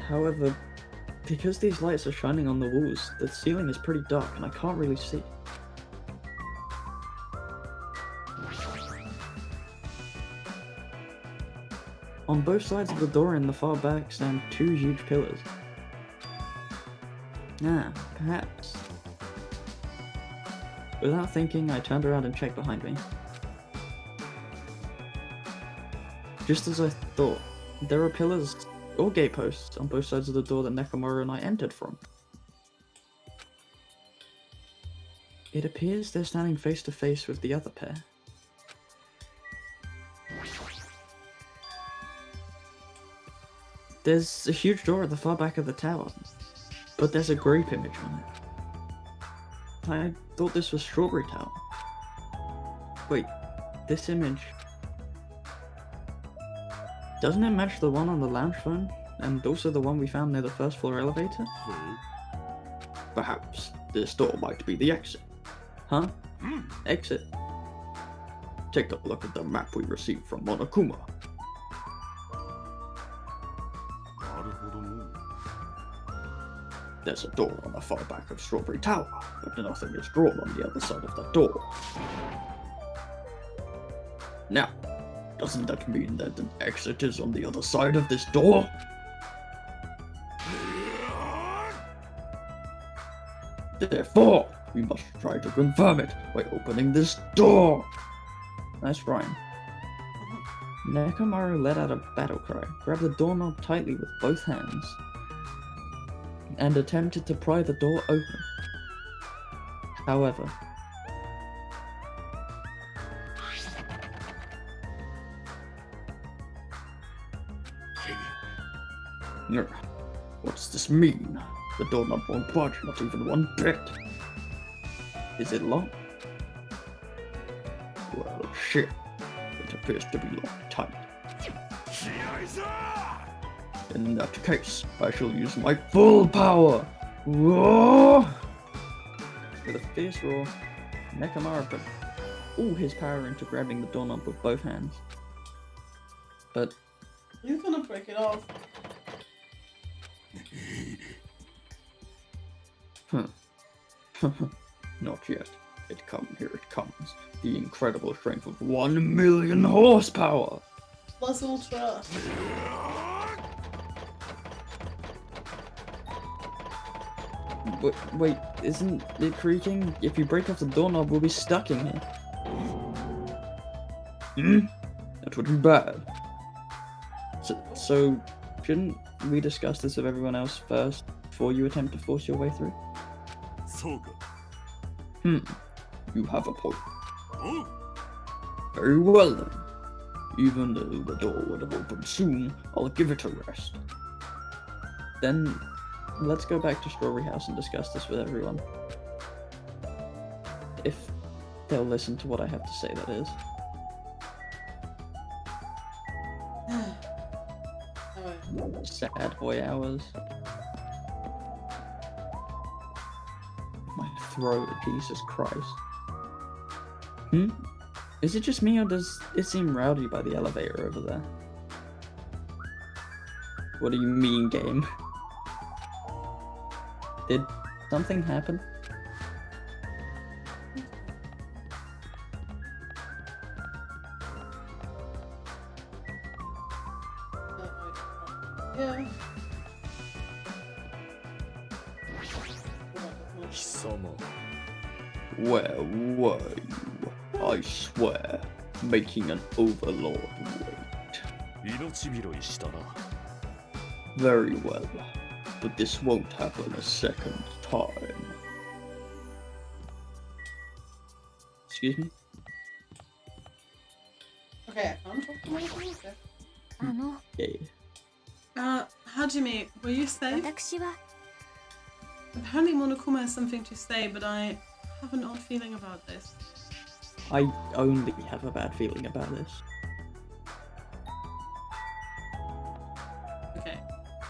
However, because these lights are shining on the walls, the ceiling is pretty dark and I can't really see. On both sides of the door in the far back stand two huge pillars. Ah, perhaps. Without thinking, I turned around and checked behind me. Just as I thought, there are pillars or gateposts on both sides of the door that Nekomaru and I entered from. It appears they're standing face to face with the other pair. There's a huge door at the far back of the tower, but there's a grape image on it. I thought this was Strawberry Tower. Wait, this image... Doesn't it match the one on the lounge phone? And also the one we found near the first floor elevator? Perhaps this door might be the exit. Huh? Exit? take a look at the map we received from Monokuma. なるほどの There's a door on the far back of Strawberry Tower, but nothing is drawn on the other side of that door. Now, doesn't that mean that an exit is on the other side of this door? Therefore, we must try to confirm it by opening this door. Nice rhyme. Nekomaru let out a battle cry, grabbed the doorknob tightly with both hands, and attempted to pry the door open. However, what does this mean? The doorknob won't budge, not even one bit. Is it locked? Well, shit. It appears to be locked tight. In that case, I shall use my full power! Whoa! With a fierce roar, Nekomaru put all his power into grabbing the doorknob with both hands. But He's gonna break it off. not yet. Here it comes. The incredible strength of 1,000,000 horsepower! Plus ultra. Wait, isn't it creaking? If you break off the doorknob, we'll be stuck in here. That would be bad. So, shouldn't we discuss this with everyone else first, before you attempt to force your way through? そうか You have a point. おう Very well then. Even though the door would have opened soon, I'll give it a rest. Then, let's go back to Strawberry House and discuss this with everyone. If they'll listen to what I have to say, that is. Sad boy hours. My throat, Jesus Christ. Is it just me, or does it seem rowdy by the elevator over there? What do you mean, game? Did something happen? Yeah. 貴様 Where were you? I swear, making an overlord wait. 命拾いしたな Very well, but this won't happen a second time. Excuse me? Okay, I'm talking about music. あの Yeah. Hajime, were you safe? 私は Apparently Monokuma has something to say, but I have an odd feeling about this. I only have a bad feeling about this. Okay.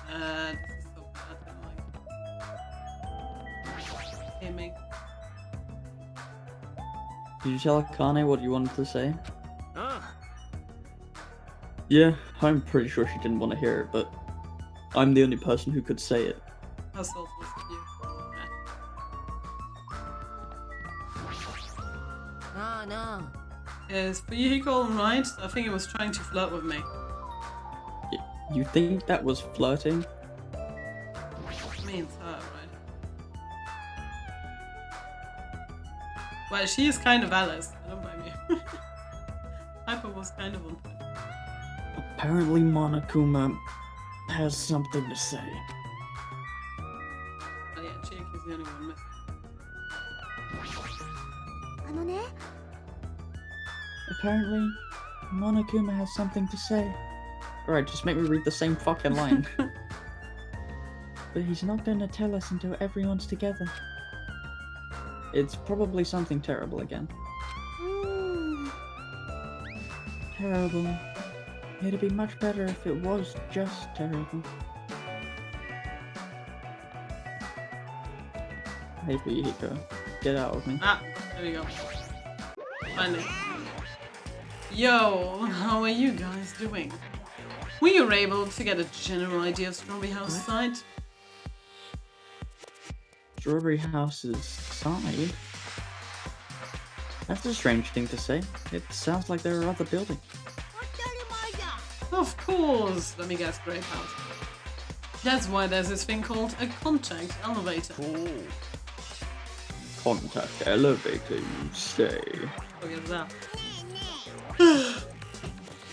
This is so bad. I'm like... Hear me. Did you tell Akane what you wanted to say? ああ Yeah, I'm pretty sure she didn't want to hear it, but I'm the only person who could say it. How selfless of you. なあな Is Fuyuhiko right? I think it was trying to flirt with me. You think that was flirting? I mean, it's her, right? Well, she is kind of Alice. I don't blame you. Hyper was kind of on point. Apparently Monokuma has something to say. Oh yeah, Chick is the only one missing. あのね Apparently Monokuma has something to say. Alright, just make me read the same fucking line. But he's not gonna tell us until everyone's together. It's probably something terrible again. うーん Terrible. It'd be much better if it was just terrible. Hey Fuyuhiko, get out of me. Ah, there we go. Finally. Yo, how are you guys doing? Were you able to get a general idea of Strawberry House site? Strawberry House's side? That's a strange thing to say. It sounds like there are other buildings. Of course! Let me guess, Grape House. That's why there's this thing called a contact elevator. Contact elevator, you say? Look at that.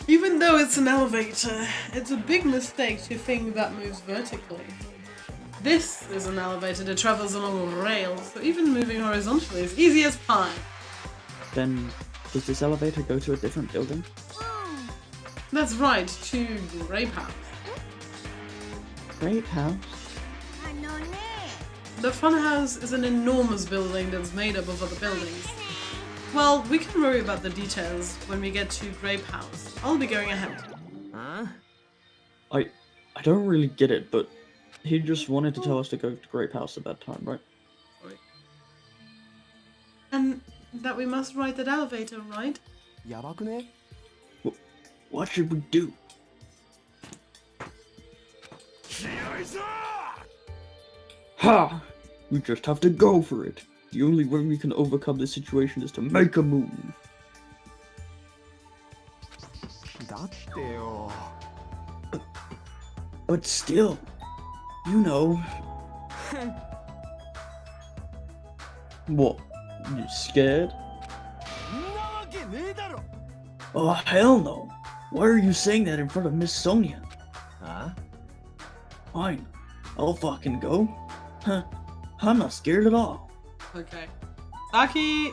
Even though it's an elevator, it's a big mistake to think that moves vertically. This is an elevator that travels along rails, so even moving horizontally is easy as pie. Then, does this elevator go to a different building? That's right, to Grape House. Grape House? The fun house is an enormous building that's made up of other buildings. Well, we can worry about the details when we get to Grape House. I'll be going ahead. I don't really get it, but he just wanted to tell us to go to Grape House at that time, right? Sorry. And that we must ride that elevator, right? What should we do? Ha! We just have to go for it. The only way we can overcome this situation is to make a move. But still, you know. What? You scared? Oh, hell no. Why are you saying that in front of Miss Sonia? Fine. I'll fucking go. Huh. I'm not scared at all. Okay. Saki,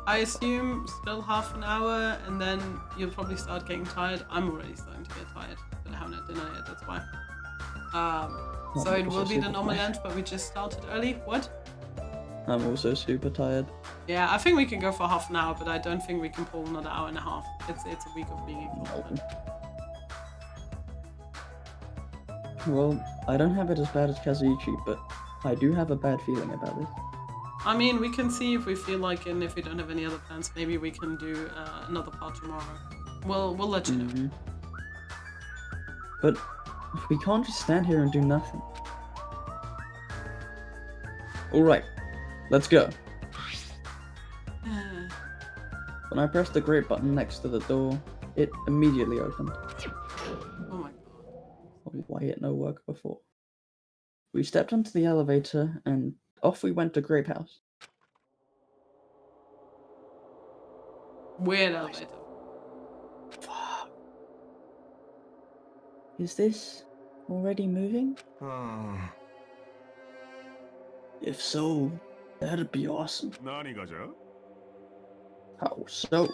I assume still half an hour, and then you'll probably start getting tired. I'm already starting to get tired, but I haven't had dinner yet, that's why. So it will be the normal end, but we just started early. What? I'm also super tired. Yeah, I think we can go for half an hour, but I don't think we can pull another hour and a half. It's a week of being exhausted. Well, I don't have it as bad as Kazuichi, but I do have a bad feeling about it. I mean, we can see if we feel like it, and if we don't have any other plans, maybe we can do another part tomorrow. We'll let you know. But we can't just stand here and do nothing. Alright, let's go. When I pressed the grate button next to the door, it immediately opened. Oh my god. Why it no work before? We stepped onto the elevator and off we went to Grape House. Weird elevator. Fuck. Is this already moving? If so, that'd be awesome. How so?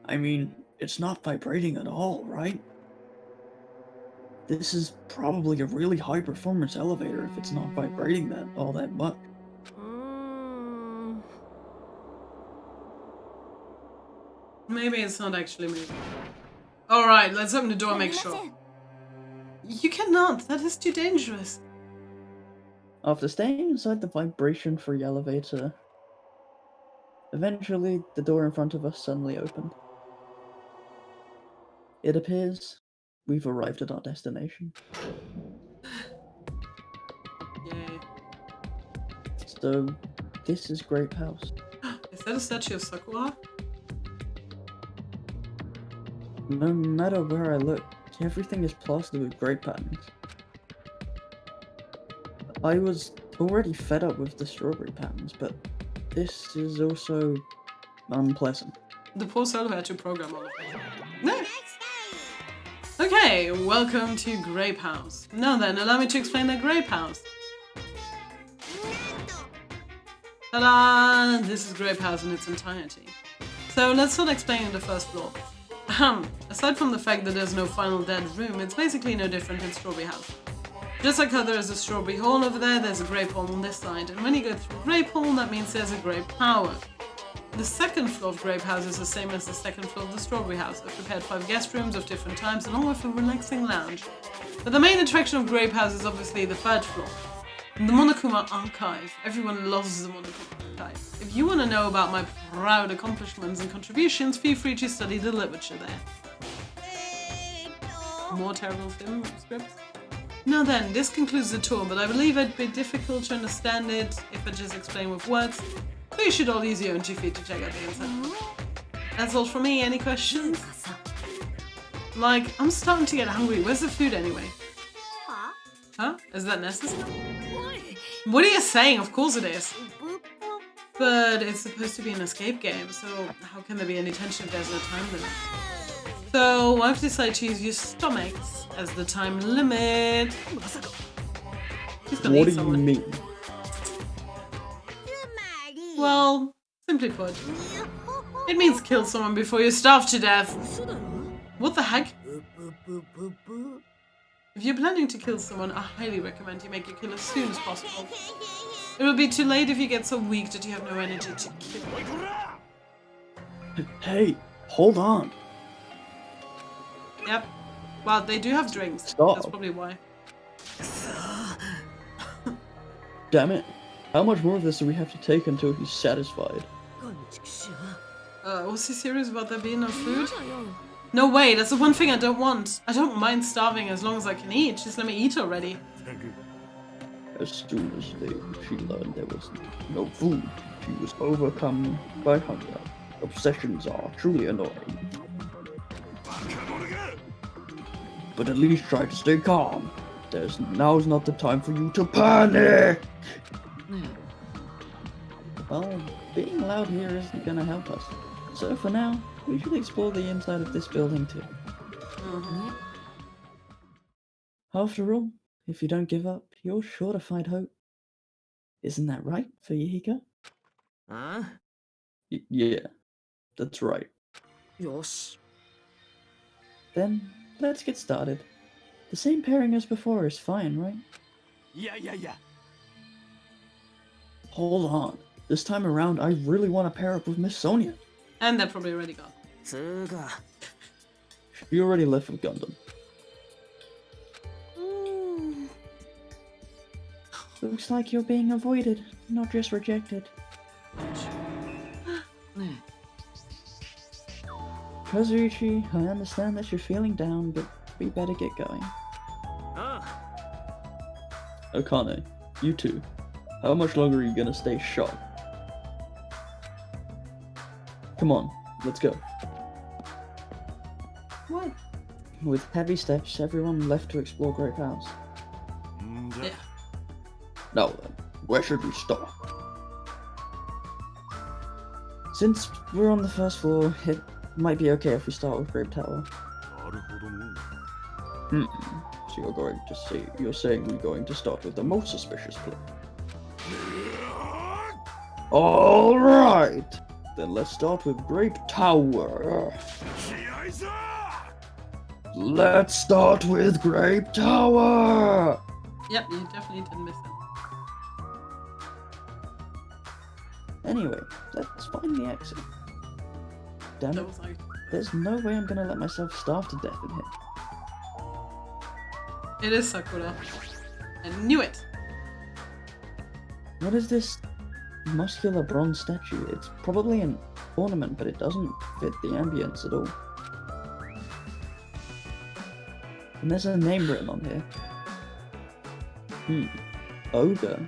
I mean, it's not vibrating at all, right? This is probably a really high performance elevator if it's not vibrating all that much. Maybe it's not actually moving. Alright, let's open the door and make sure. You cannot, that is too dangerous. After staying inside the vibration-free elevator, eventually the door in front of us suddenly opened. It appears we've arrived at our destination. Yay. So, this is Grape House. Is that a statue of Sakura? No matter where I look, everything is plastered with grape patterns. I was already fed up with the strawberry patterns, but this is also unpleasant. The poor soul had to program all of it. No. Okay, welcome to Grape House. Now then, allow me to explain the Grape House. Ta-da! This is Grape House in its entirety. So let's start explaining the first floor. Aside from the fact that there's no final dead room, it's basically no different in Strawberry House. Just like how there is a Strawberry Hall over there, there's a Grape Hall on this side, and when you go through Grape Hall, that means there's a Grape Tower. The second floor of Grape House is the same as the second floor of the Strawberry House. I've prepared 5 guest rooms of different types, along with a relaxing lounge. But the main attraction of Grape House is obviously the third floor. The Monokuma Archive. Everyone loves the Monokuma Archive. If If you want to know about my proud accomplishments and contributions, feel free to study the literature there. More terrible film scripts. Now then, this concludes the tour, but I believe it'd be difficult to understand it if I just explain with words, so you should all use your own 2 feet to check out the inside. That's all from me. Any questions? Like, I'm starting to get hungry. Where's the food anyway? Huh? Is that necessary? What are you saying? Of course it is. But it's supposed to be an escape game, so how can there be any tension if there's no time limit? So I've decided to use your stomachs as the time limit. He's gonna What eat do you someone. mean? Well, simply put, it means kill someone before you starve to death. What the heck? If you're planning to kill someone, I highly recommend you make your kill as soon as possible. It will be too late if you get so weak that you have no energy to kill. Hey, hold on. Yep. Well, they do have drinks. Stop. That's probably why. Damn it. How much more of this do we have to take until he's satisfied? Was he serious about there being no food? No way, that's the one thing I don't want. I don't mind starving as long as I can eat. Just let me eat already. As soon as she learned there was no food, she was overcome by hunger. Obsessions are truly annoying. But at least try to stay calm. Now's not the time for you to panic! Well, being loud here isn't gonna help us. So for now, we should explore the inside of this building too. After all, if you don't give up, you're sure to find hope. Isn't that right, Fuyuhiko? Yeah, that's right. Then, let's get started. The same pairing as before is fine, right? Yeah. Hold on. This time around, I really want to pair up with Miss Sonia. And they're probably already gone. She already left with Gundam. Looks like you're being avoided, not just rejected. Kazuichi, I understand that you're feeling down, but we better get going. Akane, you too. How much longer are you gonna stay shocked? Come on, let's go. What? With heavy steps, everyone left to explore Great House. Yeah. Now then, where should we start? Since we're on the first floor, it might be okay if we start with Grape Tower. So you're saying we're going to start with the most suspicious place. Alright! Then let's start with Grape Tower. Let's start with Grape Tower! Yep, you definitely didn't miss them. Anyway, let's find the exit. Damn That it, was like... there's no way I'm gonna let myself starve to death in here. It is Sakura. I knew it! What is this muscular bronze statue? It's probably an ornament, but it doesn't fit the ambience at all. And there's a name written on here. Ogre.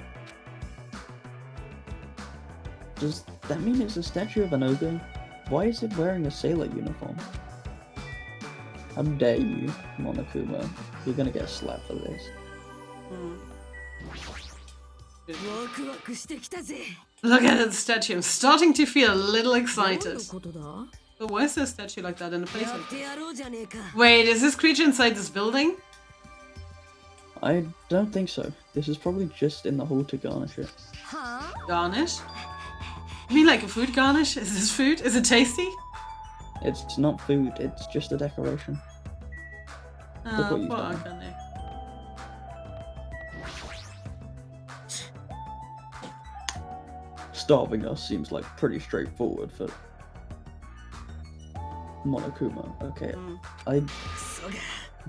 Does that mean it's a statue of an ogre? Why is it wearing a sailor uniform? How dare you, Monokuma. You're gonna get slapped for this. Look at that statue. I'm starting to feel a little excited. But why is there a statue like that in a place like this? Wait, is this creature inside this building? I don't think so. This is probably just in the hall to garnish it. Garnish? You mean like a food garnish? Is this food? Is it tasty? It's not food, it's just a decoration. Look what you've poor done. Akane. Starving us seems like pretty straightforward for Monokuma. Okay,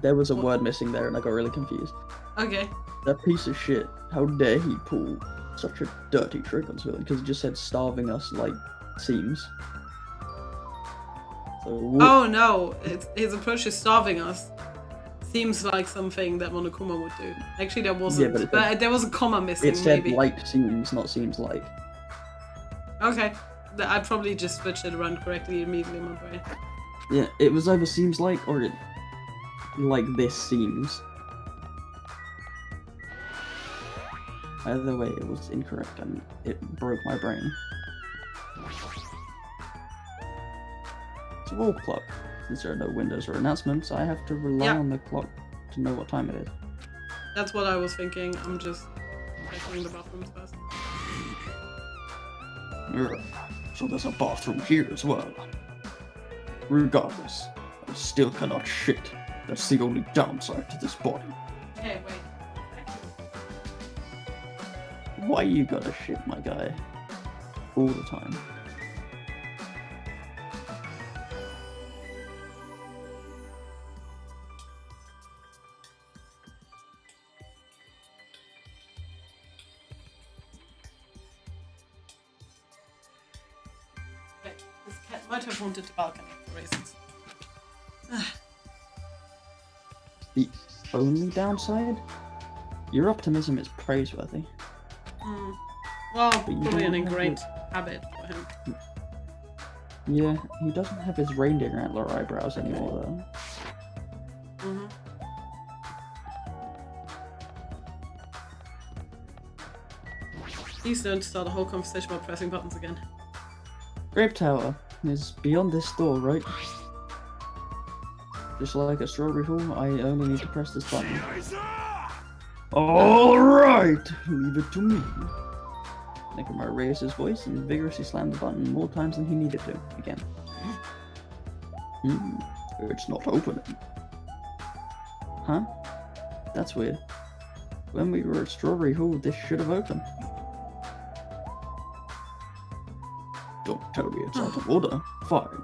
there was a word missing there and I got really confused. Okay. That piece of shit, how dare he pull such a dirty trick on Civilian because he just said starving us like seems. So, Oh no, his approach to starving us seems like something that Monokuma would do. Actually, there wasn't. Yeah, but there was a comma missing, it said maybe. like seems, not seems like. Okay. I probably just switched it around correctly immediately in my brain. Yeah, it was either seems like or it, like this seems. Either way, it was incorrect and it broke my brain. It's a wall clock. Since there are no windows or announcements, I have to rely on the clock to know what time it is. That's what I was thinking. I'm just checking the bathrooms first. So there's a bathroom here as well. Regardless, I still cannot shit. That's the only downside to this body. Hey, wait. Why you gotta shit, my guy? All the time. Okay, this cat might have haunted the balcony for reasons. The only downside? Your optimism is praiseworthy. Well, you probably don't an have ingrained habit for him. Yeah, he doesn't have his reindeer antler eyebrows anymore, though. Please don't start a whole conversation about pressing buttons again. Grape Tower is beyond this door, right? Just like a strawberry hole, I only need to press this button. Alright! Leave it to me. Nekomar raised his voice and vigorously slammed the button more times than he needed to. Again. It's not opening. Huh? That's weird. When we were at Strawberry Hall, this should have opened. Don't tell me it's out of order. Fine.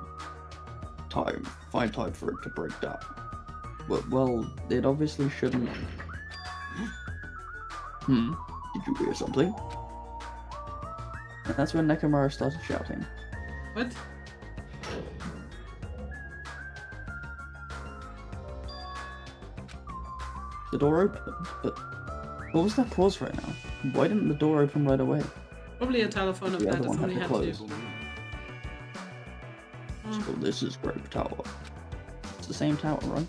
Find time for it to break down. Well, it obviously shouldn't. Did you hear something? And that's when Nekomara started shouting. What? The door opened, but what was that pause right now? Why didn't the door open right away? Probably a telephone up The there other that one somebody had had to to close. do. So this is Grape Tower. It's the same tower, right?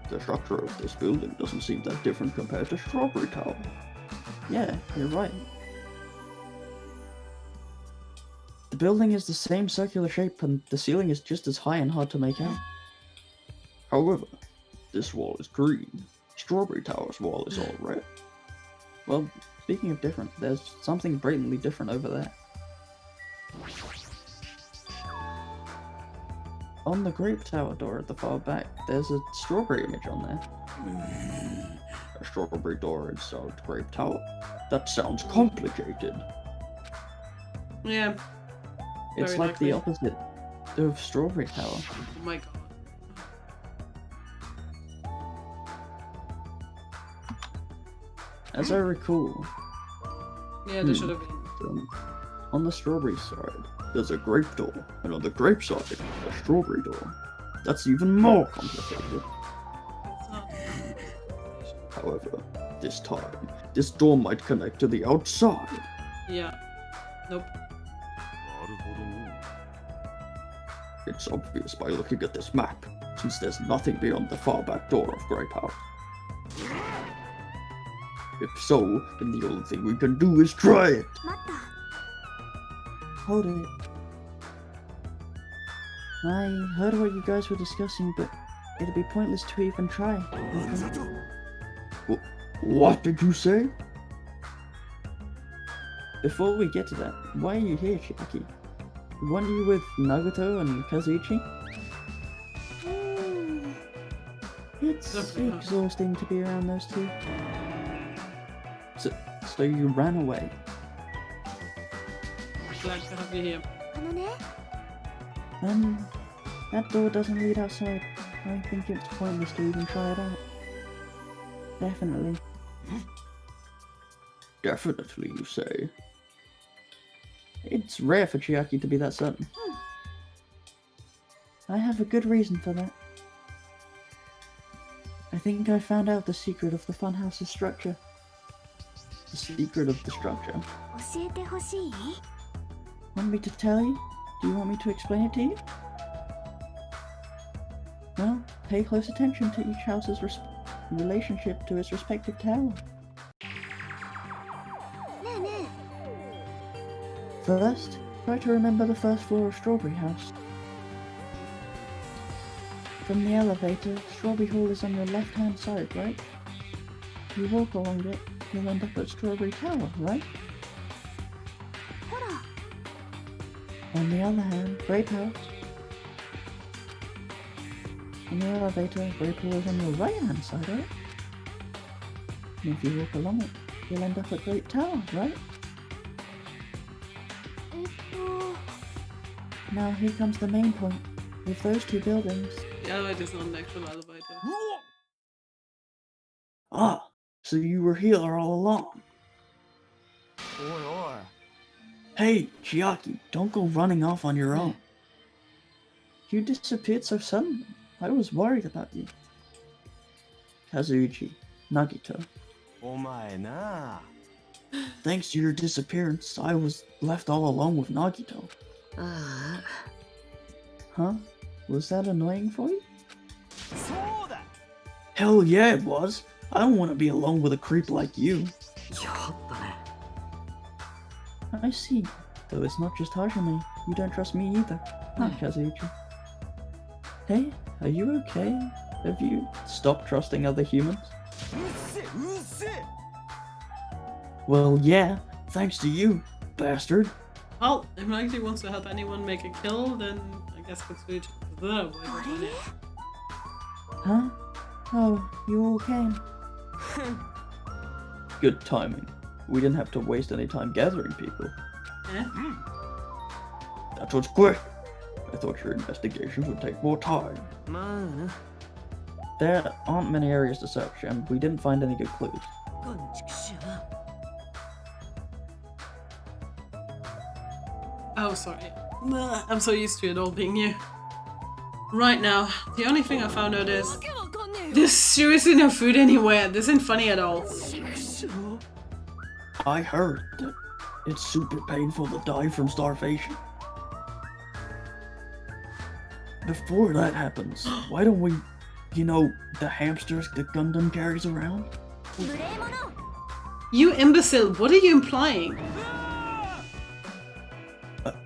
The structure of this building doesn't seem that different compared to Strawberry Tower. Yeah, you're right. The building is the same circular shape and the ceiling is just as high and hard to make out. However, this wall is green. Strawberry Tower's wall is all red. Well, speaking of different, there's something blatantly different over there. On the Grape Tower door at the far back, there's a strawberry image on there. A strawberry door inside Grape Tower? That sounds complicated. Yeah. It's Very like the likely. opposite of Strawberry Tower. Oh my god. As I recall, Yeah, there should have been. on the strawberry side, there's a grape door, and on the grape side, a strawberry door. That's even more complicated. It's not. However, this time, this door might connect to the outside. Yeah. Nope. It's obvious by looking at this map, since there's nothing beyond the far back door of Grape House. If so, then the only thing we can do is try it. 待った。 Hold it. I heard what you guys were discussing, but it'd be pointless to even try. What did you say? Before we get to that, why are you here, Chiaki? Weren't you with Nagato and Kazuichi? It's Okay. exhausting to be around those two. So you ran away. Glad to have you here. あのね、 That door doesn't lead outside. I think it's pointless to even try it out. Definitely. Definitely, you say. It's rare for Chiaki to be that certain. I have a good reason for that. I think I found out the secret of the funhouse's structure. The secret of the structure. 教えてほしい Want me to tell you? Do you want me to explain it to you? Well, pay close attention to each house's relationship to its respective tower. ねえね First, try to remember the first floor of Strawberry House. From the elevator, Strawberry Hall is on your left-hand side, right? You walk along it, you'll end up at Strawberry Tower, right? えほら On the other hand, Grape House. In the elevator, Grape Hall is on your right-hand side, right? And if you walk along it, you'll end up at Grape Tower, right? えっと Now here comes the main point. With those two buildings... The elevator is not an actual elevator. Ah, so you were here all along. Hey, Chiaki, don't go running off on your own. You disappeared so suddenly. I was worried about you. Kazuichi, Nagito. お前な Thanks to your disappearance, I was left all alone with Nagito. あ Huh? Was that annoying for you? そうだ Hell yeah, it was. I don't want to be alone with a creep like you. あやったね I see. Though it's not just Hajime. You don't trust me either. Hi, Kazuichi. Hey, are you okay? Have you stopped trusting other humans? うっせうっせ Well, yeah. Thanks to you, bastard. Well, if Nagito wants to help anyone make a kill, then I guess Katsuichi is the way to あ do れ it. Huh? Oh, you all came. Good timing. We didn't have to waste any time gathering people. Yeah? That was quick. I thought your investigations would take more time. まあな There aren't many areas to search, and we didn't find any good clues. こんちくしょう Oh, sorry. I'm so used to it all being new. Right now, the only thing I found out is わけわかんねえよ there's seriously no food anywhere. This isn't funny at all. I heard that it's super painful to die from starvation. Before that happens, why don't we, you know, the hamsters that Gundam carries around? 無礼者 You imbecile, what are you implying?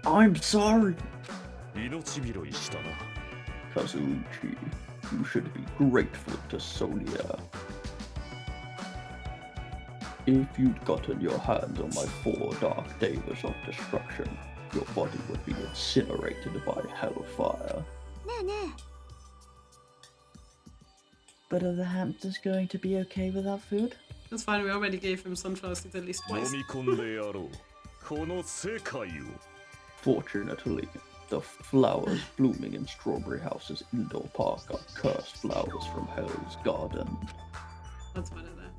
I'm sorry, 命拾いしたな Kazuichi. You should be grateful to Sonia. If you'd gotten your hands on my 4 dark davers of destruction, your body would be incinerated by hellfire. ねえね But are the hamsters going to be okay without food? That's fine, we already gave him sunflower seeds at least 飲 twice. み込んでやろうこの世界を Fortunately, the flowers blooming in Strawberry House's indoor park are cursed flowers from Hell's Garden. That's better there.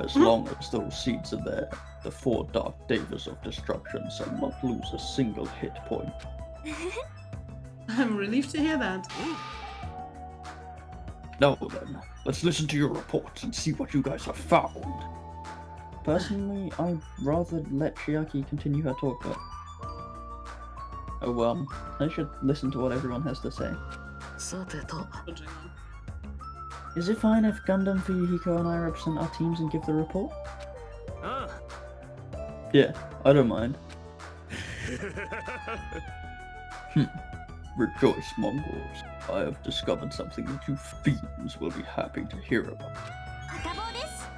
As long as those seeds are there, the 4 dark davers of destruction shall not lose a single hit point. I'm relieved to hear that. Now then, let's listen to your reports and see what you guys have found. Personally, I'd rather let Chiaki continue her talk, but... Oh well, I should listen to what everyone has to say. さてと Trudging on. Is it fine if Gundam, Fuyuhiko, and I represent our teams and give the report? あ Yeah, I don't mind. Rejoice, Mongols. I have discovered something that you fiends will be happy to hear about. 片棒です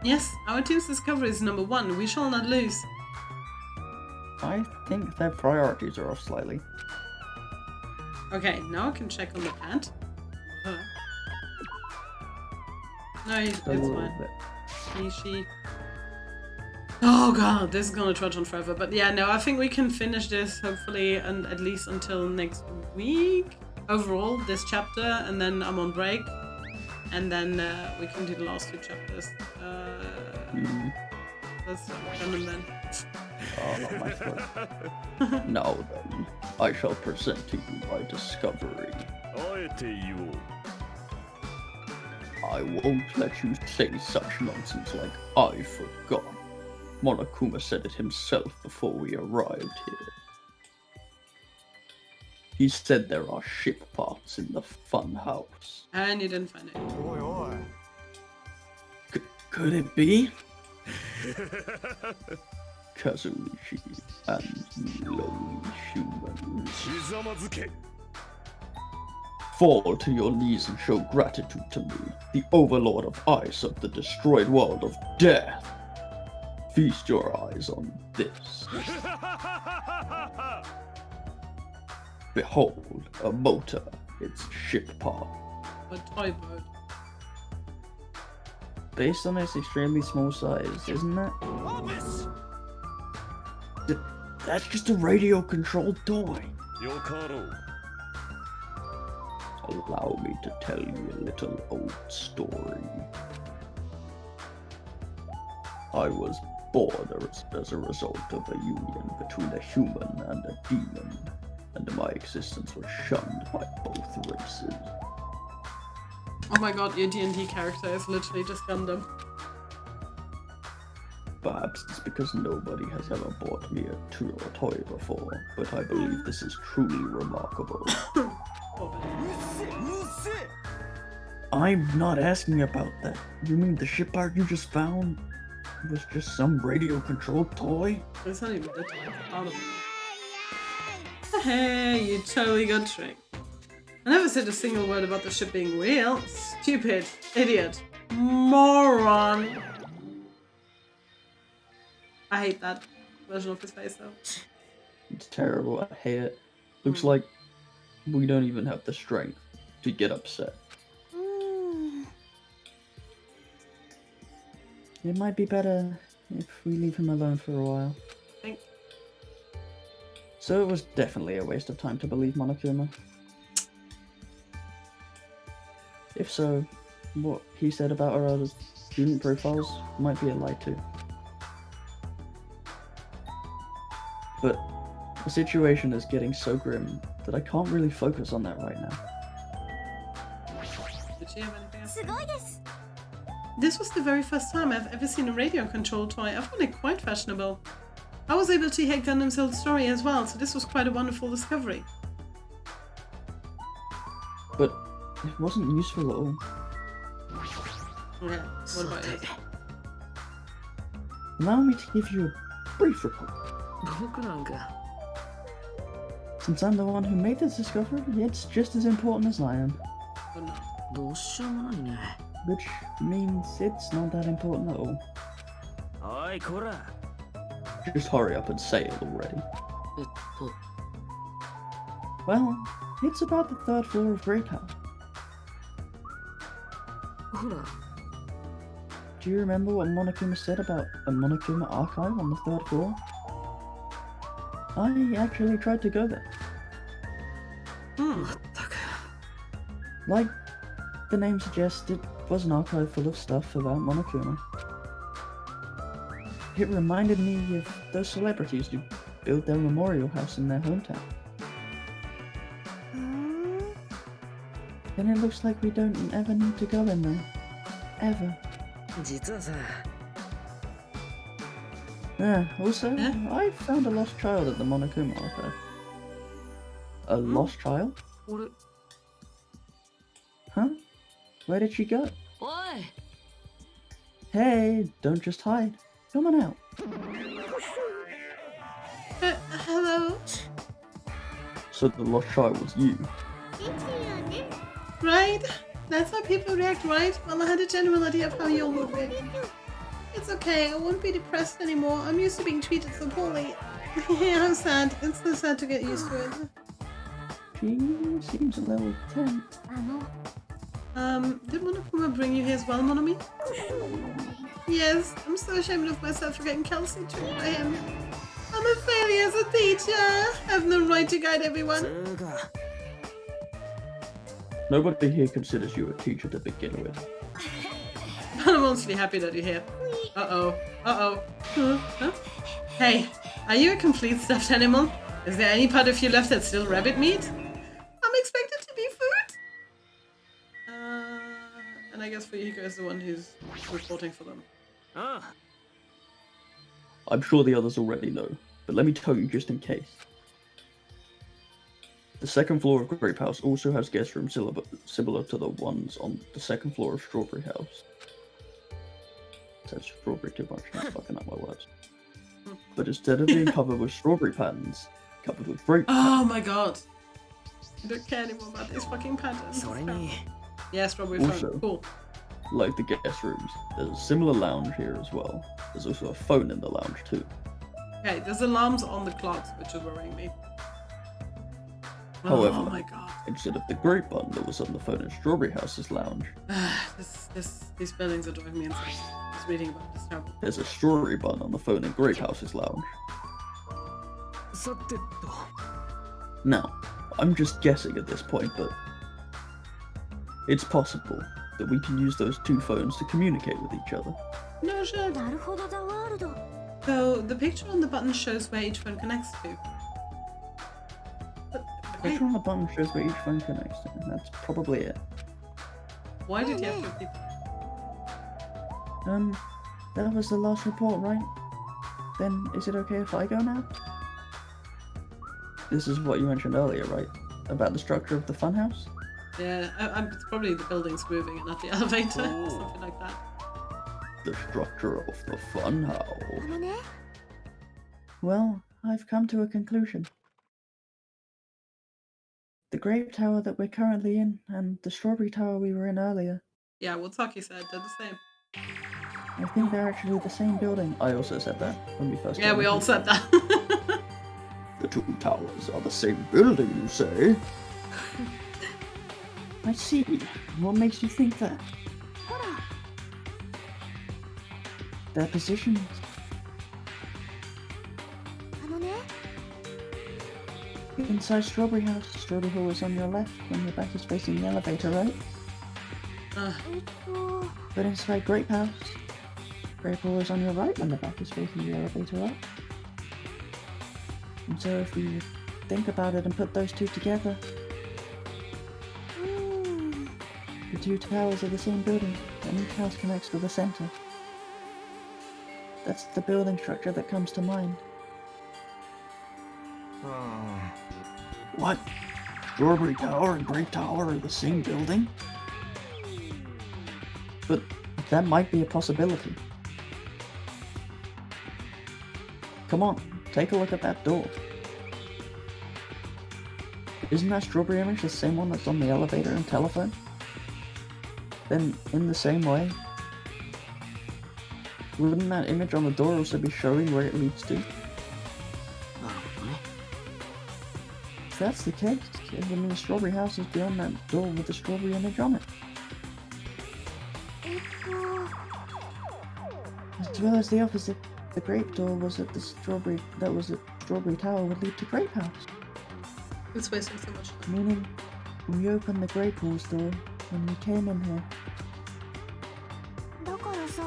Yes, our team's discovery is number 1. We shall not lose. I think their priorities are off slightly. Okay, now I can check on the pant. No, it's A little fine. bit. She. Oh god, this is gonna trudge on forever. But yeah, no, I think we can finish this hopefully, and at least until next week. Overall, this chapter, and then I'm on break, and then we can do the last 2 chapters. That's Gundam then. Oh, not my foot. Now then, I shall present to you my discovery. あえて言おう I won't let you say such nonsense like I forgot. Monokuma said it himself before we arrived here. He said there are ship parts in the fun house. And you didn't find it. おいおい Could it be? Kazuichi and lowly human. ひざまずけ Fall to your knees and show gratitude to me, the overlord of ice of the destroyed world of death. Feast your eyes on this. Behold, a motor, its ship part. A toy boat. Based on its extremely small size, isn't that? That's just a radio-controlled toy. よかろう Allow me to tell you a little old story. I was born as a result of a union between a human and a demon, and my existence was shunned by both races. Oh my god, your D&D character is literally just Gundam. Perhaps it's because nobody has ever bought me a toy before, but I believe this is truly remarkable. Poor baby. I'm not asking about that. You mean the ship part you just found was just some radio-controlled toy? It's not even the toy, it's part of it. Hey, you totally got tricked. I never said a single word about the ship being real. Stupid, idiot, moron. I hate that version of his face though. It's terrible, I hate it. Looks like we don't even have the strength to get upset. It might be better if we leave him alone for a while. Thank So it was definitely a waste of time to believe Monokuma. If so, what he said about our other student profiles might be a lie too. But the situation is getting so grim that I can't really focus on that right now. Did she have anything else? すごいです This was the very first time I've ever seen a radio-controlled toy. I found it quite fashionable. I was able to hear Gundam's old story as well, so this was quite a wonderful discovery. But it wasn't useful at all. Yeah, what about it? Allow me to give you a brief report. 僕なんか Since I'm the one who made this discovery, it's just as important as I am. Or not? どうしようもないね Which means it's not that important at all. おいこら Just hurry up and say it already. えっと Well, it's about the third floor of Great House. ほら Do you remember what Monokuma said about a Monokuma archive on the third floor? I actually tried to go there. Hmm. まったく Like the name suggests, it was an archive full of stuff about Monokuma. It reminded me of those celebrities who built their memorial house in their hometown. Then it looks like we don't ever need to go in there. Ever. 実はさ Also, Huh? I found a lost child at the Monokuma archive. A lost child? 俺 Huh? Where did she go? おい Hey, don't just hide. Come on out. Hello? So the lost child was you. Right? That's how people react, right? Well, I had a general idea of how you would react. It's okay, I won't be depressed anymore. I'm used to being treated so poorly. I'm sad. It's so sad to get used to it. She seems a little tense. あの Did Monokuma bring you here as well, Monomi? Yes, I'm so ashamed of myself for getting calcitrated by him. I'm a failure as a teacher. I have no right to guide つ everyone. うか Nobody here considers you a teacher to begin with. I'm honestly happy that you're here. Uh-oh. Uh-oh. Huh? Hey, are you a complete stuffed animal? Is there any part of you left that's still rabbit meat? I'm expected to be food. And I guess Fuyuhiko is the one who's reporting for them. I'm sure the others already know, but let me tell you just in case. The second floor of Grape House also has guest rooms similar to the ones on the second floor of Strawberry House. I said strawberry too much, not fucking up my words. But instead of being covered with strawberry patterns, covered with grape Oh my god. I don't care anymore about these fucking patterns. Yeah, strawberry Also- phone. Cool. like the guest rooms. There's a similar lounge here as well. There's also a phone in the lounge too. Okay, there's alarms on the clocks, which is worrying me. However- oh my god. Instead of the grape button that was on the phone in Strawberry House's lounge, These buildings are driving me insane. Just reading about it is terrible. there's a strawberry button on the phone in Grape House's lounge. さてと Now, I'm just guessing at this point, but it's possible that we can use those two phones to communicate with each other. No shit. なるほどだワールド So the picture on the button shows where each phone connects to. But The picture on the button shows where each phone connects to, and that's probably it. why did you have to people? That was the last report, right? Then is it okay if I go now? This is what you mentioned earlier, right? About the structure of the funhouse? Yeah, it's probably the building's moving and not the elevator or something like that. The structure of the funhouse. あのね Well, I've come to a conclusion. The grape tower that we're currently in, and the strawberry tower we were in earlier, Yeah, what Saki said, they're the same. I think they're actually the same building. I also said that when we first Yeah, came we in. all said that. The two towers are the same building, you say? I see. What makes you think that? ほら Their positions. あのね Inside Strawberry House, Strawberry Hall is on your left when your back is facing the elevator, right? えっと But inside Grape House, Grape Hall is on your right when the back is facing the elevator, right? And so if we think about it and put those two together, うーん the two towers are the same building, and each house connects to the center. That's the building structure that comes to mind. What? Strawberry Tower and Grape Tower are the same building? But that might be a possibility. Come on, take a look at that door. Isn't that strawberry image the same one that's on the elevator and telephone? Then, in the same way, wouldn't that image on the door also be showing where it leads to? なるほどね If that's the case, it would mean the strawberry house is beyond that door with the strawberry image on it. えっと As well as the opposite, the grape door was at the strawberry tower would lead to Grape House. It's wasting so much time. Meaning, we opened the Grape Hall's door when we came in here. だからさ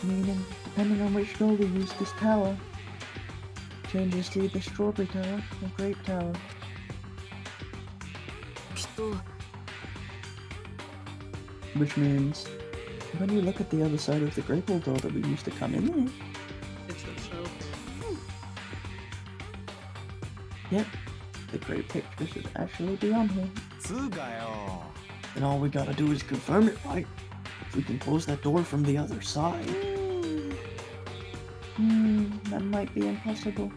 Meaning, depending on which door we use, this tower changes to either Strawberry Tower or Grape Tower. きっと Which means, when you look at the other side of the Grape Hall door that we used to come in here, It should show. yep, the Grape picture should actually be on here. つうかよ And all we gotta do is confirm it, right? If we can close that door from the other side. うーん That might be impossible.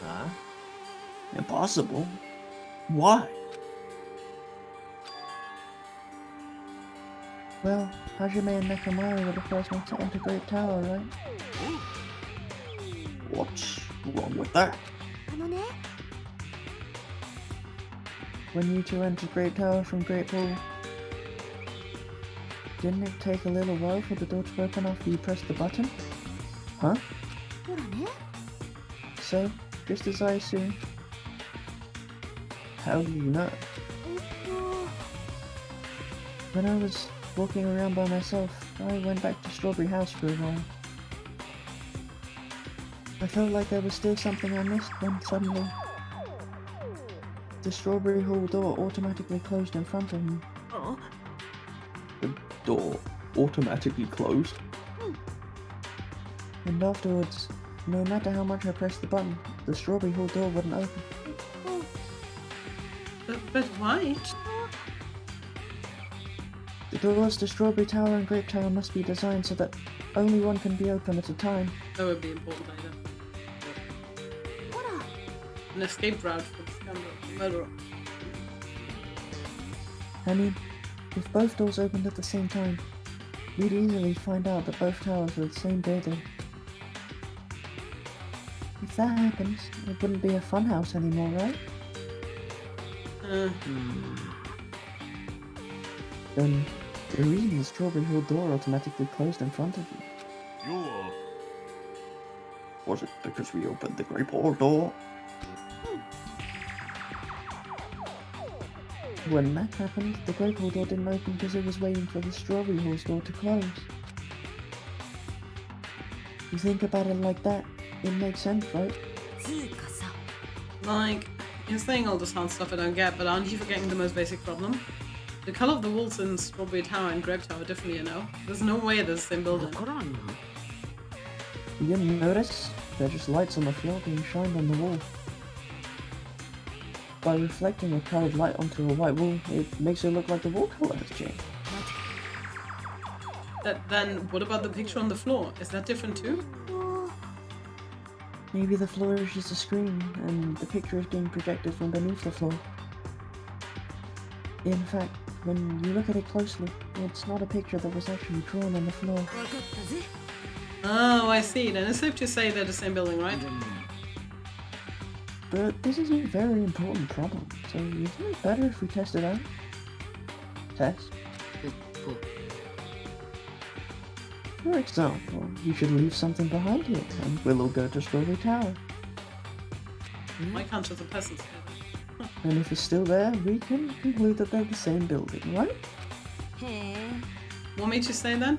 Huh? Impossible? Why? Well, Hajime and Nekomaru were the first ones to enter Great Tower, right? What's wrong with that? あのね When you two entered Great Tower from Great Hall, didn't it take a little while for the door to open after you pressed the button? Huh? ほらね So, just as I assumed. How do you know? えっと When I was walking around by myself, I went back to Strawberry House for a while. I felt like there was still something I missed when suddenly the Strawberry Hall door automatically closed in front of me. Oh. The door automatically closed? And afterwards, no matter how much I pressed the button, the Strawberry Hall door wouldn't open. But why? The doors to Strawberry Tower and Grape Tower must be designed so that only one can be open at a time. That would be important either. An escape route for the murderer. I mean, if both doors opened at the same time, we'd easily find out that both towers are the same building. If that happens, it wouldn't be a funhouse anymore, right? Then the reason the Strawberry Hill door automatically closed in front of you. Was it because we opened the Grape Hall door? When that happened, the Grape Hall door didn't open because it was waiting for the Strawberry Hall's door to close. You think about it like that, it makes sense, right? Like, you're saying all this hard stuff I don't get, but aren't you forgetting the most basic problem? The color of the walls in Strawberry Tower and Grape Tower are definitely a no. There's no way they're the same building. You didn't notice? They're just lights on the floor being shined on the wall. By reflecting a colored light onto a white wall, it makes it look like the wall color has changed. Then what about the picture on the floor? Is that different too? Maybe the floor is just a screen, and the picture is being projected from beneath the floor. In fact, when you look at it closely, it's not a picture that was actually drawn on the floor. Oh, I see. Then it's safe to say they're the same building, right? But this is a very important problem, so isn't it better if we test it out? Test? For example, you should leave something behind here, and we'll all go to Strawberry Tower. Why can't just a person say that? And if it's still there, we can conclude that they're the same building, right? What made you say then?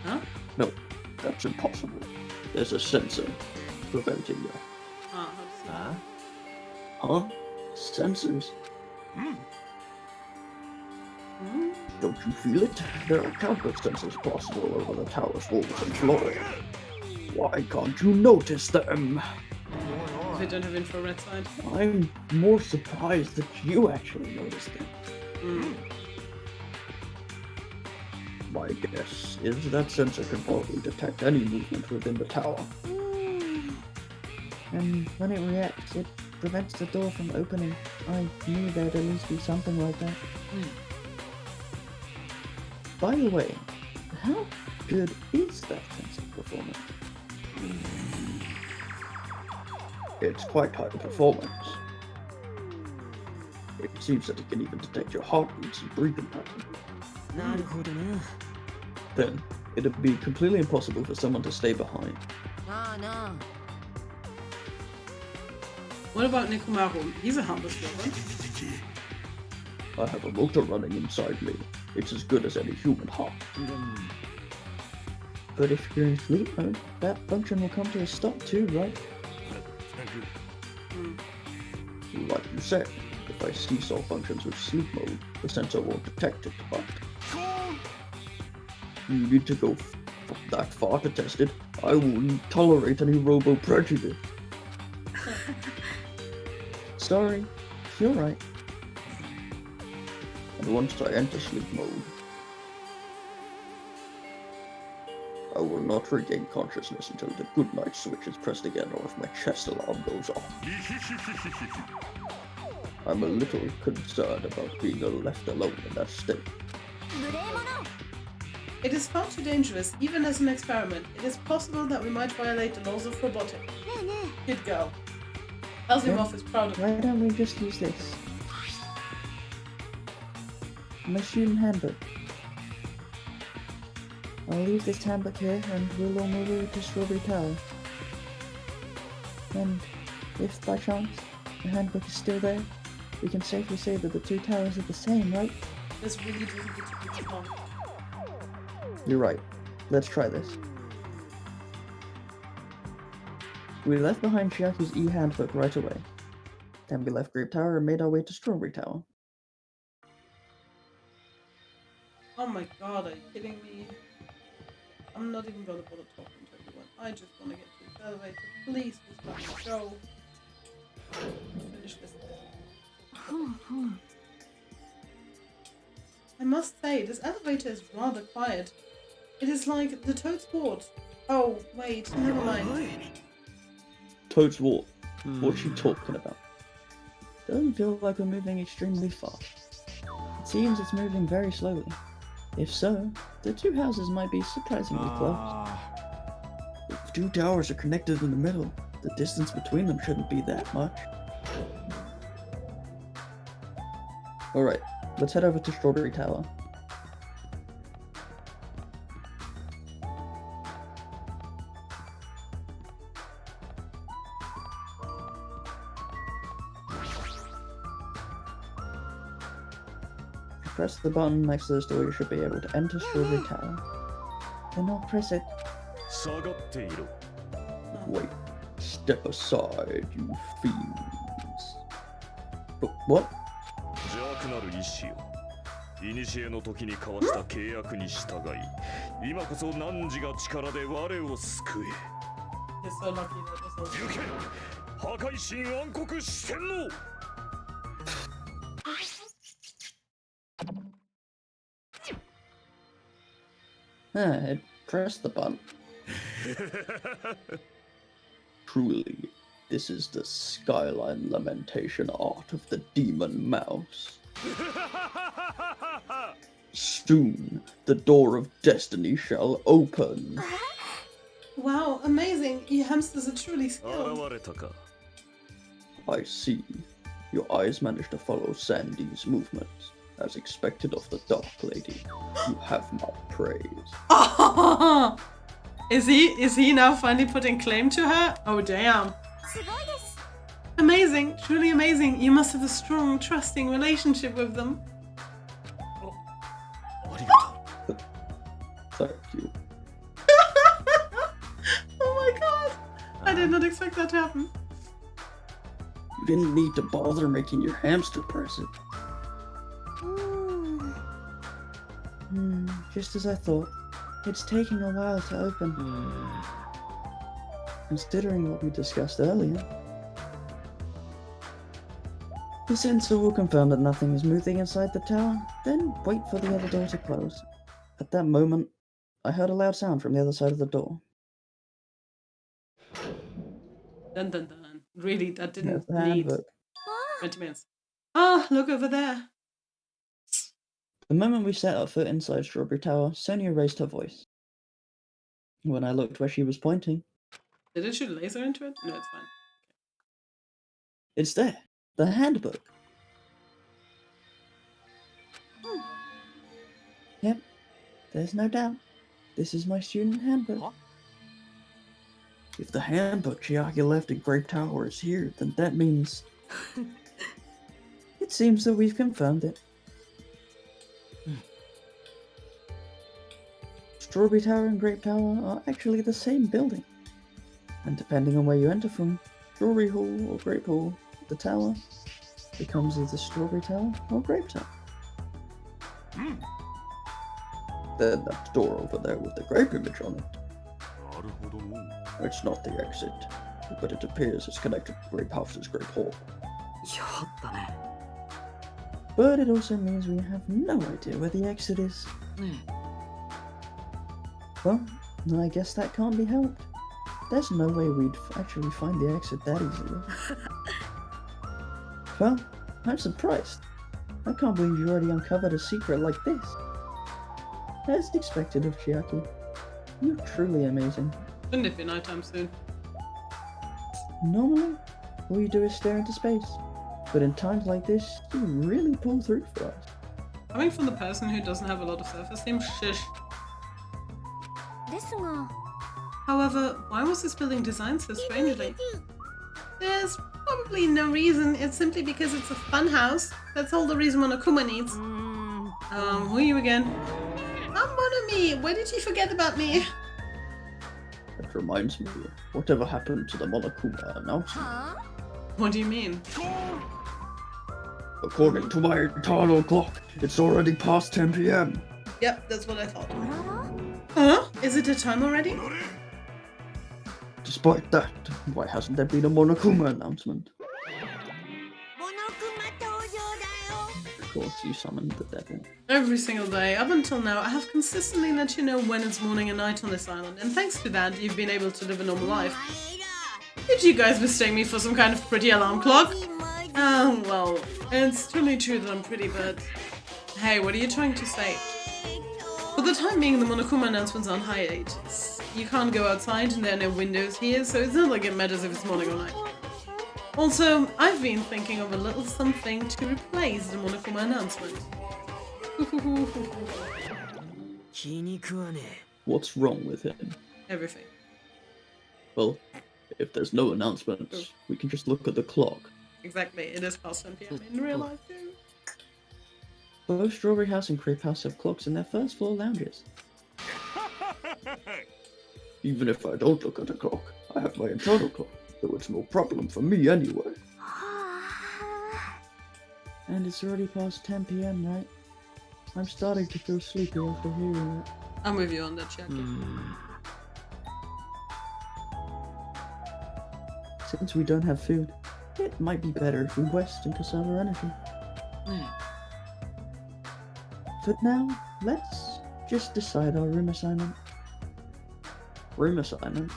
Huh? No, that's impossible. There's a sensor preventing you. Ah, how to say Huh? Sensors? Don't you feel it? There are countless sensors possible over the tower's walls and floor. Why can't you notice them? They don't have infrared side. I'm more surprised that you actually noticed them. My guess is that sensor can probably detect any movement within the tower. And when it reacts, it prevents the door from opening. I knew there'd at least be something like that. By the way, how good is that sensor performance? It's quite high performance. It seems that it can even detect your heartbeats and breathing pattern. Then, it'd be completely impossible for someone to stay behind. What about Nikumaru? He's a harmless villain. I have a motor running inside me. It's as good as any human heart. But if you're in sleep mode, that function will come to a stop too, right? Like you said, if I cease all functions with sleep mode, the sensor won't detect it, but you need to go that far to test it. I wouldn't tolerate any robo-prejudice. Sorry, you're right. And once I enter sleep mode, I will not regain consciousness until the good night switch is pressed again or if my chest alarm goes off. I'm a little concerned about being left alone in that state. It is far too dangerous, even as an experiment. It is possible that we might violate the laws of robotics. Good girl. Elzimov is proud of Why don't we just use this? My student handbook. I'll leave this handbook here and we'll all move over to Strawberry Tower. And if by chance the handbook is still there, we can safely say that the two towers are the same, right? This really doesn't get to be fun. You're right. Let's try this. We left behind Chiaki's e-handbook right away. Then we left Grape Tower and made our way to Strawberry Tower. Oh my god, are you kidding me? I'm not even gonna bother talking to everyone. I just wanna get to the elevator. Please, just let me go. Finish this. I must say, this elevator is rather quiet. It is like the Toad's Ward. Oh, wait, never mind. Toad's Walk. What's she talking about? Doesn't feel like we're moving extremely fast. It seems it's moving very slowly. If so, the two houses might be surprisingly close. If two towers are connected in the middle, the distance between them shouldn't be that much. Alright, let's head over to Strawberry Tower. Press the button next to this door, you should be able to enter Strawberry Tower. Then I'll press it. Wait, step aside, you fiends. But what? 邪悪なる意志よ。古の時に交わした契約に従い、今こそ汝が力で我を救え。 You're so lucky that was all. 行け、破壊神暗黒四天王。 Press the button. Truly, this is the skyline lamentation art of the demon mouse. Soon, the door of destiny shall open. Wow, amazing! You hamsters are truly skilled. 現れたか。 I see. Your eyes managed to follow Sandy's movements. As expected of the Dark Lady, you have my praise. Oh, is he now finally putting claim to her? Oh damn. Amazing, truly amazing. You must have a strong, trusting relationship with them. Thank you. Oh my god. I did not expect that to happen. You didn't need to bother making your hamster press it. Just as I thought. It's taking a while to open. Considering what we discussed earlier. The sensor will confirm that nothing is moving inside the tower, then wait for the other door to close. At that moment, I heard a loud sound from the other side of the door. Dun dun dun. Really, that didn't There's the need handbook. 20 minutes. Ah, look over there. The moment we set our foot inside Strawberry Tower, Sonia raised her voice. When I looked where she was pointing, Did it shoot a laser into it? No, it's fine. it's there, the handbook. Yep, there's no doubt. This is my student handbook. Huh? If the handbook Chiaki left at Grape Tower is here, then that means... It seems that we've confirmed it. Strawberry Tower and Grape Tower are actually the same building. And depending on where you enter from, Strawberry Hall or Grape Hall, the tower becomes either Strawberry Tower or Grape Tower. Then that door over there with the grape image on it. なるほどの。 It's not the exit, but it appears it's connected to Grape House's Grape Hall. But it also means we have no idea where the exit is. Well, I guess that can't be helped. There's no way we'd actually find the exit that easily. Well, I'm surprised. I can't believe you already uncovered a secret like this. As expected of Chiaki. You're truly amazing. Shouldn't it be nighttime soon? Normally, all you do is stare into space. But in times like this, you really pull through for us. Coming from the person who doesn't have a lot of self-esteem, shish. However, why was this building designed so strangely? There's probably no reason. It's simply because it's a fun house. That's all the reason Monokuma needs. Who are you again? I'm Monami! Why did you forget about me? That reminds me, whatever happened to the Monokuma announcement? What do you mean? According to my internal clock, it's already past 10 p.m. Yep, that's what I thought. Huh? Is it a time already? Despite that, why hasn't there been a Monokuma announcement? Of course, you summoned the devil. Every single day, up until now, I have consistently let you know when it's morning and night on this island, and thanks to that, you've been able to live a normal life. Did you guys mistake me for some kind of pretty alarm clock? Well, it's totally true that I'm pretty, but... Hey, what are you trying to say? For the time being, the Monokuma announcements are on hiatus. You can't go outside and there are no windows here, so it's not like it matters if it's morning or night. Also, I've been thinking of a little something to replace the Monokuma announcement. What's wrong with him? Everything. Well, if there's no announcements, we can just look at the clock. Exactly, it is past 10 PM in real life too. Both Strawberry House and Creep House have clocks in their first floor lounges. Even if I don't look at a clock, I have my internal clock, so it's no problem for me anyway. And it's already past 10 p.m., right? I'm starting to feel sleepy after hearing it. I'm with you on that, Jackie. Since we don't have food, it might be better if we rest and conserve our energy. For now, let's just decide our room assignment. Room assignments?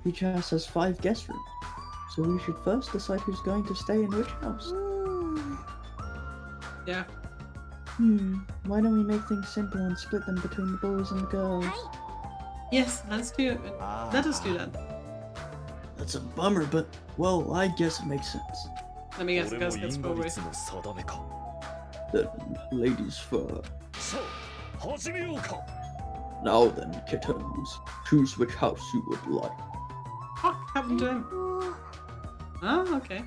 Each house has 5 guest rooms, so we should first decide who's going to stay in which house. Yeah. Why don't we make things simple and split them between the boys and the girls? Yes, let's do it. Let us do that. That's a bummer, but, well, I guess it makes sense. Let me guess, girls get strawberry. Then, ladies first. Now then, kittens, choose which house you would like. Fuck happened to him? Oh, okay.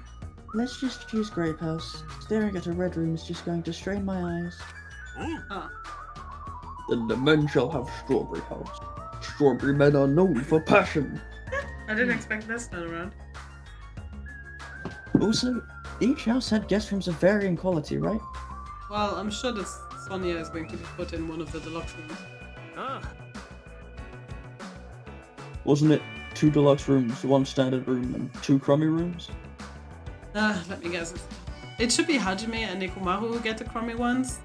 Let's just choose Grape House. Staring at a red room is just going to strain my eyes. Ah. Then the men shall have Strawberry House. Strawberry men are known for passion. I didn't expect this time around. Also, each house had guest rooms of varying quality, right? Well, I'm sure that Sonia is going to be put in one of the deluxe rooms. Wasn't it 2 deluxe rooms, 1 standard room, and 2 crummy rooms? Let me guess. It should be Hajime and Nikumaru who get the crummy ones.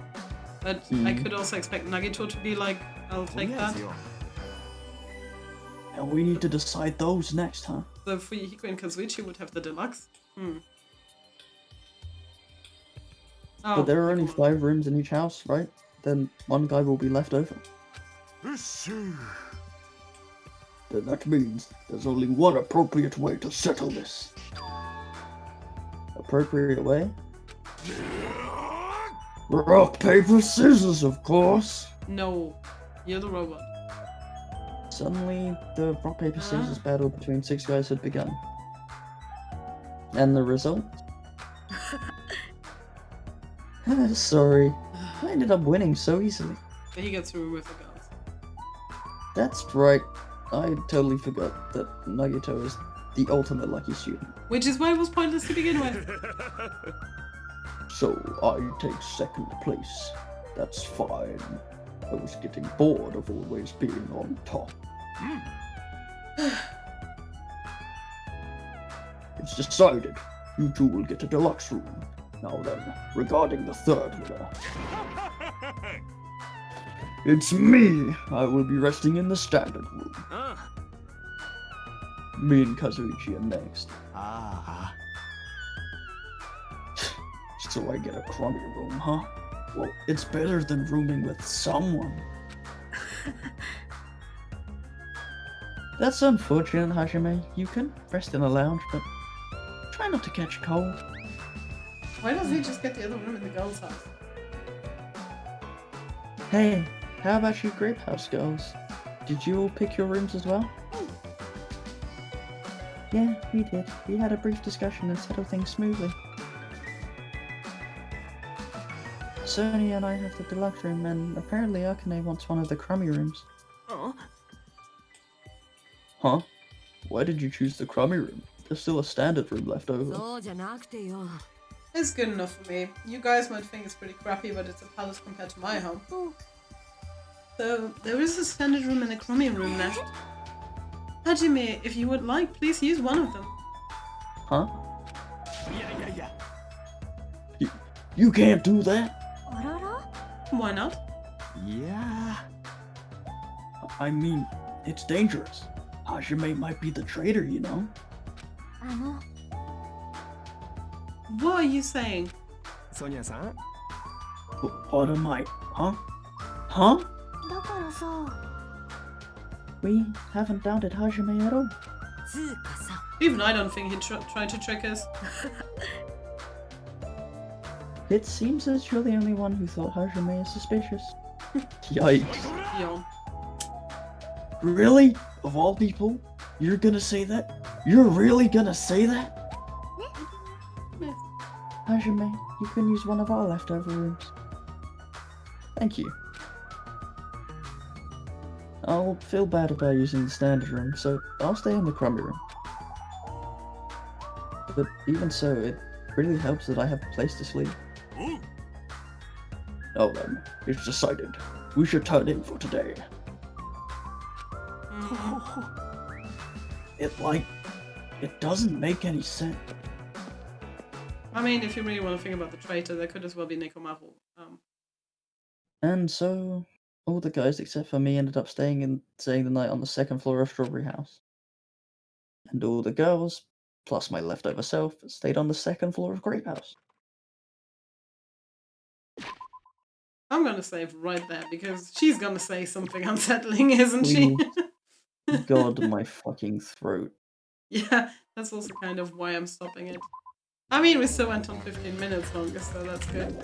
But I could also expect Nagito to be like, I'll take that. And we need to decide those next, huh? So Fuyuhiko and Kazuichi would have the deluxe? Oh, But there are only 5 rooms in each house, right? Then 1 guy will be left over. Then that means there's only one appropriate way to settle this. Appropriate way? Rock, paper, scissors, of course! No, you're the robot. Suddenly, the rock, paper, scissors battle between 6 guys had begun. And the result? Sorry, I ended up winning so easily. But he gets to room with the girls. That's right, I totally forgot that Nagito is the ultimate lucky student. Which is why it was pointless to begin with. So I take 2nd place. That's fine. I was getting bored of always being on top. It's decided. You 2 will get a deluxe room. Now then, regarding the 3rd winner. It's me! I will be resting in the standard room. Me and Kazuichi are next. So I get a crummy room, huh? Well, it's better than rooming with someone. That's unfortunate, Hajime. You can rest in a lounge, but try not to catch cold. Why doesn't he just get the other room in the girls' house? Hey, how about you Grape House girls? Did you all pick your rooms as well? Yeah, we did. We had a brief discussion and settled things smoothly. Sonia and I have the deluxe room, and apparently Akane wants one of the crummy rooms. Oh. Huh? Why did you choose the crummy room? There's still a standard room left over. そうじゃなくてよ。 It's good enough for me. You guys might think it's pretty crappy, but it's a palace compared to my home. と、 So there is a standard room and a crummy room left. Hajime, if you would like, please use one of them. Huh? いやいやいや You can't do that! あらら Why not? いや I mean, it's dangerous. Hajime might be the traitor, you know? あの、 What are you saying? ソニアさん What am I? Huh? Huh? だからさ、 We haven't doubted Hajime at all. つうかさ、 Even I don't think he tried to trick us. It seems that you're the only one who thought Hajime is suspicious. Yikes. Yawn. Really? Of all people? You're gonna say that? You're really gonna say that? Hajime, you can use one of our leftover rooms. Thank you. I'll feel bad about using the standard room, so I'll stay in the crummy room. But even so, it really helps that I have a place to sleep. おう Oh then, it's decided. We should turn in for today. It doesn't make any sense. I mean, if you really want to think about the traitor, there could as well be Nekomaru. And so, all the guys except for me ended up staying the night on the second floor of Strawberry House. And all the girls, plus my leftover self, stayed on the second floor of Grape House. I'm gonna save right there because she's gonna say something unsettling, isn't she? God, my fucking throat. Yeah, that's also kind of why I'm stopping it. I mean, we still went on 15 minutes longer, so that's good.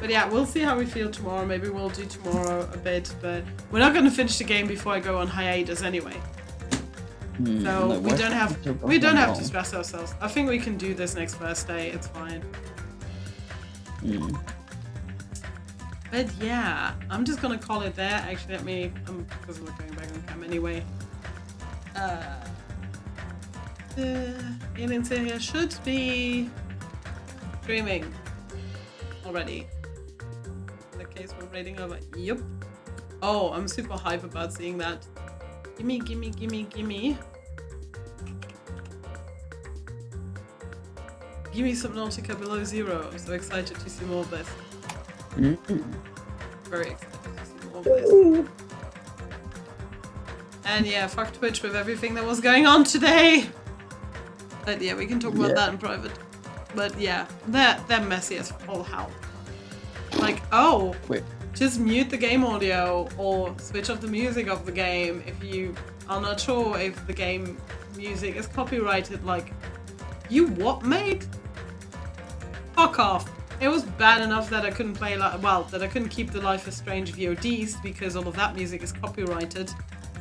But yeah, we'll see how we feel tomorrow. Maybe we'll do tomorrow a bit, but we're not going to finish the game before I go on hiatus anyway. So No, we why don't have should we we go don't have on? to stress ourselves. I think we can do this next Thursday. It's fine. But yeah, I'm just gonna call it there. Actually, because we're going back on cam anyway. The alien series should be streaming already. In the case we're rating over. Yup. Oh, I'm super hype about seeing that. Gimme, gimme, gimme, gimme. Gimme Subnautica below zero. I'm so excited to see more of this. Very excited to see more of this. And yeah, fuck Twitch with everything that was going on today. But yeah, we can talk about that in private. But yeah, they're messy as all hell. Like, oh, Wait. just mute the game audio or switch off the music of the game if you are not sure if the game music is copyrighted. Like, you what, mate? Fuck off. It was bad enough that I couldn't play, that I couldn't keep the Life is Strange VODs because all of that music is copyrighted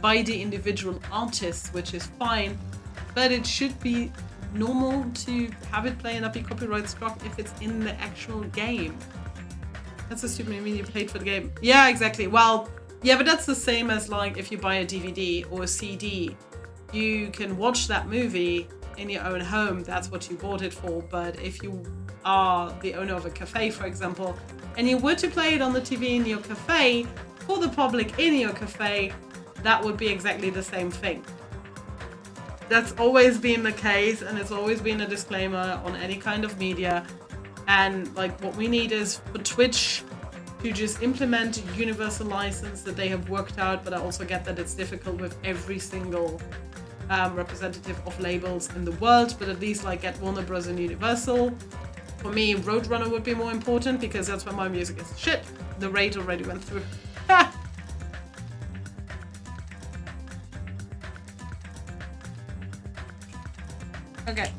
by the individual artists, which is fine, but it should be normal to have it play and not be copyright struck if it's in the actual game. That's so stupid. I mean, you paid for the game. Yeah, exactly. Well, yeah, but that's the same as like if you buy a DVD or a CD, you can watch that movie in your own home. That's what you bought it for. But if you are the owner of a cafe, for example, and you were to play it on the TV in your cafe for the public in your cafe, that would be exactly the same thing. That's always been the case, and it's always been a disclaimer on any kind of media. And like what we need is for Twitch to just implement a universal license that they have worked out, but I also get that it's difficult with every single representative of labels in the world, but at least like get Warner Bros. And Universal. For me, Roadrunner would be more important because that's where my music is shit. The raid already went through. Ha! Okay.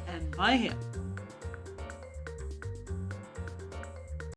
And bye here.